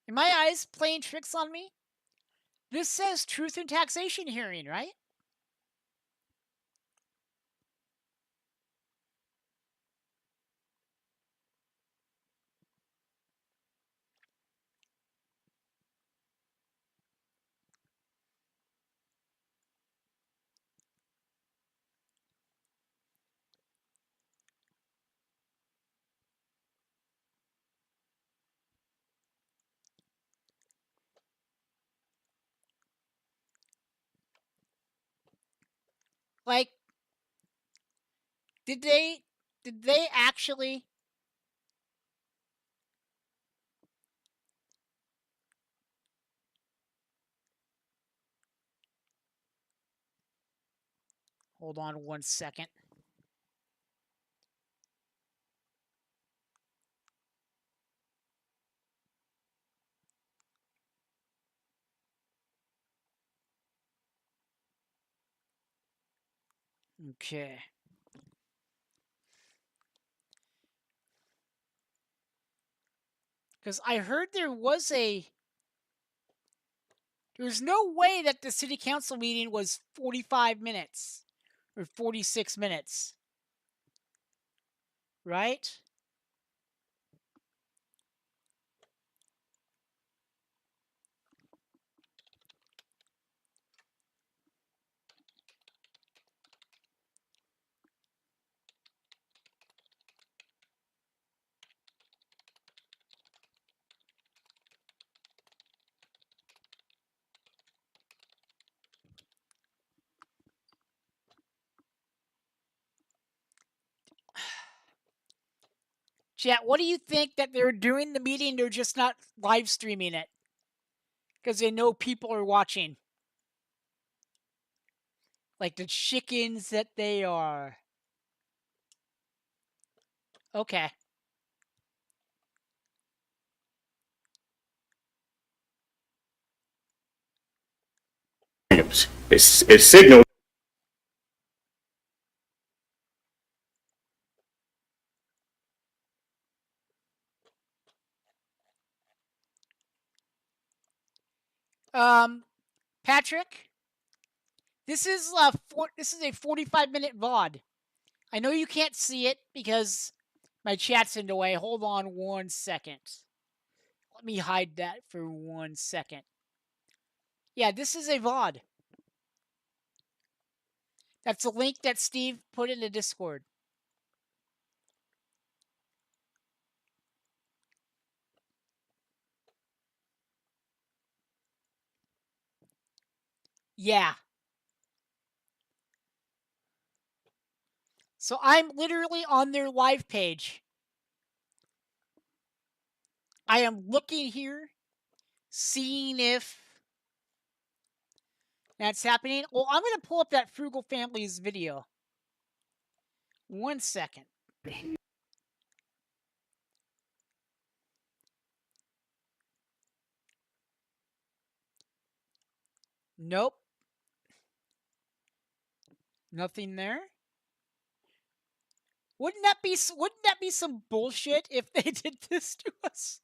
Are my eyes playing tricks on me? This says truth and taxation hearing, right? Like, did they actually? Hold on 1 second. Okay. Because I heard there's no way that the city council meeting was 45 minutes or 46 minutes. Right? Chat, what do you think that they're doing the meeting? They're just not live streaming it because they know people are watching. Like the chickens that they are. Okay. It signals. Patrick, this is a 45-minute VOD. I know you can't see it because My chat's in the way. Hold on 1 second. Let me hide that for 1 second. Yeah, this is a VOD. That's a link that Steve put in the Discord. Yeah. So I'm literally on their live page. I am looking here, seeing if that's happening. Well, I'm going to pull up that Frugal Families video. 1 second. Nope. Nothing there. Wouldn't that be some bullshit if they did this to us?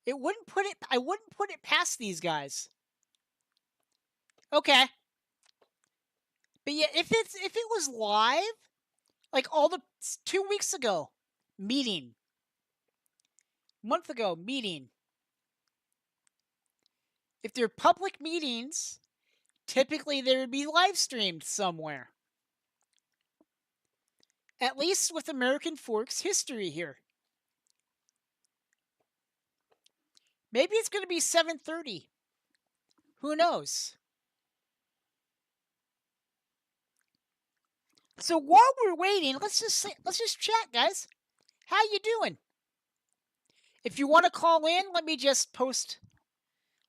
I wouldn't put it past these guys. Okay. But yeah, if it was live, like all the 2 weeks ago, meeting. Month ago, meeting. If they're public meetings, typically they would be live streamed somewhere. At least with American Fork's history here. Maybe it's going to be 7:30. Who knows? So while we're waiting, let's just chat, guys. How you doing? If you want to call in, let me just post.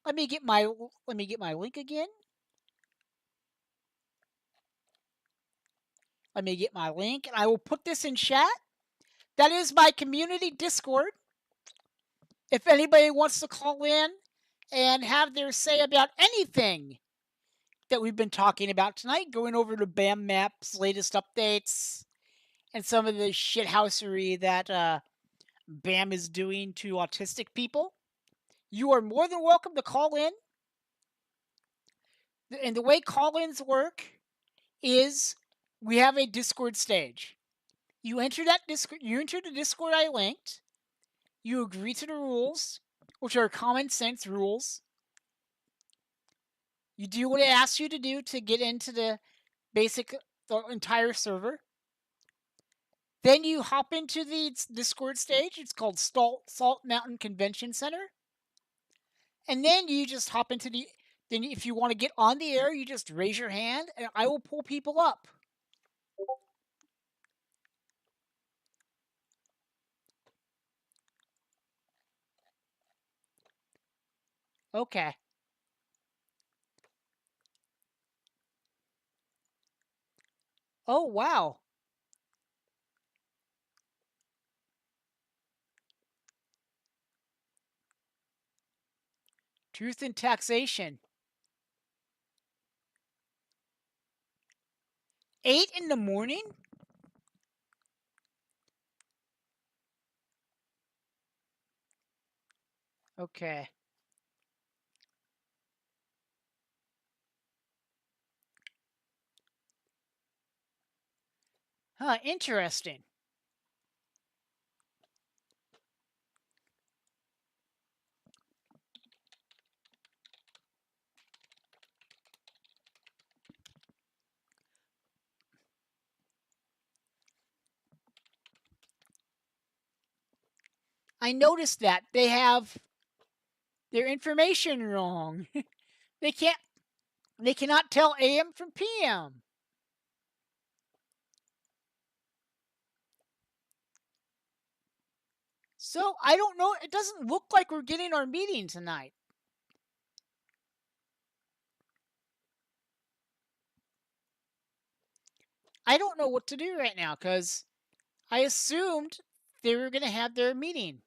Let me get my link again. Let me get my link, and I will put this in chat. That is my community Discord. If anybody wants to call in and have their say about anything that we've been talking about tonight, going over to BAM Map's latest updates and some of the shithousery that BAM is doing to autistic people, you are more than welcome to call in. And the way call-ins work is we have a Discord stage. You enter that Discord. You enter the Discord I linked. You agree to the rules, which are common sense rules. You do what it asks you to do to get into the entire server. Then you hop into the Discord stage. It's called Salt Mountain Convention Center. And then you just hop into then if you want to get on the air, you just raise your hand and I will pull people up. Okay. Oh, wow. Truth in taxation. 8 in the morning? Okay. Huh, interesting. I noticed that they have their information wrong. they cannot tell AM from PM. So, I don't know, it doesn't look like we're getting our meeting tonight. I don't know what to do right now cuz I assumed they were going to have their meeting.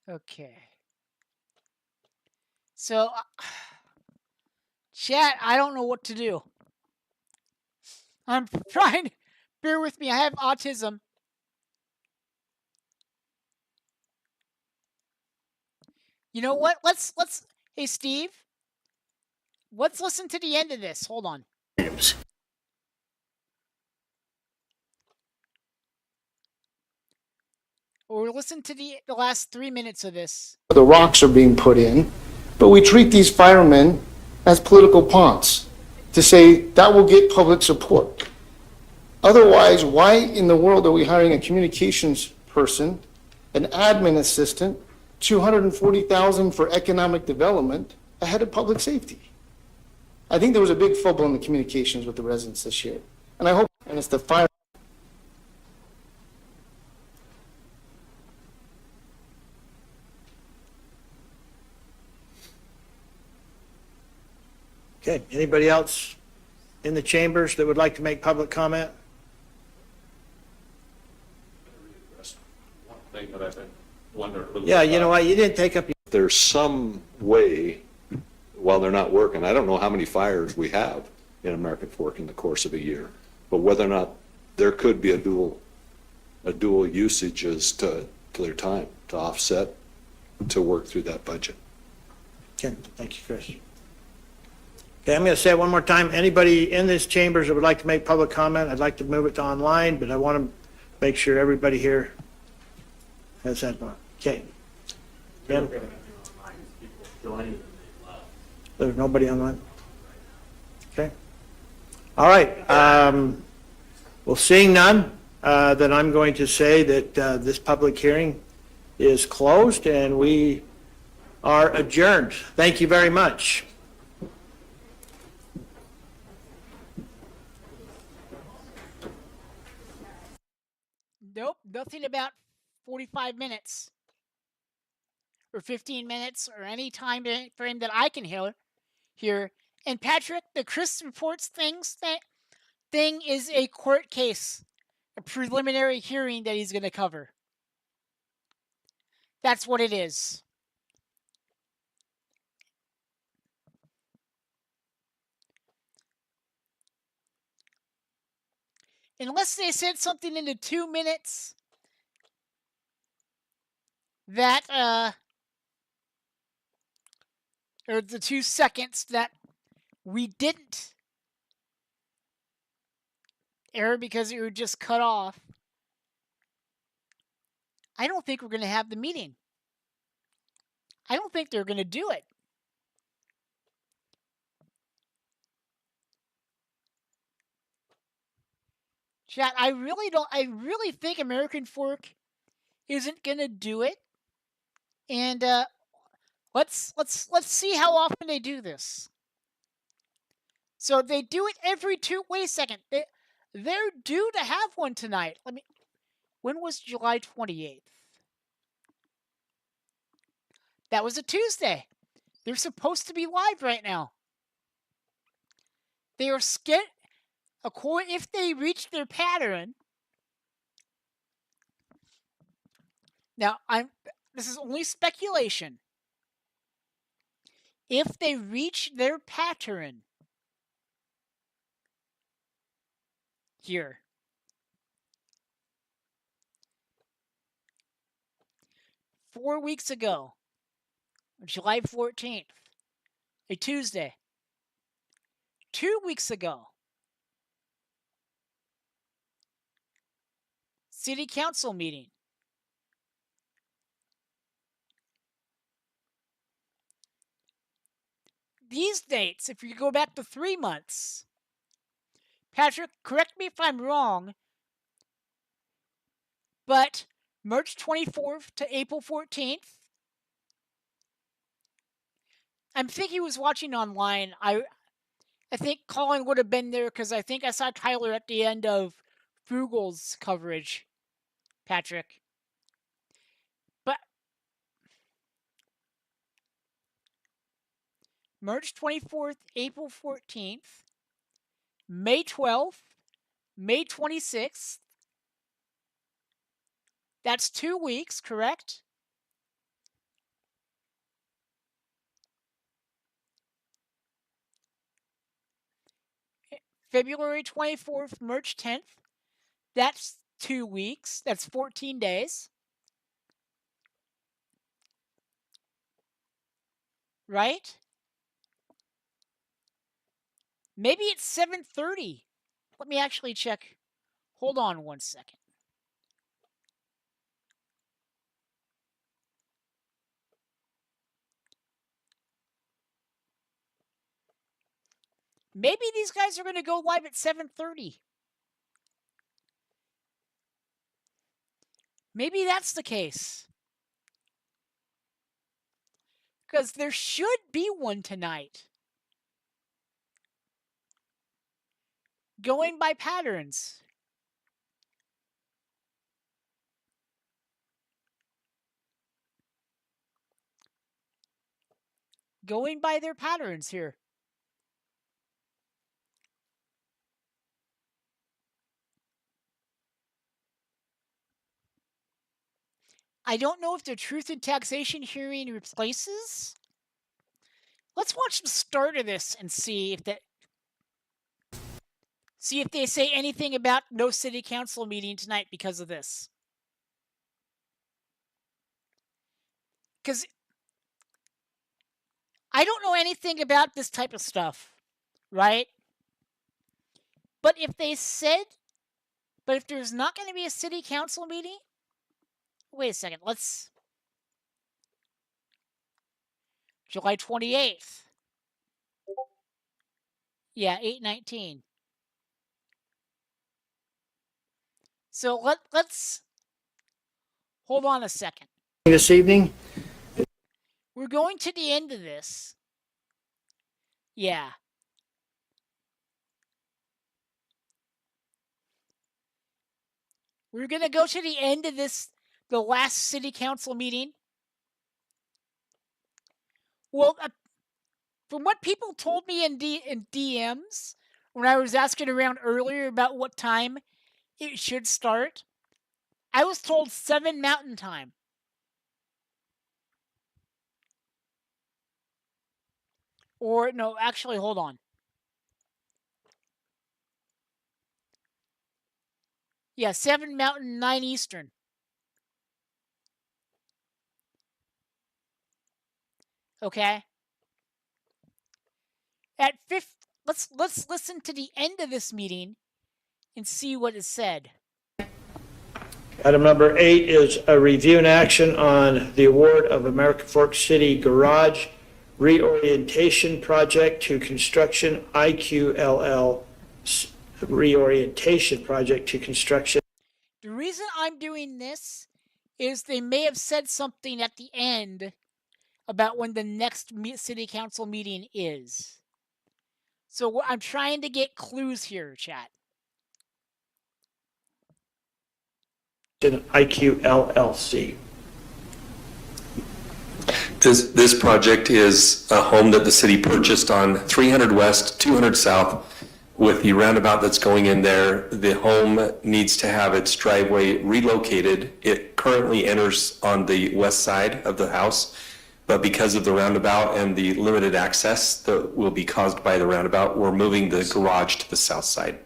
Okay. So, chat, I don't know what to do. I'm trying. Bear with me. I have autism. You know what? Let's. Hey, Steve. Let's listen to the end of this. Hold on. Or listen to the last 3 minutes of this. The rocks are being put in, but we treat these firemen as political pawns to say that will get public support. Otherwise, why in the world are we hiring a communications person, an admin assistant, $240,000 for economic development ahead of public safety? I think there was a big fumble in the communications with the residents this year. And I hope, and it's the fire. Okay, anybody else in the chambers that would like to make public comment? Thing that I've been wondering a little Yeah, bit you know about. what, you didn't take up. There's some way, while they're not working, I don't know how many fires we have in American Fork in the course of a year, but whether or not there could be a dual usage as to their time to offset, to work through that budget. Okay, thank you, Chris. Okay, I'm going to say it one more time. Anybody in this chambers that would like to make public comment, I'd like to move it to online, but I want to make sure everybody here has that one. Okay. Ben? There's nobody online? Okay. All right. Well, seeing none, then I'm going to say that this public hearing is closed and we are adjourned. Thank you very much. Nope, nothing about 45 minutes or 15 minutes or any time frame that I can hear. And Patrick, the Chris Reports thing is a court case, a preliminary hearing that he's going to cover. That's what it is. Unless they said something in the 2 minutes that, or the 2 seconds that we didn't air because it would just cut off, I don't think we're going to have the meeting. I don't think they're going to do it. Chat, I really think American Fork isn't going to do it. And let's see how often they do this. So they do it every wait a second. They're due to have one tonight. When was July 28th? That was a Tuesday. They're supposed to be live right now. They are if they reach their pattern. Now, this is only speculation. If they reach their pattern here, four weeks ago, July 14th, a Tuesday. 2 weeks ago, City Council meeting. These dates, if you go back to 3 months, Patrick, correct me if I'm wrong, but March 24th to April 14th, I'm thinking he was watching online. I think Colin would have been there because I think I saw Tyler at the end of Frugal's coverage, Patrick. But March 24th, April 14th, May 12th, May 26th. That's 2 weeks, correct? February 24th, March 10th. That's 2 weeks. That's 14 days. Right? Maybe it's 7:30. Let me actually check. Hold on one second. Maybe these guys are going to go live at 7:30. Maybe that's the case. Because there should be one tonight. Going by patterns. Going by their patterns here. I don't know if the Truth in Taxation hearing replaces. Let's watch the start of this and see if they say anything about no city council meeting tonight because of this. Because I don't know anything about this type of stuff, right? But if there's not going to be a city council meeting, wait a second, July 28th. Yeah, 8/19. So let's hold on a second. This evening? We're going to the end of this. Yeah. We're going to go to the end of this, the last city council meeting. Well, from what people told me in DMs, when I was asking around earlier about what time it should start, I was told 7 Mountain Time. Or, no, actually, hold on. Yeah, 7 Mountain, 9 Eastern. Okay? At 5th, let's listen to the end of this meeting and see what is said. Item number 8 is a review and action on the award of American Fork City Garage Reorientation Project to Construction, IQLL Reorientation Project to Construction. The reason I'm doing this is they may have said something at the end about when the next city council meeting is. So I'm trying to get clues here, chat. IQLLC. This project is a home that the city purchased on 300 West, 200 South, with the roundabout that's going in there. The home needs to have its driveway relocated. It currently enters on the west side of the house, but because of the roundabout and the limited access that will be caused by the roundabout, we're moving the garage to the south side.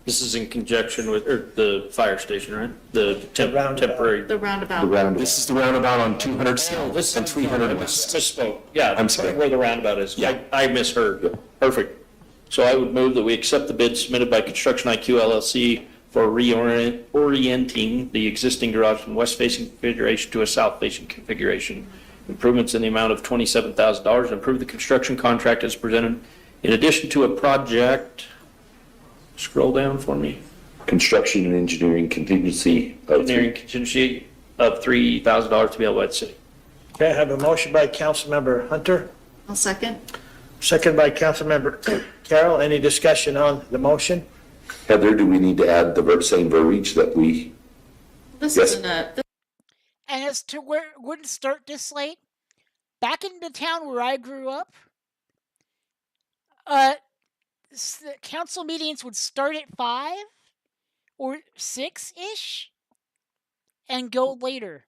This is in conjunction with, the fire station, right? The temporary. The roundabout. This is the roundabout on 200 South and 300 West. Misspoke. Yeah, I'm sorry. where the roundabout is. Yeah. I misheard. Perfect. So I would move that we accept the bid submitted by Construction IQ LLC for reorienting the existing garage from west-facing configuration to a south-facing configuration. Improvements in the amount of $27,000 and approve the construction contract as presented. In addition to a project, scroll down for me. Construction and engineering contingency. Engineering contingency of $3,000 to be held by the city. Okay, I have a motion by Councilmember Hunter, I'll second. second by Councilmember Carroll. Any discussion on the motion? Heather, do we need to add the same verbiage that we? This Yes. isn't a, And as to where it wouldn't start this late, back in the town where I grew up, the council meetings would start at 5 or 6-ish and go later.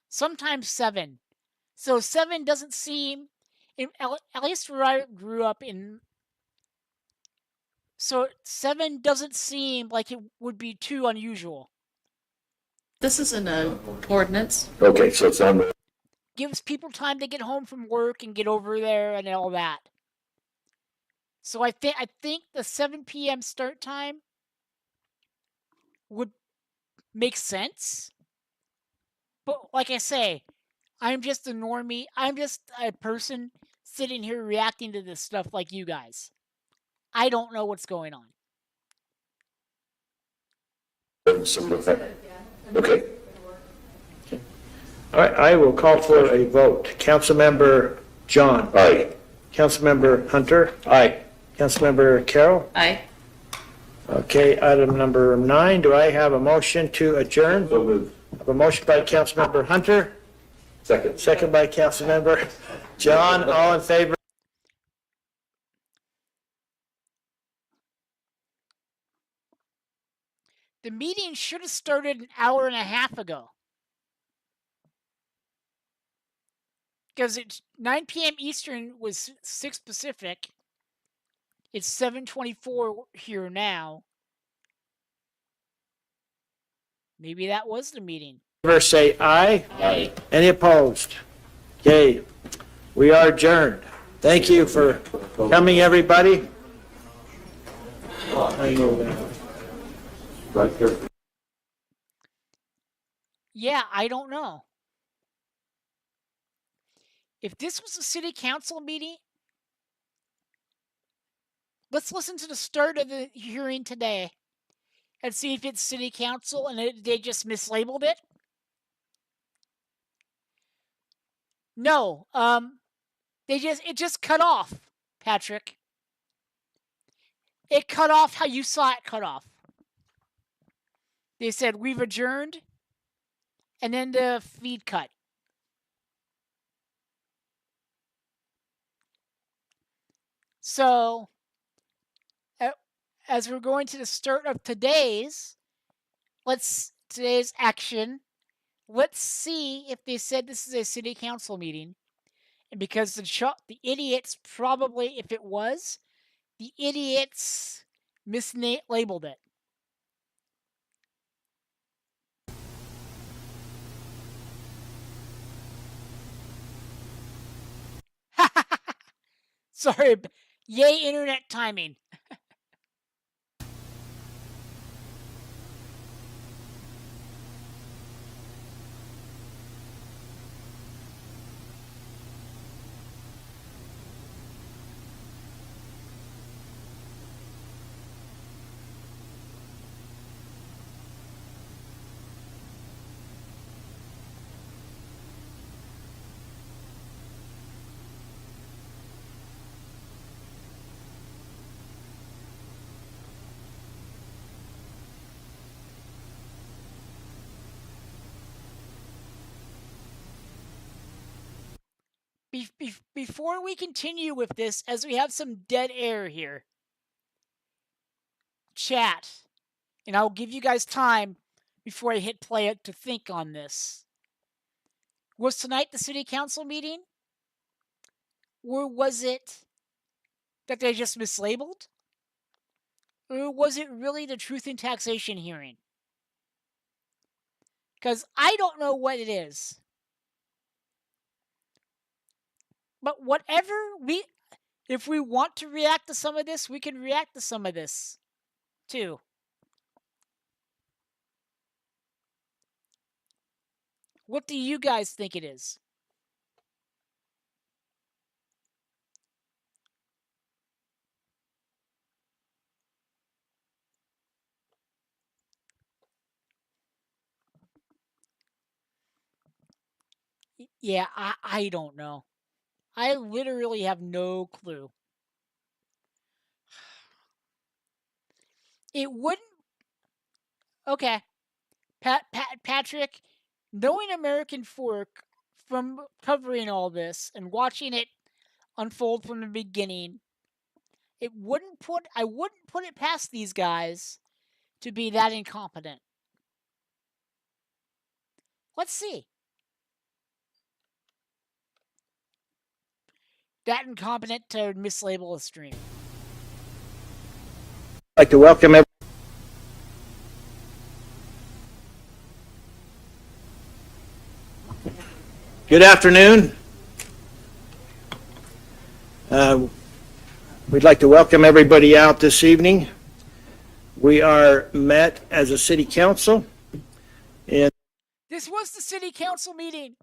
Sometimes 7. So 7 doesn't seem, at least where I grew up in So 7 doesn't seem like it would be too unusual. This isn't an ordinance. Okay, so it's on the, Gives people time to get home from work and get over there and all that. So I think the 7 p.m. start time would make sense. But like I say, I'm just a normie. I'm just a person sitting here reacting to this stuff like you guys. I don't know what's going on. okay. All right, I will call for a vote. Councilmember John. Aye. Councilmember Hunter. Aye. Councilmember Carroll. Aye. Okay, item number 9, do I have a motion to adjourn? So moved. I have a motion by Councilmember Hunter, Second. second by Councilmember John, all in favor? The meeting should have started an hour and a half ago. Because it's 9 p.m. Eastern was 6 Pacific. It's 7:24 here now. Maybe that was the meeting. Say aye. Aye. Any opposed? Okay, we are adjourned. Thank you for coming, everybody. Right here. Yeah, I don't know. If this was a city council meeting, let's listen to the start of the hearing today and see if it's city council and they just mislabeled it. No, it just cut off, Patrick. It cut off how you saw it cut off. They said, we've adjourned, and then the feed cut. So, as we're going to the start of today's action, let's see if they said this is a city council meeting. And because the idiots probably, if it was, the idiots mislabeled it. Sorry, yay internet timing. Before we continue with this, as we have some dead air here, chat, and I'll give you guys time before I hit play to think on this. Was tonight the city council meeting? Or was it that they just mislabeled? Or was it really the truth in taxation hearing? Because I don't know what it is. But if we want to react to some of this, we can react to some of this, too. What do you guys think it is? Yeah, I don't know. I literally have no clue. It wouldn't... Okay. Patrick, knowing American Fork from covering all this and watching it unfold from the beginning, I wouldn't put it past these guys to be that incompetent. Let's see. That incompetent to mislabel a stream. I'd like to welcome everyone. Good afternoon. We'd like to welcome everybody out this evening. We are met as a city council, and This was the city council meeting.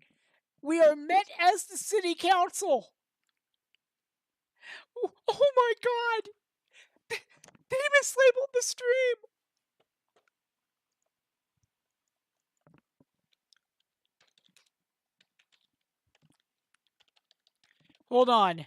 We are met as the city council. Oh my god! They mislabeled the stream! Hold on.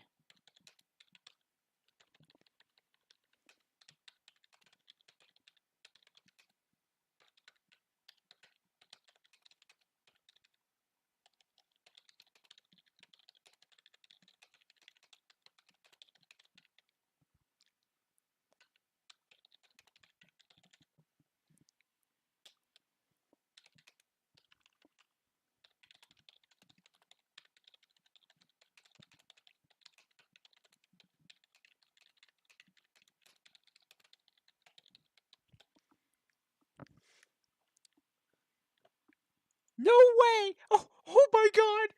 No way! Oh my god!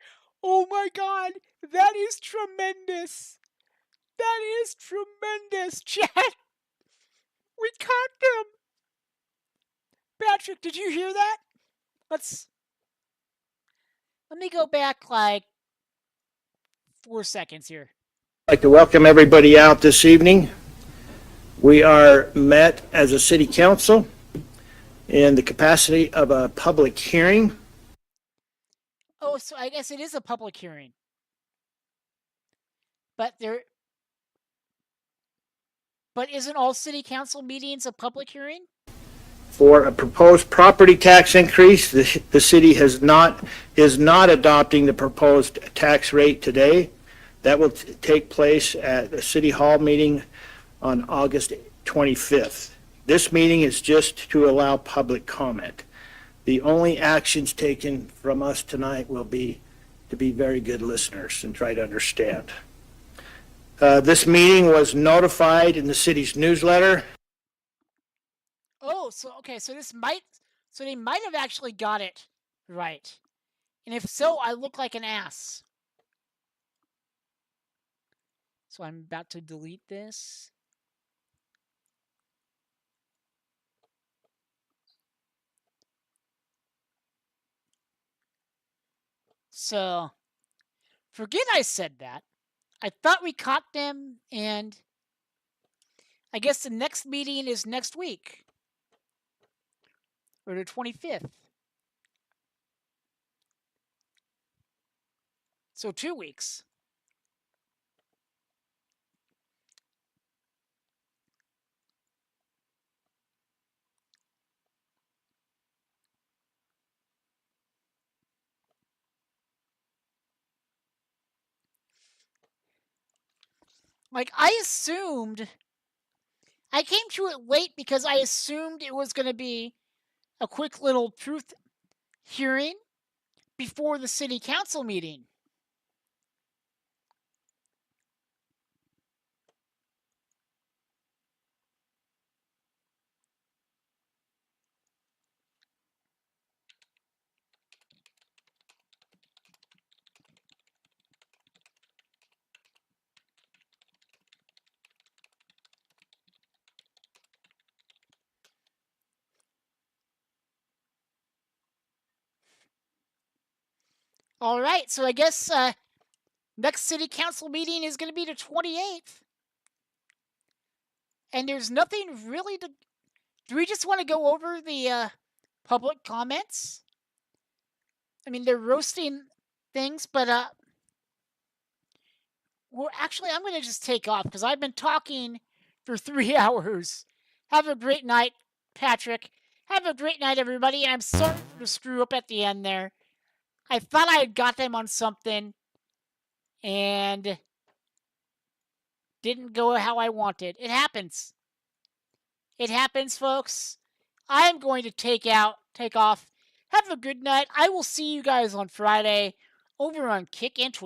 Oh my god! That is tremendous! That is tremendous, chat! We caught them! Patrick, did you hear that? Let me go back like 4 seconds here. I'd like to welcome everybody out this evening. We are met as a city council in the capacity of a public hearing. Oh, so I guess it is a public hearing. But isn't all city council meetings a public hearing? For a proposed property tax increase, the city is not adopting the proposed tax rate today. That will take place at the city hall meeting on August 25th. This meeting is just to allow public comment. The only actions taken from us tonight will be to be very good listeners and try to understand. This meeting was notified in the city's newsletter. Oh, so they might have actually got it right. And if so, I look like an ass. So I'm about to delete this. So, forget I said that. I thought we caught them, and I guess the next meeting is next week. Or the 25th. So 2 weeks. Like, I came to it late because I assumed it was going to be a quick little truth hearing before the city council meeting. All right, so I guess next city council meeting is going to be the 28th. And there's nothing really to... Do we just want to go over the public comments? I mean, they're roasting things, but well, actually, I'm going to just take off because I've been talking for 3 hours. Have a great night, Patrick. Have a great night, everybody. And I'm sorry for the screw up at the end there. I thought I had got them on something, and didn't go how I wanted. It happens. It happens, folks. I'm going to take off. Have a good night. I will see you guys on Friday over on Kick and Twitch.